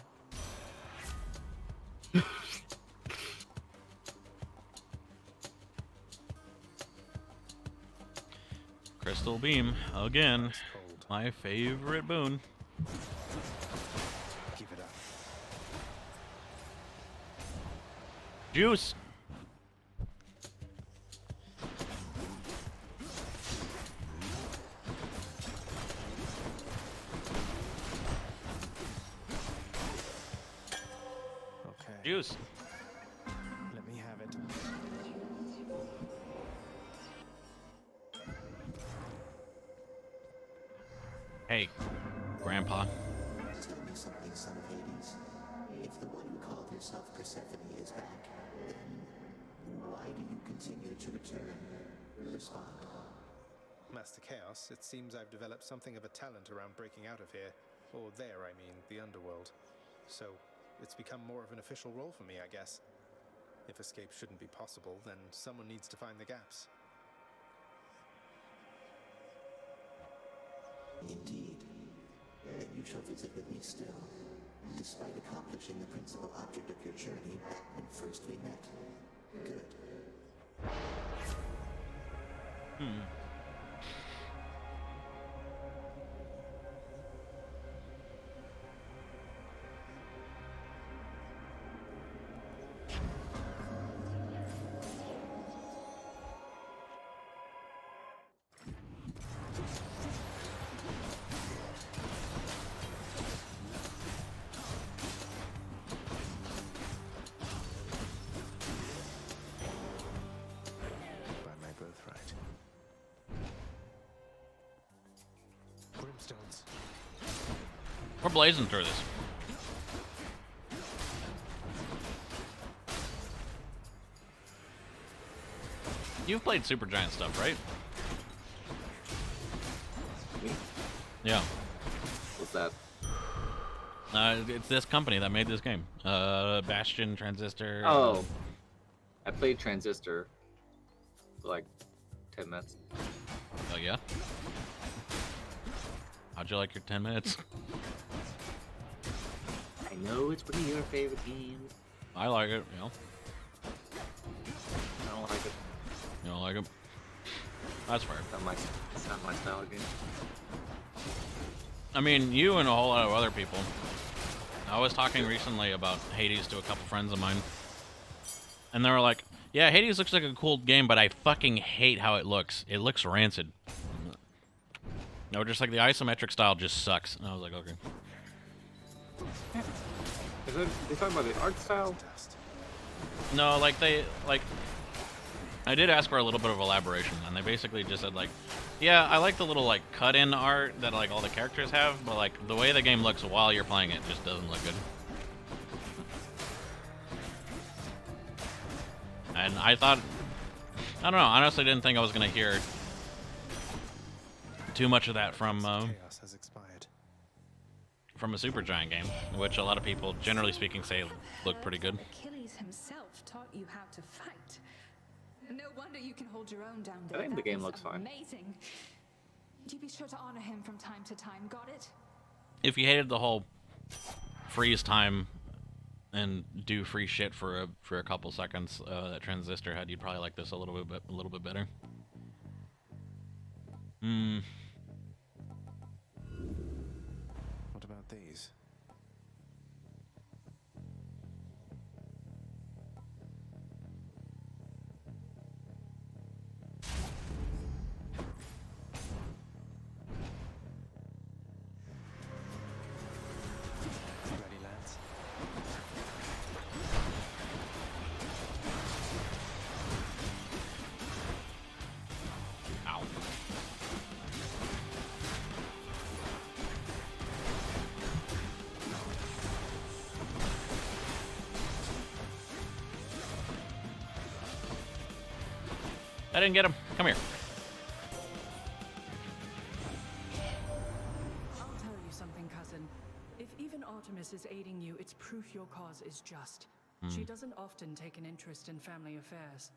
Crystal Beam, again. My favorite boon. Keep it up. Juice! Okay. Juice! Let me have it. Hey, Grandpa. Tell me something, son of Hades. If the one who called herself Persephone is back, then why do you continue to return? Respond. Master Chaos, it seems I've developed something of a talent around breaking out of here. Or there, I mean, the underworld. So, it's become more of an official role for me, I guess. If escape shouldn't be possible, then someone needs to find the gaps. Indeed. Then you shall visit with me still, despite accomplishing the principal object of your journey back when first we met. Good. Gravestones. We're blazing through this. You've played Supergiant stuff, right? Me? Yeah. What's that? It's this company that made this game. Bastion, Transistor. Oh. I played Transistor for like 10 minutes. Oh, yeah? How'd you like your 10 minutes? I know it's one of your favorite games. I like it, you know. I don't like it. You don't like it? That's fair. It's not my style of game. I mean, you and a whole lot of other people. I was talking recently about Hades to a couple friends of mine. And they were like, yeah, Hades looks like a cool game, but I fucking hate how it looks. It looks rancid. No, just like the isometric style just sucks. And I was like, okay. Is it, they talking about the art style? No, like I did ask for a little bit of elaboration, and they basically just said like, yeah, I like the little like cut-in art that like all the characters have, but like the way the game looks while you're playing it just doesn't look good. And I thought, I don't know, honestly didn't think I was gonna hear too much of that from Chaos has expired. from a Supergiant game, which a lot of people, generally speaking, say look pretty good. Achilles himself taught you how to fight. No wonder you can hold your own down there. I think the That game was looks fine. Amazing. You be sure to honor him from time to time. Got it? If you hated the whole freeze time and do free shit for a couple seconds that Transistor had, you'd probably like this a little bit better. What about these? Ready, lads? Ow. I didn't get him. Come here. I'll tell you something, cousin. If even Artemis is aiding you, it's proof your cause is just. She doesn't often take an interest in family affairs.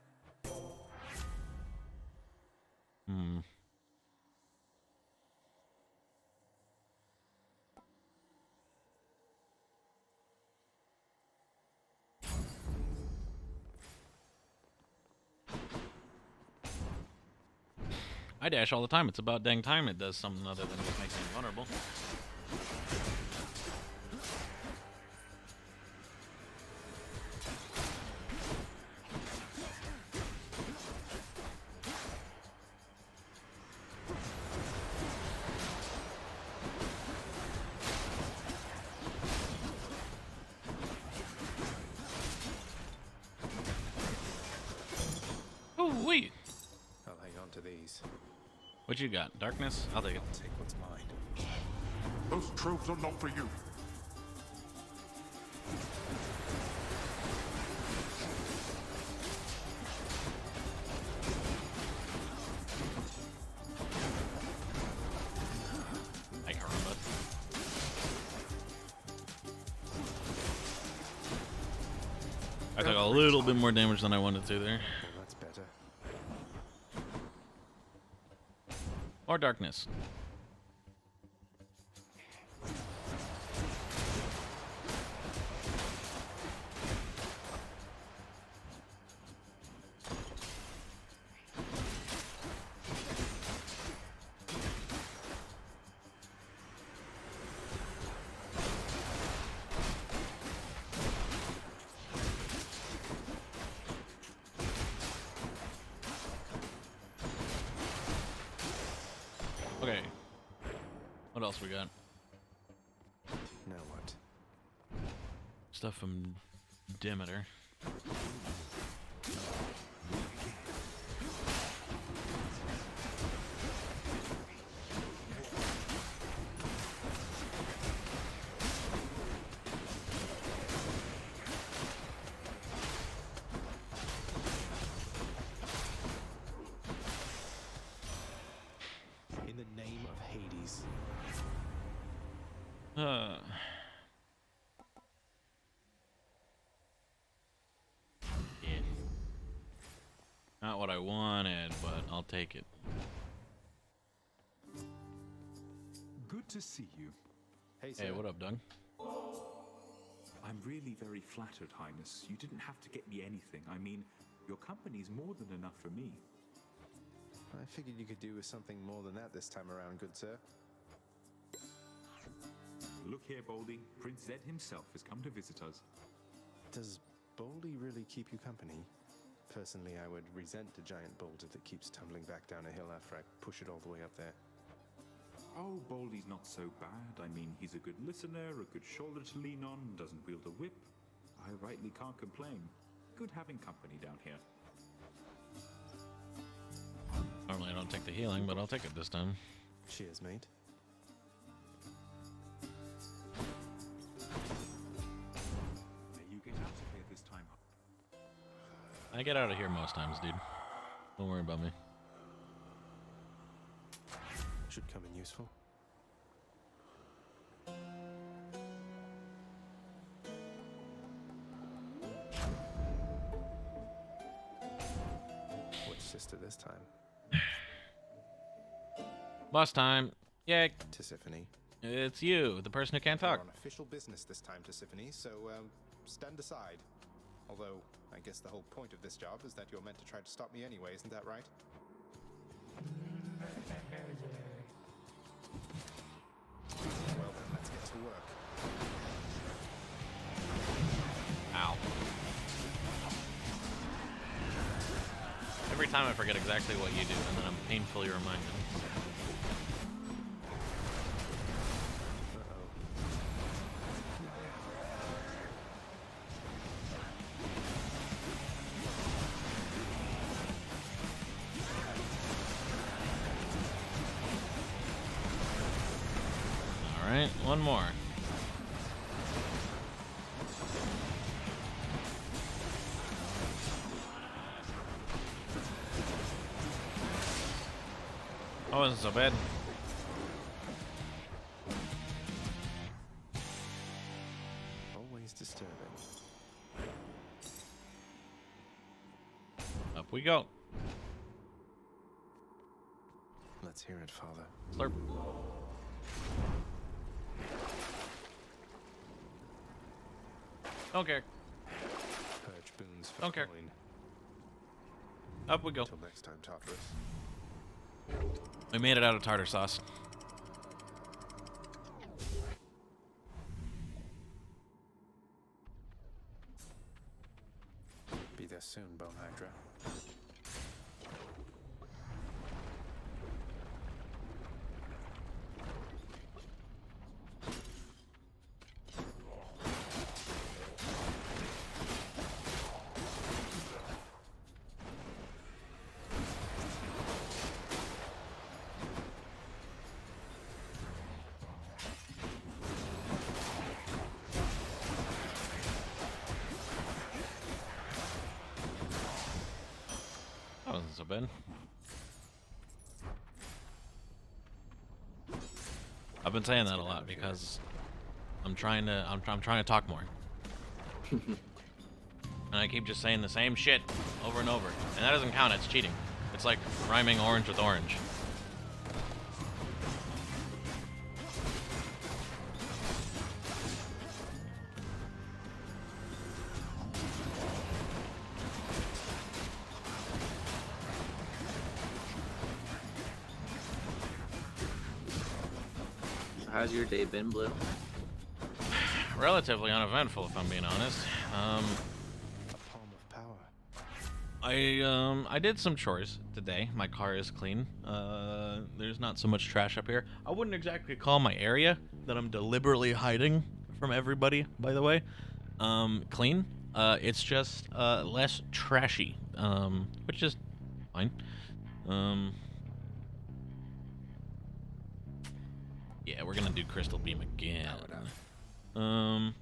I dash all the time. It's about dang time it does something other than just make me vulnerable. Oh, wait. I'll hang on to these. What you got? Darkness? I'll take it. I'll take what's mine. Those tropes are not for you. I got run, bud. I took a little bit more damage than I wanted to there. Well, that's better. Or darkness. Okay. What else we got? Now what? Stuff from Demeter. Yeah. Not what I wanted, but I'll take it. Good to see you. Hey, what up, Doug? I'm really very flattered, Highness. You didn't have to get me anything. I mean, your company's more than enough for me. I figured you could do with something more than that this time around, good sir. Look here, Boldy. Prince Zed himself has come to visit us. Does Boldy really keep you company? Personally, I would resent a giant boulder that keeps tumbling back down a hill after I push it all the way up there. Oh, Boldy's not so bad. I mean, he's a good listener, a good shoulder to lean on, doesn't wield a whip. I rightly can't complain. Good having company down here. Normally I don't take the healing, but I'll take it this time. Cheers, mate. May you get out of here this time. I get out of here most times, dude. Don't worry about me. Should come in useful. Which sister this time? Boss time. Yay. Tisiphone. It's you, the person who can't We're talk. on official business this time, Tisiphone, so stand aside. Although, I guess the whole point of this job is that you're meant to try to stop me anyway, isn't that right? Well then, let's get to work. Ow. Every time I forget exactly what you do, and then I'm painfully reminded. Alright, one more. That wasn't so bad. Always disturbing. Up we go. Let's hear it, Father. Slurp. Don't care. Purge boons for Don't care. coin. Up we go. Until next time, Tartarus. We made it out of tartar sauce. Be there soon, Bone Hydra. That wasn't so bad. I've been saying that a lot because I'm trying to talk more. And I keep just saying the same shit over and over. And that doesn't count, it's cheating. It's like rhyming orange with orange. How's your day been, Blue? Relatively uneventful, if I'm being honest. A palm of power. I did some chores today. My car is clean. There's not so much trash up here. I wouldn't exactly call my area that I'm deliberately hiding from everybody, by the way, clean. It's just less trashy, which is fine. Yeah, we're gonna do Crystal Beam again. I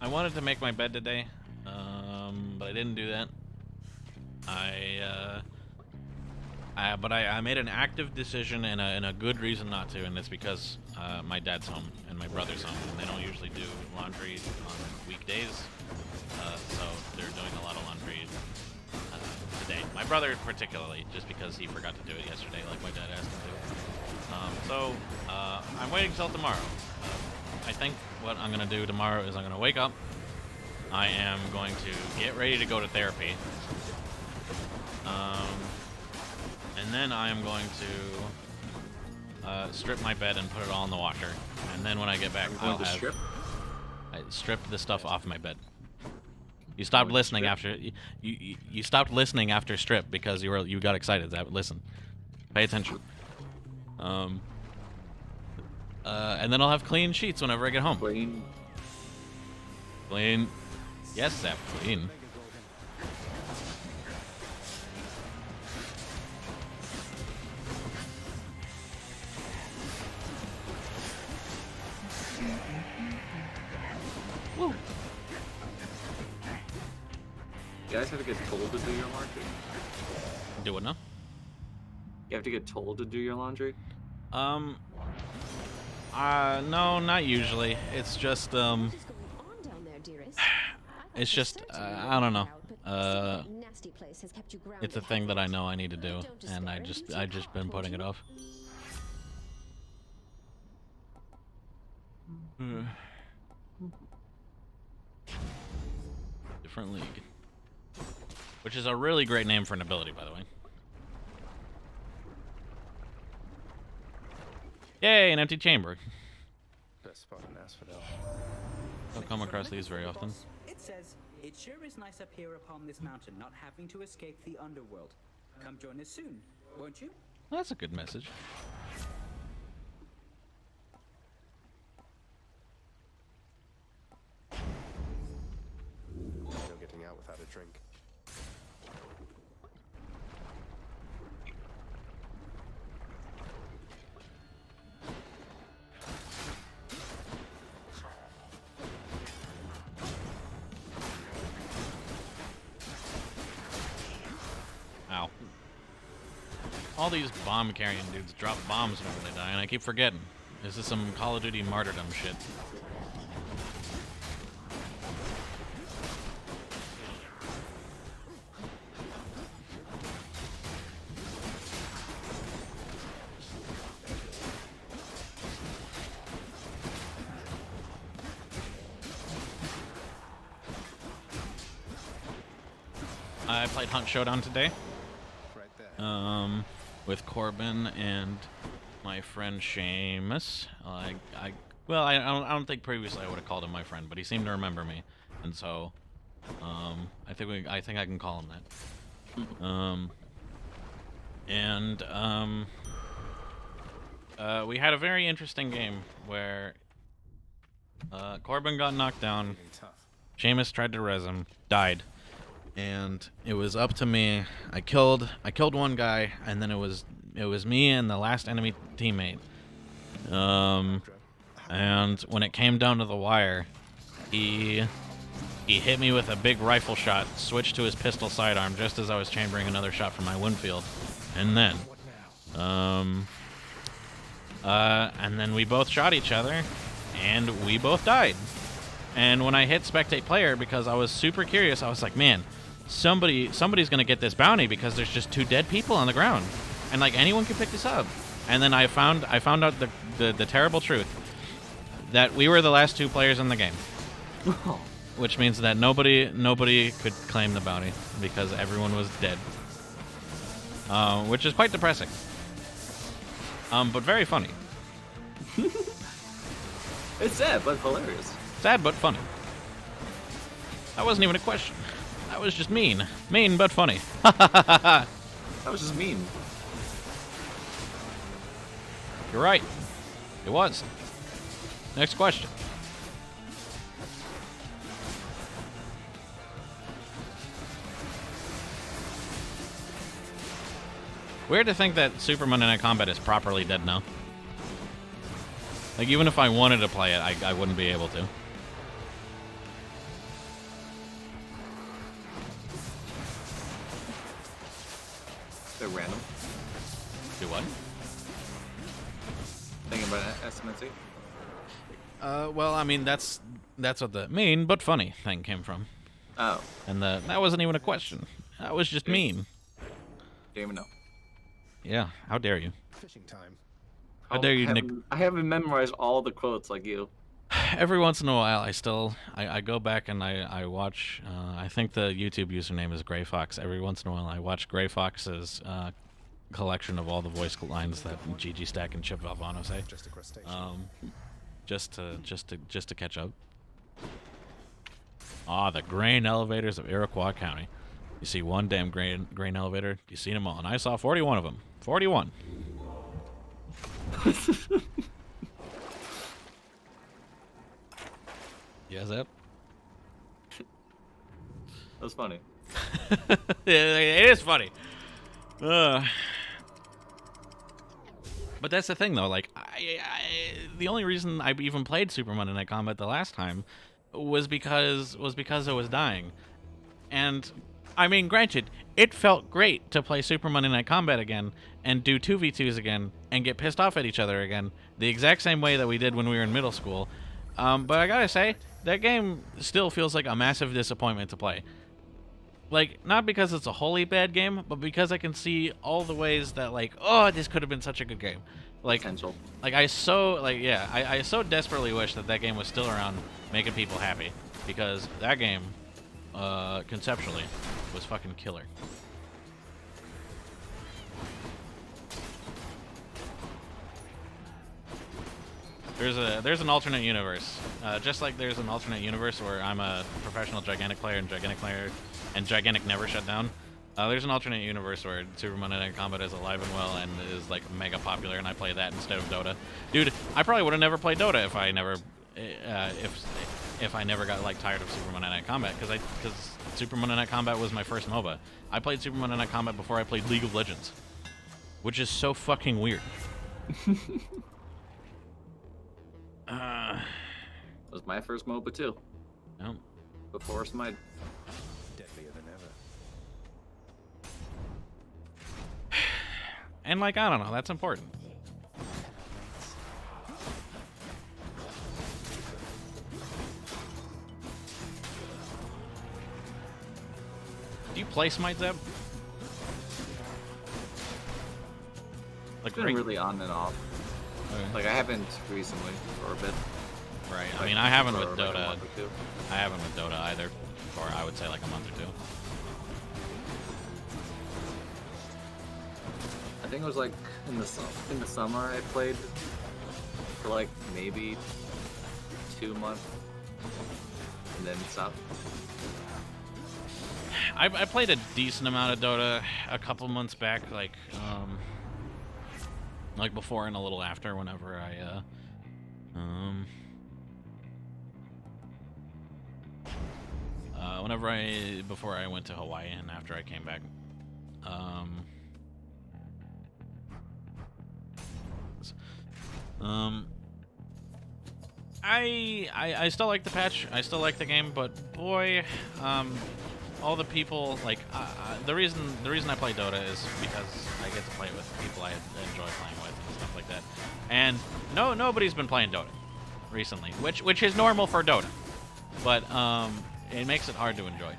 wanted to make my bed today, but I didn't do that. I But I made an active decision and a good reason not to, and it's because my dad's home and my brother's home, and they don't usually do laundry on weekdays, so they're doing a lot of laundry today. My brother particularly, just because he forgot to do it yesterday, like my dad asked him to. So I'm waiting till tomorrow. I think what I'm gonna do tomorrow is I'm gonna wake up. I am going to get ready to go to therapy. And then I am going to strip my bed and put it all in the washer. And then when I get back, I'll have I strip the stuff off my bed. You stopped listening after you stopped listening after strip because you got excited. Listen, pay attention. And then I'll have clean sheets whenever I get home. Clean. Yes, Zap, clean. Woo. You guys have to get told to do your laundry? Do what now? You have to get told to do your laundry? No, not usually. It's just, it's just, I don't know. It's a thing that I know I need to do, and I just been putting it off. Different league. Which is a really great name for an ability, by the way. Yay, an empty chamber. Best spot in Asphodel. Don't come across these very often. It says, it sure is nice up here upon this mountain, not having to escape the underworld. Come join us soon, won't you? Well, that's a good message. No getting out without a drink. Ow. All these bomb carrying dudes drop bombs whenever they die, and I keep forgetting. This is some Call of Duty martyrdom shit. I played Hunt Showdown today. With Corbin and my friend Seamus. I don't think previously I would have called him my friend, but he seemed to remember me, and so I think I can call him that. We had a very interesting game where Corbin got knocked down. Seamus tried to res him, died. And it was up to me. I killed one guy, and then it was me and the last enemy teammate. And when it came down to the wire, he hit me with a big rifle shot, switched to his pistol sidearm just as I was chambering another shot from my Winfield, and then we both shot each other, and we both died. And when I hit spectate player, because I was super curious, I was like, man, somebody's gonna get this bounty because there's just 2 dead people on the ground, and like anyone can pick this up. And then I found out the terrible truth that we were the last 2 players in the game, which means that nobody could claim the bounty because everyone was dead, which is quite depressing, but very funny. It's sad but hilarious. Sad but funny. That wasn't even a question. That was just mean. Mean but funny. That was just mean. You're right. It was. Next question. Weird to think that Super Monday Night Combat is properly dead now. Like, even if I wanted to play it, I wouldn't be able to. They're random. Do what? Thinking about SMNC? Well, I mean, that's what the mean but funny thing came from. Oh. And that wasn't even a question. That was just mean. Didn't even know. Yeah, how dare you? Fishing time. How dare you, Nick? I haven't memorized all the quotes like you. Every once in a while, I go back and I watch. I think the YouTube username is Gray Fox. Every once in a while, I watch Gray Fox's collection of all the voice lines that Gigi Stack and Chip Valvano say. Just to catch up. Ah, the grain elevators of Iroquois County. You see one damn grain elevator, you seen them all, and I saw 41 of them. 41. Yes, Zep? That's funny. It is funny. But that's the thing, though. Like, the only reason I even played Super Monday Night Combat the last time was because I was dying. And, I mean, granted, it felt great to play Super Monday Night Combat again and do 2v2s again and get pissed off at each other again the exact same way that we did when we were in middle school. But I gotta say, that game still feels like a massive disappointment to play. Like, not because it's a wholly bad game, but because I can see all the ways that, like, oh, this could have been such a good game. Like, potential. Like, I so desperately wish that game was still around making people happy. Because that game, conceptually, was fucking killer. There's an alternate universe, just like there's an alternate universe where I'm a professional Gigantic player and Gigantic never shut down. There's an alternate universe where Super Monday Night Combat is alive and well and is like mega popular, and I play that instead of Dota. Dude, I probably would have never played Dota if I never got like tired of Super Monday Night Combat, because Super Monday Night Combat was my first MOBA. I played Super Monday Night Combat before I played League of Legends, which is so fucking weird. It was my first MOBA too. Yep. Before Smite. Deadlier than ever. And like, I don't know, that's important. Do you play Smite, Zeb? Like, been really on and off. Okay. Like, I haven't recently for a bit. Right. Like, I mean, I haven't with for, Dota. like, a month or two. I haven't with Dota either, for I would say like a month or two. I think it was like in the summer I played for like maybe 2 months and then stopped. I played a decent amount of Dota a couple months back, like before and a little after, whenever I before I went to Hawaii and after I came back. I still like the patch. I still like the game, but boy, all the people like the reason I play Dota is because I get to play with people I enjoy playing with and stuff like that. And nobody's been playing Dota recently, which is normal for Dota, but it makes it hard to enjoy.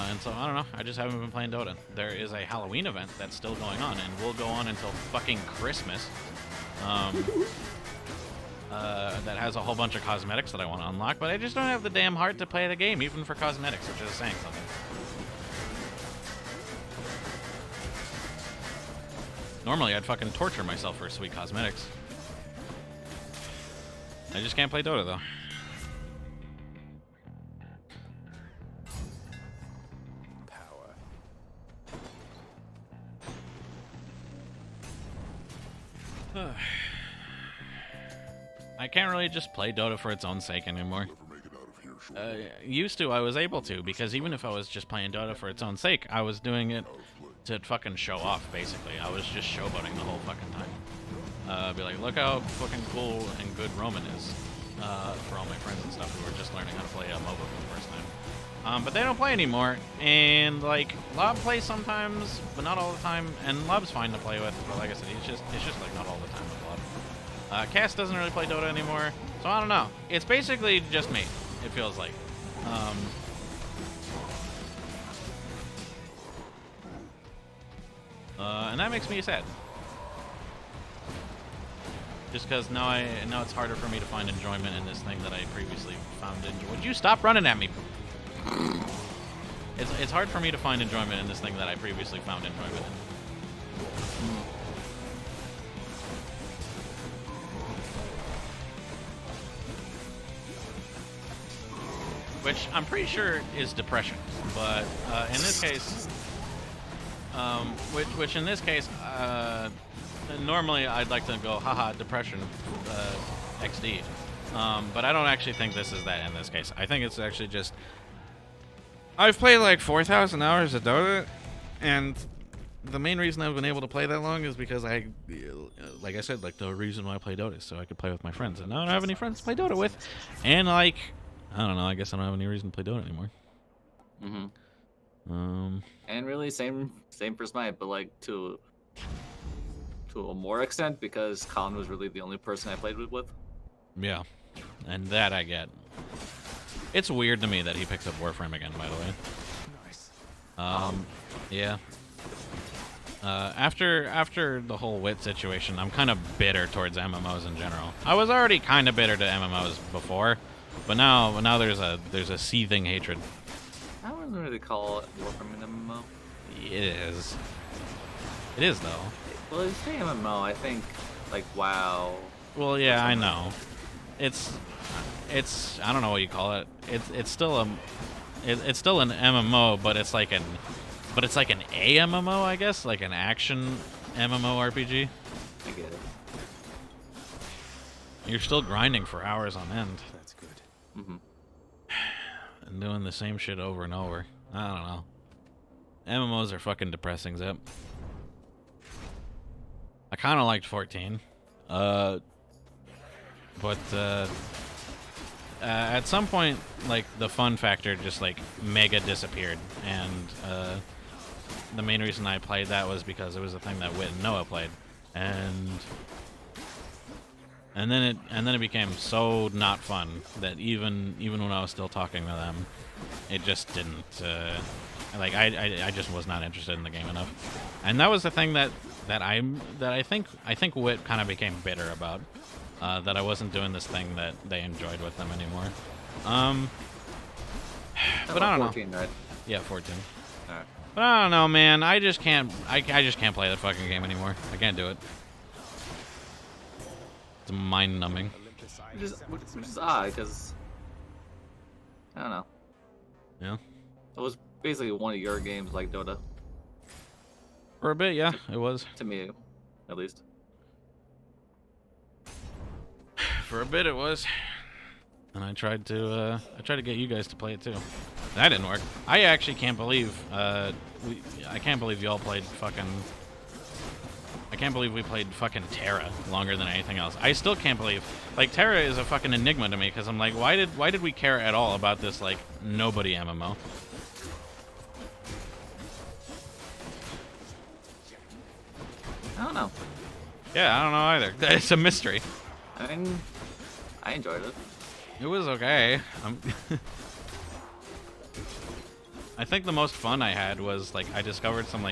And so, I don't know, I just haven't been playing Dota. There is a Halloween event that's still going on, and will go on until fucking Christmas. That has a whole bunch of cosmetics that I want to unlock, but I just don't have the damn heart to play the game, even for cosmetics, which is saying something. Normally, I'd fucking torture myself for sweet cosmetics. I just can't play Dota, though. I can't really just play Dota for its own sake anymore. Used to, I was able to, because even if I was just playing Dota for its own sake, I was doing it to fucking show off, basically. I was just showboating the whole fucking time. Be like, look how fucking cool and good Roman is, for all my friends and stuff who were just learning how to play MOBA for the first time. But they don't play anymore, and like Lob plays sometimes, but not all the time. And Lob's fine to play with, but like I said, it's just like not all the time with Lob. Cass doesn't really play Dota anymore, so I don't know. It's basically just me. It feels like. And that makes me sad. Just because now it's harder for me to find enjoyment in this thing that I previously found enjoyment. Would you stop running at me? It's hard for me to find enjoyment in this thing that I previously found enjoyment in. Which I'm pretty sure is depression, but in this case, which in this case, normally I'd like to go, haha, depression, XD. But I don't actually think this is that in this case. I think it's actually just, I've played like 4,000 hours of Dota, and the main reason I've been able to play that long is because like I said, like the reason why I play Dota is so I could play with my friends, and now I don't have any friends to play Dota with, and like, I don't know, I guess I don't have any reason to play Dota anymore. And really, same for Smite, but like to a more extent, because Colin was really the only person I played with. Yeah, and that I get. It's weird to me that he picked up Warframe again, by the way. Nice. Yeah. After the whole Wit situation, I'm kind of bitter towards MMOs in general. I was already kind of bitter to MMOs before, but now there's a seething hatred. I wouldn't really call it Warframe an MMO. It is. It is though. Well, it's the MMO. I think like WoW. Well, yeah, I know. It's I don't know what you call it. It's still an MMO, but it's like an AMMO, I guess, like an action MMORPG. I get it. You're still grinding for hours on end. That's good. And doing the same shit over and over. I don't know. MMOs are fucking depressing, Zip. I kind of liked 14. But at some point, like, the fun factor just, like, mega disappeared. And the main reason I played that was because it was a thing that Wit and Noah played. And then it became so not fun that even when I was still talking to them, it just didn't. Like I just was not interested in the game enough. And that was the thing that I think Wit kind of became bitter about. That I wasn't doing this thing that they enjoyed with them anymore. But I don't 14, know. Right? Yeah, 14. Alright. But I don't know, man. I just can't play that fucking game anymore. I can't do it. It's mind-numbing. Which is odd, because I don't know. Yeah. It was basically one of your games, like Dota. For a bit, yeah, it was. To me, at least. For a bit, it was. And I tried to get you guys to play it too. That didn't work. I actually can't believe I can't believe y'all played fucking. I can't believe we played fucking Terra longer than anything else. I still can't believe, like, Terra is a fucking enigma to me, because I'm like, why did we care at all about this, like, nobody MMO? I don't know. Yeah, I don't know either. It's a mystery. I mean, I enjoyed it. It was okay. I think the most fun I had was, like, I discovered some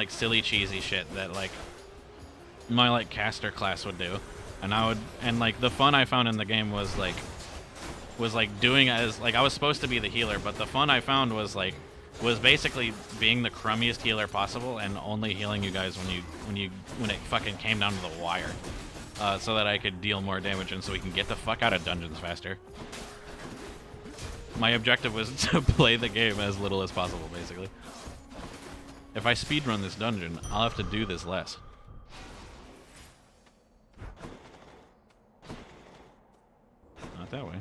silly cheesy shit that, like, my, like, caster class would do, and like the fun I found in the game was doing as, like, I was supposed to be the healer, but the fun I found was basically being the crummiest healer possible and only healing you guys when it fucking came down to the wire, so that I could deal more damage and so we can get the fuck out of dungeons faster. My objective was to play the game as little as possible, basically. If I speedrun this dungeon, I'll have to do this less. Not that way.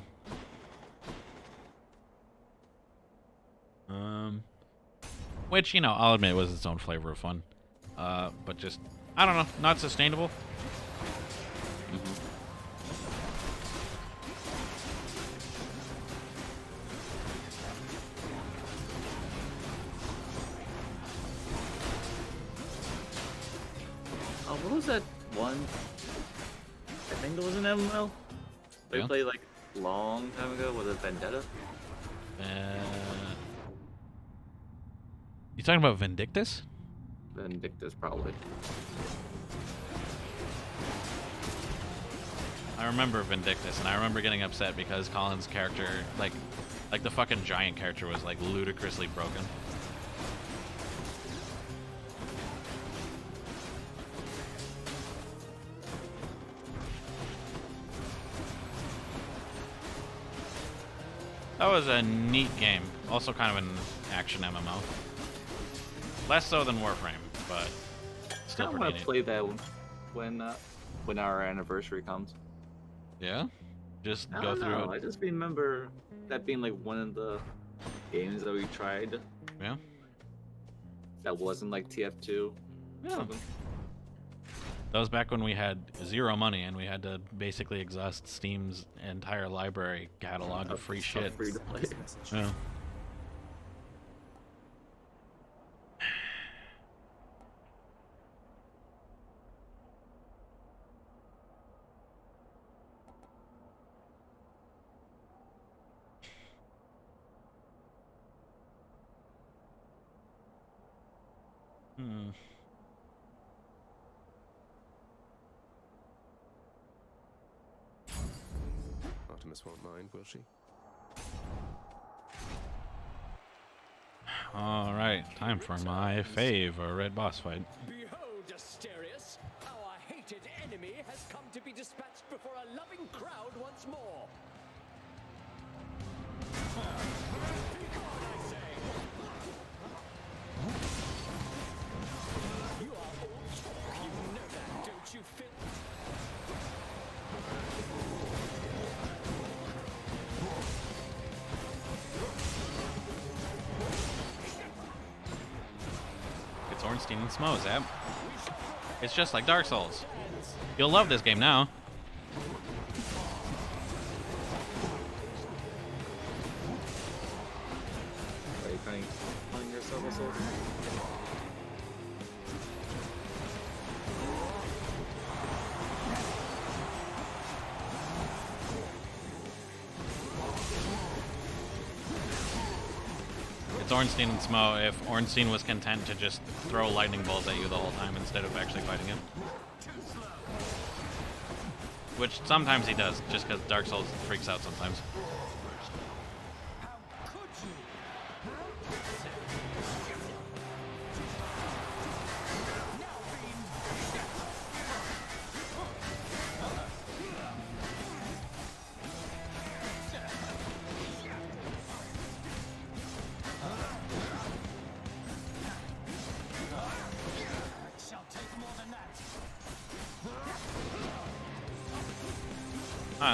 Which, you know, I'll admit was its own flavor of fun. But just, I don't know, not sustainable. What was that one? I think it was an MMO. We Yeah. played like long time ago. Was it Vendetta? You talking about Vindictus? Vindictus, probably. I remember Vindictus, and I remember getting upset because Colin's character, like the fucking giant character, was like ludicrously broken. That was a neat game. Also kind of an action MMO. Less so than Warframe, but still I pretty want neat. to play that when our anniversary comes. Yeah? Just I go don't through know. it. I just remember that being like one of the games that we tried. Yeah. That wasn't like TF2. Yeah. Something. That was back when we had zero money and we had to basically exhaust Steam's entire library catalog of free shit. Free to play. Yeah. Hmm. Artemis won't mind, will she? All right, time for my fave, a red boss fight. Behold, Asterius! Our hated enemy has come to be dispatched before a loving crowd once more. You are old talk, you know that, don't you, Phil? It's Ornstein and Smo, Zab. It's just like Dark Souls. You'll love this game now. Are you calling yourself a soldier? It's Ornstein and Smo if Ornstein was content to just throw lightning bolts at you the whole time instead of actually fighting him. Which sometimes he does, just because Dark Souls freaks out sometimes.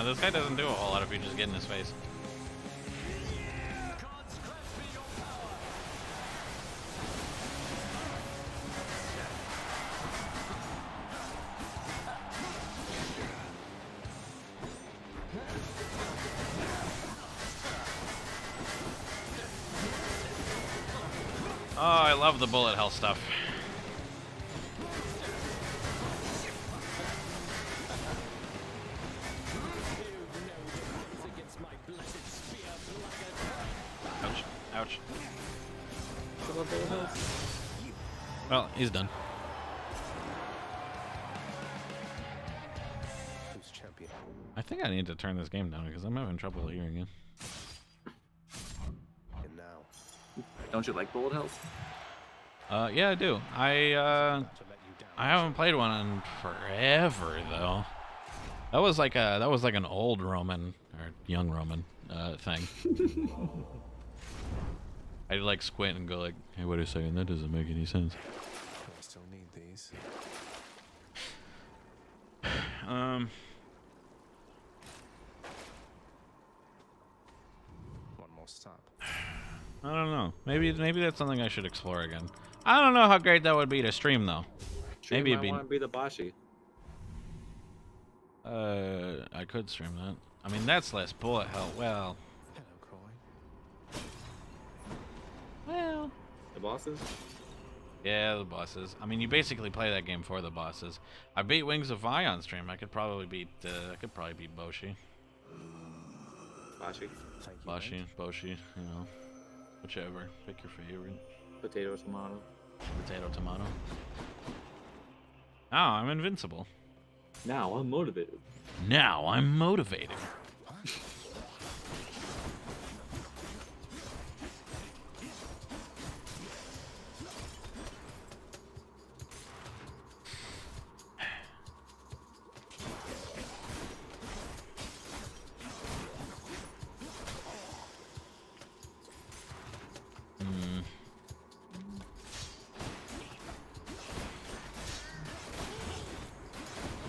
This guy doesn't do a whole lot if you just get in his face. Oh, I love the bullet hell stuff. Ouch. Ouch. Well, he's done. Who's champion? I think I need to turn this game down because I'm having trouble hearing you. And now. Don't you like bullet hells? Yeah, I do. I haven't played one in forever though. That was like an old Roman or young Roman thing. I'd like squint and go like, "Hey, wait a second, that doesn't make any sense." I still need these. One more stop. I don't know. Maybe that's something I should explore again. I don't know how great that would be to stream though. Maybe it'd I be. want to be the Bashi. I could stream that. I mean, that's less bullet hell. Well. Hello, Croy. Well. The bosses? Yeah, the bosses. I mean, you basically play that game for the bosses. I beat Wings of Vi on stream. I could probably beat Boshi. Bashi. Boshi, you know. Whichever. Pick your favorite. Potato, tomato. Potato, tomato. Now I'm invincible. Now I'm motivated. Now I'm motivated.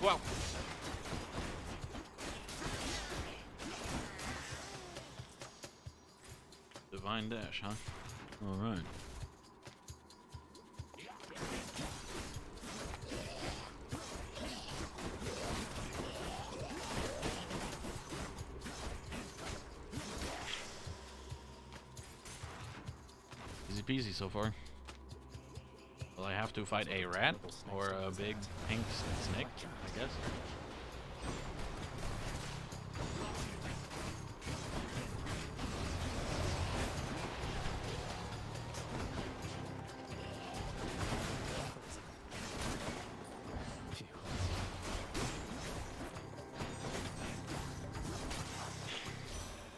Wow. Divine dash, huh? All right. Easy peasy so far. Will I have to fight a rat or a big pink snake, I guess?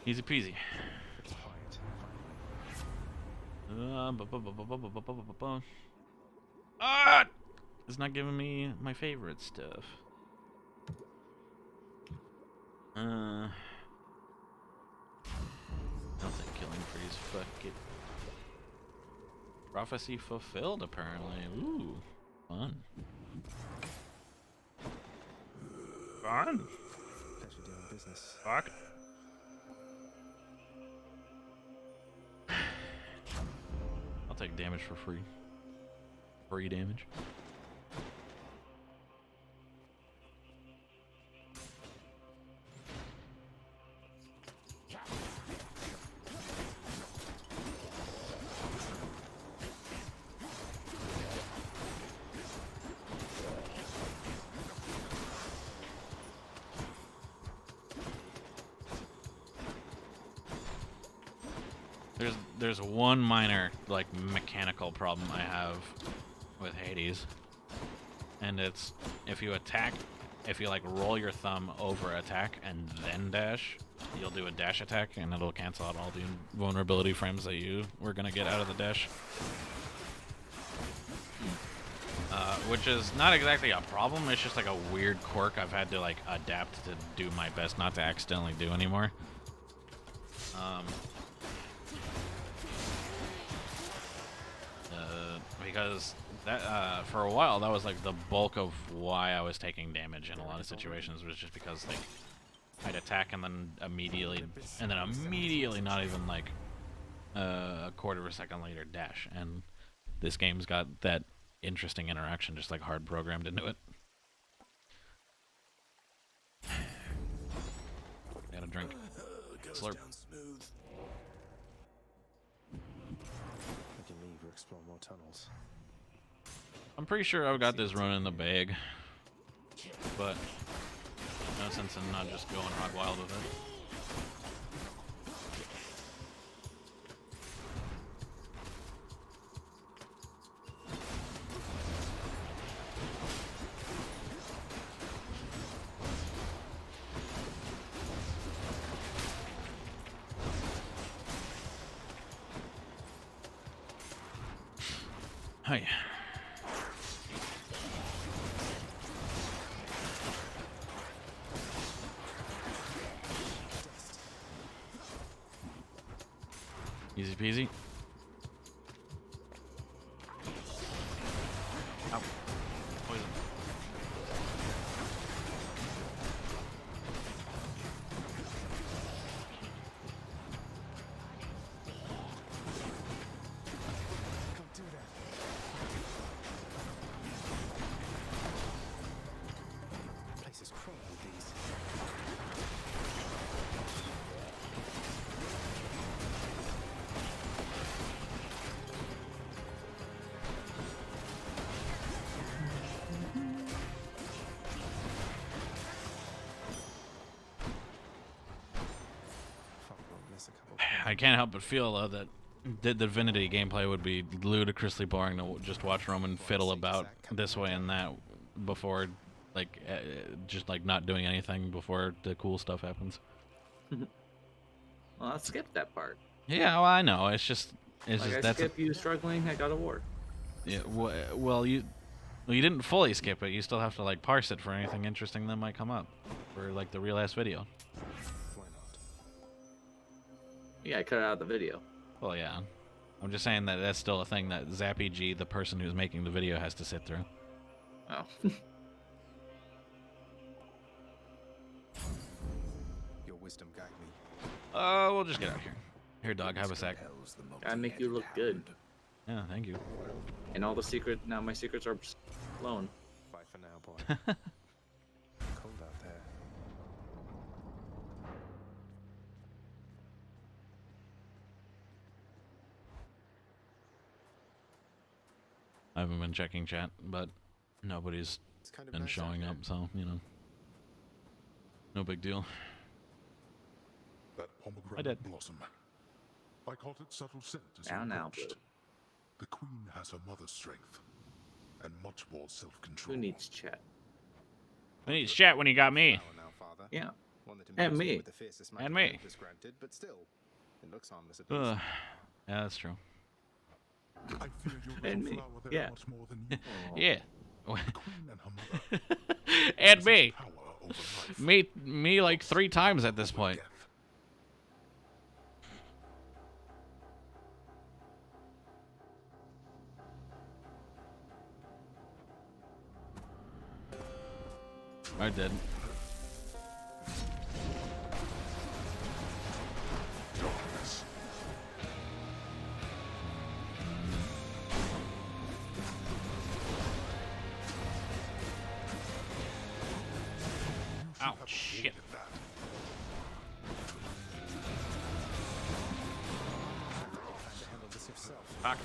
Easy peasy. Ah! It's not giving me my favorite stuff. I'll take Killing Freeze. Fuck it. Prophecy fulfilled, apparently. Ooh, fun. Fun. Pleasure doing business. Fuck. I'll take damage for free. Free damage. There's one minor, like, mechanical problem I have with Hades, and it's if you attack, if you like roll your thumb over attack and then dash, you'll do a dash attack and it'll cancel out all the vulnerability frames that you were gonna get out of the dash. Which is not exactly a problem, it's just like a weird quirk I've had to like adapt to do my best not to accidentally do anymore. Because that for a while that was like the bulk of why I was taking damage in a lot of situations, was just because like I'd attack and then immediately not even like a quarter of a second later dash, and this game's got that interesting interaction just like hard programmed into it. Gotta drink. Slurp. We can leave or explore more tunnels. I'm pretty sure I've got this run in the bag, but no sense in not just going hog wild with it. Hi. Easy peasy. Ow. Poison. Don't do that. The place is crawling with these. I can't help but feel though that the Divinity gameplay would be ludicrously boring to just watch Roman fiddle about this way and that before, like, just like not doing anything before the cool stuff happens. Well, I skipped that part. Yeah, well, I know. It's just Like, I that's skipped you struggling at God of War. yeah. Well, you didn't fully skip it. You still have to like parse it for anything interesting that might come up for like the real ass video. Yeah, I cut it out of the video. Well, yeah. I'm just saying that that's still a thing that ZappyG, the person who's making the video, has to sit through. Oh. Your wisdom guide me. We'll just get out of here. Here, dog, have a sec. I make you look good. Yeah, thank you. And all the secret, now my secrets are blown. Bye for now, boy. Cold out there. I haven't been checking chat, but nobody's kind of been nice showing out up, so, you know. No big deal. That pomegranate blossom. I caught its subtle scent as Now, you now, approached. Blue. The queen has her mother's strength and much more self-control. Who needs chat? Who needs chat when you got me? Yeah. One that And imbues you me. with the fiercest And magic me. Olympus granted, but still, it looks harmless at Ugh. least. Yeah, that's true. I fear your And little me. flower there Yeah. much more than you. Yeah. The queen and her mother And me. power over life. Me like 3 times at this point. I did. Darkness. Ouch, shit. Fuck.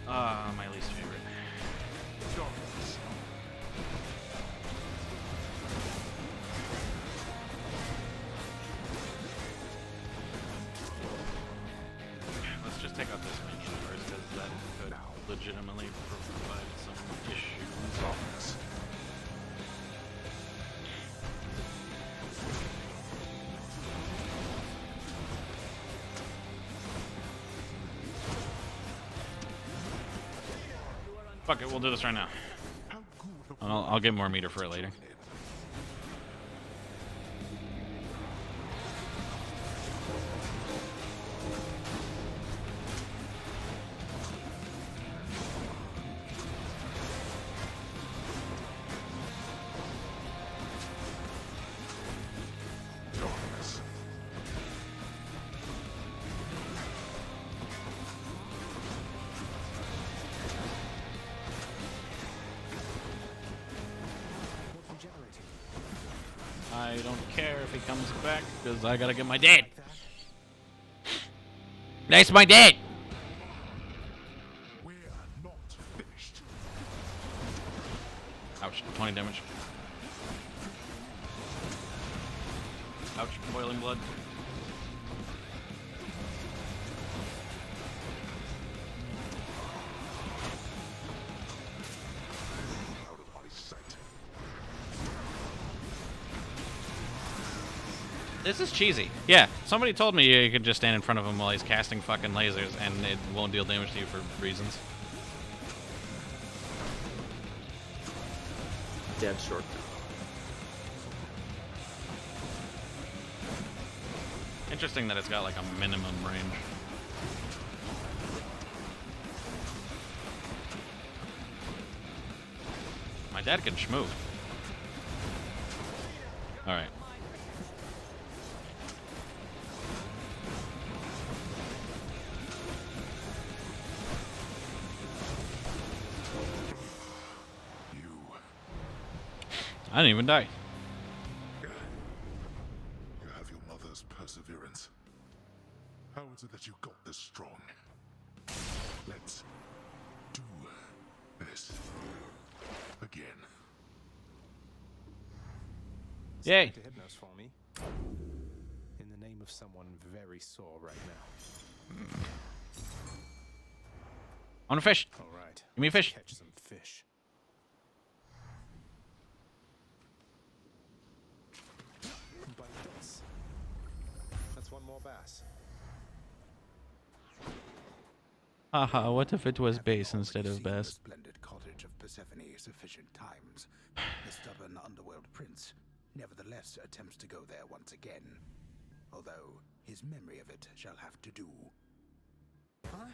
My least favorite. Darkness. Let's just take out this minion first, because that could legitimately provide some issues. Darkness. Fuck it, we'll do this right now. I'll get more meter for it later. Darkness. I don't care if he comes back, because I gotta get my dad. That's my dad! We're not finished. Ouch, 20 damage. Ouch, boiling blood. Out of my sight. This is cheesy. Yeah, somebody told me you could just stand in front of him while he's casting fucking lasers and it won't deal damage to you for reasons. Dev shortcut. Interesting that it's got like a minimum range. My dad can schmoo. Alright. I didn't even die. You have your mother's perseverance. How is it that you got this strong? Let's do this again. Yay. To Hypnos for me. In the name of someone very sore right now. I want a fish. All right. Give me a fish. Catch some fish. Bite this. That's one more bass. Haha, what if it was bass instead of The bass? splendid cottage of Persephone sufficient times. The stubborn underworld prince nevertheless attempts to go there once again, although his memory of it shall have to do. Huh?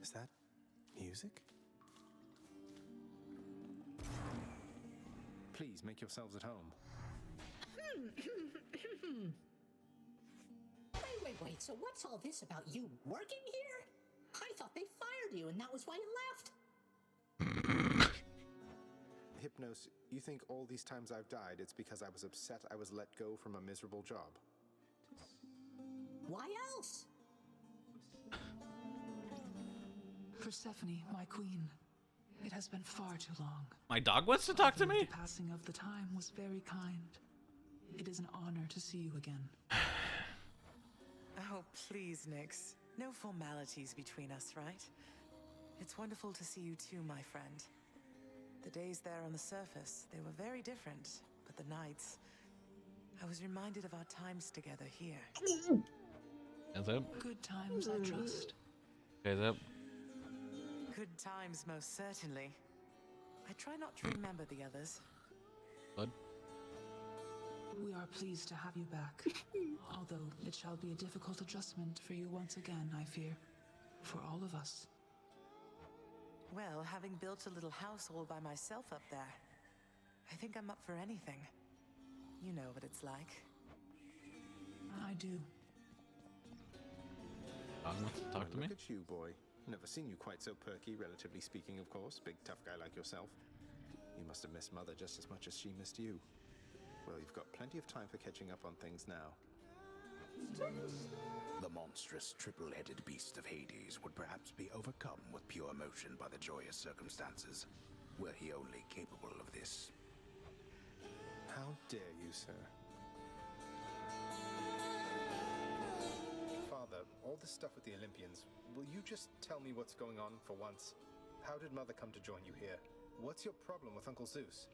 Is that music? Please make yourselves at home. Wait, so what's all this about you working here? I thought they fired you and that was why you left. Hypnos, you think all these times I've died, it's because I was upset I was let go from a miserable job? Why else? Persephone, my queen. It has been far too long. My dog wants to talk to me? The passing of the time was very kind. It is an honor to see you again. Oh, please, Nyx. No formalities between us, right? It's wonderful to see you too, my friend. The days there on the surface, they were very different, but the nights... I was reminded of our times together here. Hands up. Good times, I trust. Guys up. Good times, most certainly. I try not to remember the others. Blood. We are pleased to have you back. Although it shall be a difficult adjustment for you once again, I fear. For all of us. Well, having built a little house all by myself up there, I think I'm up for anything. You know what it's like. I do. Dog wants to talk to me? Look at you, boy. Never seen you quite so perky, relatively speaking, of course. Big, tough guy like yourself. You must have missed Mother just as much as she missed you. Well, you've got plenty of time for catching up on things now. The monstrous triple-headed beast of Hades would perhaps be overcome with pure emotion by the joyous circumstances, were he only capable of this. How dare you, sir? Father, all this stuff with the Olympians, will you just tell me what's going on for once? How did Mother come to join you here? What's your problem with Uncle Zeus?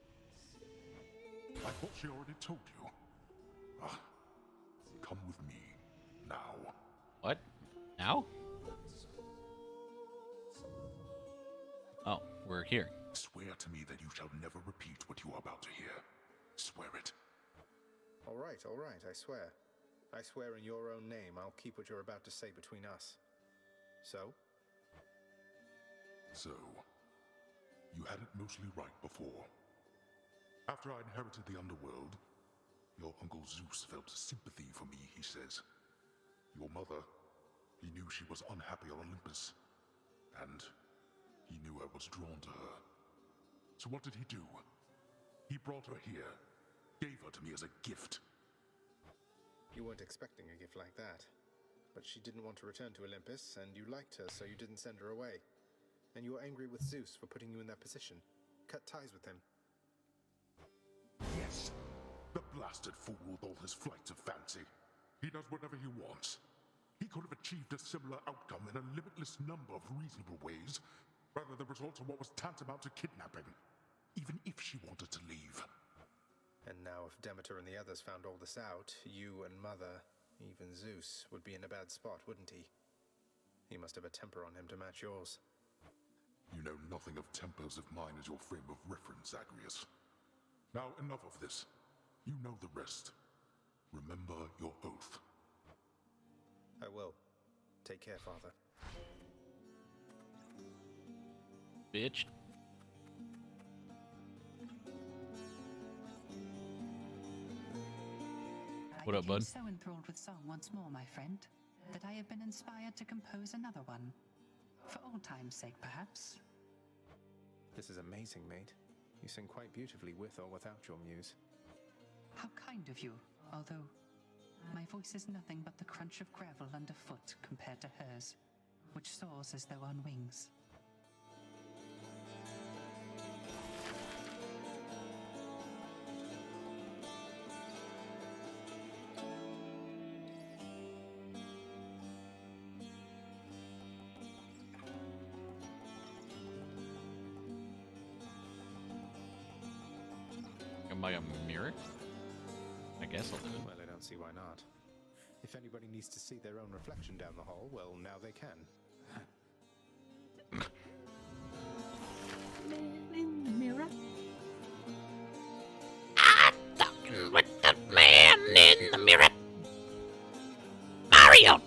I thought she already told you. Come with me, now. What? Now? Oh, we're here. Swear to me that you shall never repeat what you are about to hear. Swear it. All right, I swear. I swear in your own name I'll keep what you're about to say between us. So? So, you had it mostly right before. After I inherited the underworld, your Uncle Zeus felt sympathy for me, he says. Your mother, he knew she was unhappy on Olympus, and he knew I was drawn to her. So what did he do? He brought her here, gave her to me as a gift. You weren't expecting a gift like that. But she didn't want to return to Olympus, and you liked her, so you didn't send her away. And you were angry with Zeus for putting you in that position. Cut ties with him. Yes. The blasted fool with all his flights of fancy. He does whatever he wants. He could have achieved a similar outcome in a limitless number of reasonable ways, rather the result of what was tantamount to kidnapping, even if she wanted to leave. And now if Demeter and the others found all this out, you and Mother, even Zeus, would be in a bad spot, wouldn't he? He must have a temper on him to match yours. You know nothing of tempers if mine is your frame of reference, Zagreus. Now enough of this. You know the rest. Remember your oath. I will. Take care, Father. Bitch. What up, bud? I became so enthralled with song once more, my friend, that I have been inspired to compose another one. For old time's sake, perhaps. This is amazing, mate. You sing quite beautifully with or without your muse. How kind of you, although My voice is nothing but the crunch of gravel underfoot compared to hers, which soars as though on wings. Can buy a mirror? I guess I'll do it. Well, I don't see why not. If anybody needs to see their own reflection down the hall, well, now they can. In the mirror. Talking with the man in the mirror. Mario!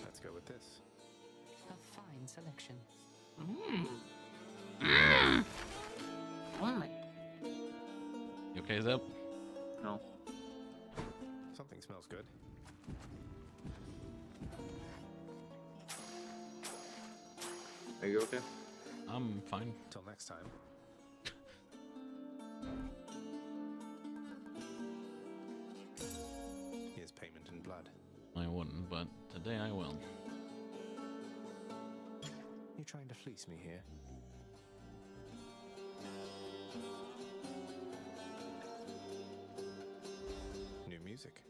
Let's go with this. A fine selection. You okay, Zeb? No. Something smells good. Are you okay? I'm fine. Till next time. Here's payment in blood. I wouldn't, but today I will. You trying to fleece me here? New music.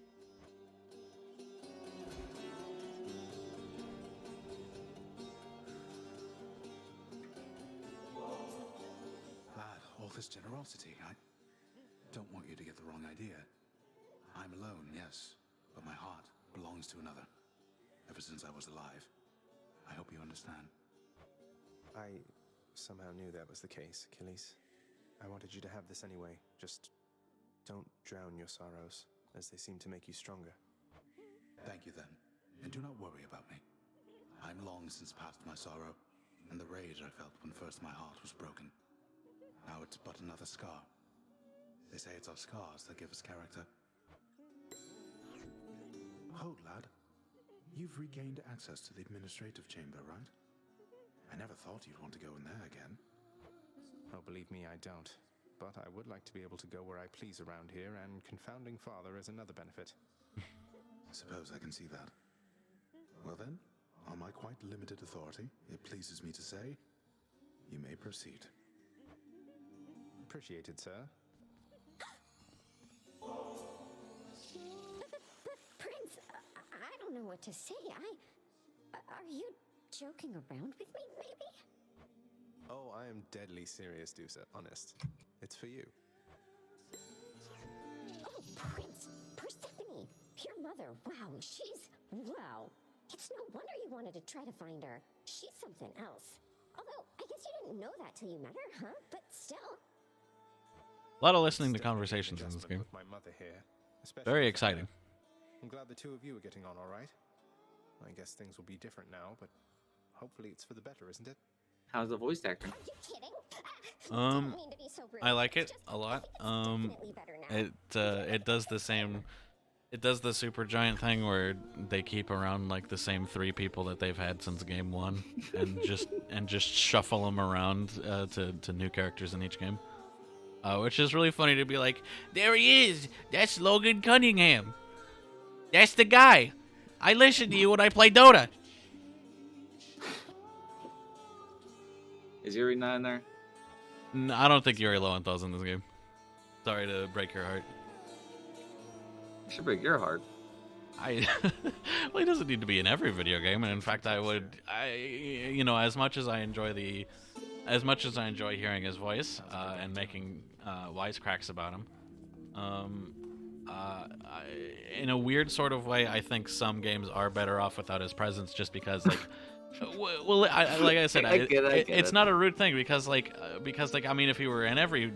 Lad, all this generosity, I don't want you to get the wrong idea. I'm alone, yes, but my heart belongs to another. Ever since I was alive. I hope you understand. I somehow knew that was the case, Achilles. I wanted you to have this anyway. Just don't drown your sorrows, as they seem to make you stronger. Thank you then, and do not worry about me. I'm long since past my sorrow, and the rage I felt when first my heart was broken. Now it's but another scar. They say it's our scars that give us character. Hold, lad. You've regained access to the administrative chamber, right? I never thought you'd want to go in there again. Oh, believe me, I don't. But I would like to be able to go where I please around here, and Confounding Father is another benefit. Suppose I can see that. Well then, on my quite limited authority, it pleases me to say, you may proceed. Appreciated, sir. Prince, I don't know what to say. Are you joking around with me, maybe? Oh, I am deadly serious, Dusa. Honest. It's for you. Oh, Prince, Persephone, your mother. Wow, she's... Wow. It's no wonder you wanted to try to find her. She's something else. Although, I guess you didn't know that till you met her, huh? But still. A lot of listening to conversations in this game. With my mother here, especially Very with exciting. her. I'm glad the two of you are getting on all right. I guess things will be different now, but hopefully it's for the better, isn't it? How's the voice acting? Are you kidding? Um, Didn't mean to be so rude. I like it Just a lot. definitely better now. It does the same. It does the super giant thing where they keep around like the same 3 people that they've had since game 1, and just shuffle them around to new characters in each game, which is really funny to be like, there he is. That's Logan Cunningham. That's the guy. I listen to you when I play Dota. Is Yuri not in there? No, I don't think Yuri Lowenthal's in this game. Sorry to break your heart. It should break your heart. Well, he doesn't need to be in every video game, and in fact, you know, as much as I enjoy hearing his voice and making wisecracks about him, in a weird sort of way, I think some games are better off without his presence, just because, like, well, like I said, I get it's it. not a rude thing because I mean, if he were in every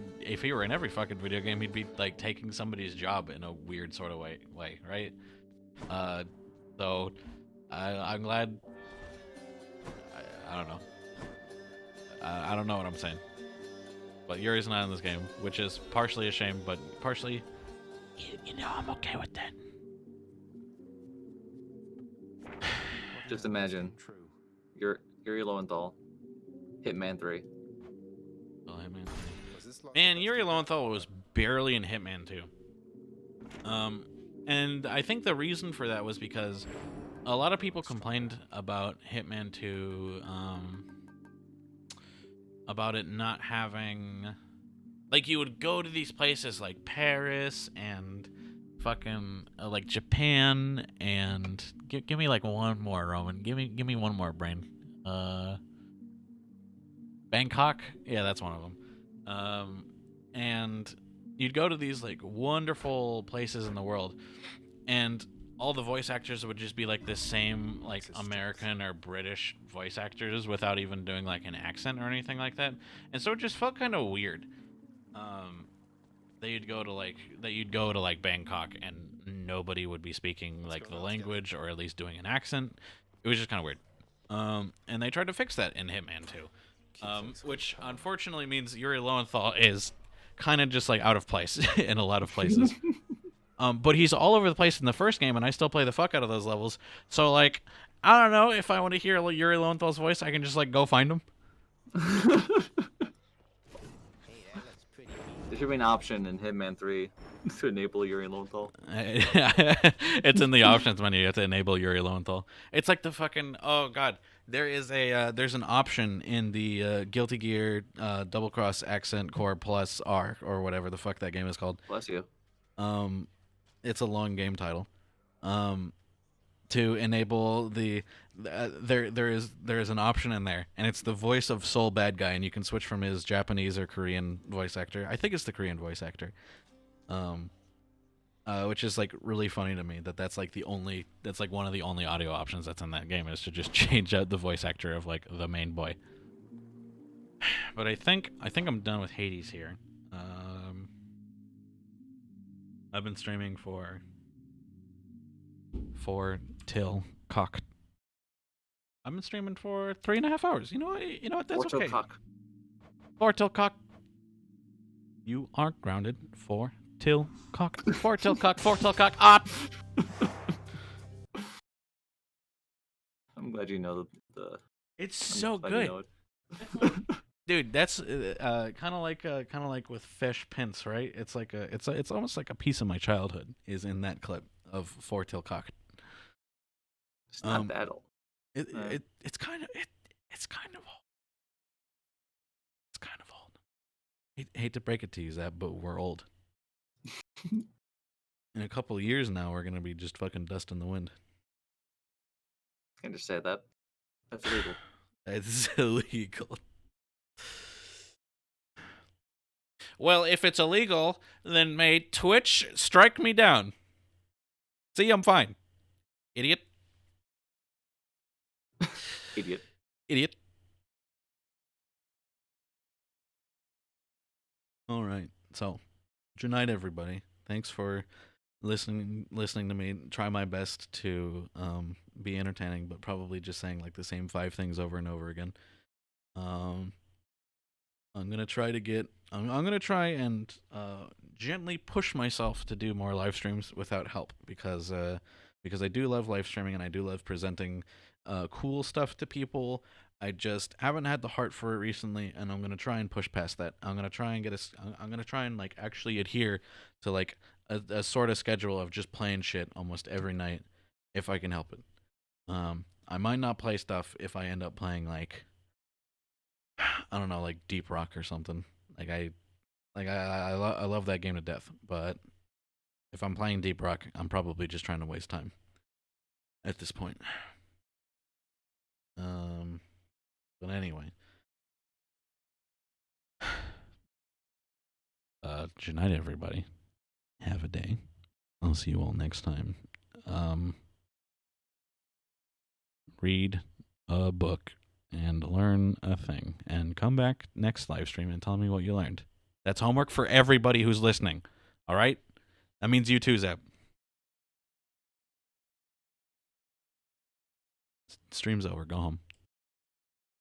fucking video game, he'd be like taking somebody's job in a weird sort of way, right? So I'm glad. I don't know. I don't know what I'm saying, but Yuri's not in this game, which is partially a shame, but partially, you know, I'm okay with that. Just imagine. Yuri Lowenthal, Hitman 3. Oh, Hitman this lot Man, Yuri Lowenthal was barely in Hitman 2. And I think the reason for that was because a lot of people complained about Hitman 2, about it not having... Like, you would go to these places like Paris and fucking, like, Japan, and... Give me, like, one more, Roman. Give me one more, brain. Bangkok? Yeah, that's one of them. And you'd go to these, like, wonderful places in the world, and all the voice actors would just be, like, the same, like, American or British voice actors without even doing, like, an accent or anything like that. And so it just felt kind of weird. That you'd go to, like, Bangkok, and nobody would be speaking, like, the language, or at least doing an accent. It was just kind of weird. And they tried to fix that in Hitman 2. Which unfortunately means Yuri Lowenthal is kind of just, like, out of place in a lot of places. But he's all over the place in the first game, and I still play the fuck out of those levels. So, like, I don't know, if I want to hear Yuri Lowenthal's voice, I can just, like, go find him. There should be an option in Hitman 3 to enable Yuri Lowenthal. It's in the options menu. You have to enable Yuri Lowenthal. It's like the fucking... Oh, God. There's an option in the Guilty Gear Double Cross Accent Core Plus R, or whatever the fuck that game is called. Bless you. It's a long game title. To enable the... there is an option in there, and it's the voice of Soul Bad Guy, and you can switch from his Japanese or Korean voice actor. I think it's the Korean voice actor. Which is, like, really funny to me that's like one of the only audio options that's in that game, is to just change out the voice actor of, like, the main boy. But I think I'm done with Hades here. I've been streaming for till cock. I've been streaming for 3.5 hours. You know what? That's okay. 4 till cock. You are grounded. 4 till cock. 4 till cock. 4 till cock. Ah! I'm glad you know the It's so good. Dude, that's kind of like with Fish Pince, right? It's almost like a piece of my childhood is in that clip of 4 till cock. It's not that old. It's kind of old. It's kind of old. Hate to break it to you, Zab, but we're old. In a couple of years now, we're gonna be just fucking dust in the wind. Can't just say that. That's illegal. It's illegal. Well, if it's illegal, then may Twitch strike me down. See, I'm fine. Idiot. Idiot. All right. So, good night, everybody. Thanks for listening to me try my best to be entertaining, but probably just saying, like, the same 5 things over and over again. I'm gonna try and gently push myself to do more live streams without help, because I do love live streaming and I do love presenting cool stuff to people. I just haven't had the heart for it recently, and I'm gonna try and push past that. I'm gonna try and like actually adhere to, like, a sort of schedule of just playing shit almost every night if I can help it. I might not play stuff if I end up playing, like, I don't know, like Deep Rock or something. I love that game to death, but if I'm playing Deep Rock, I'm probably just trying to waste time at this point. But anyway, good night, everybody. Have a day. I'll see you all next time. Read a book and learn a thing, and come back next live stream and tell me what you learned. That's homework for everybody who's listening. All right? That means you too, Zeb. Stream's over. Go home.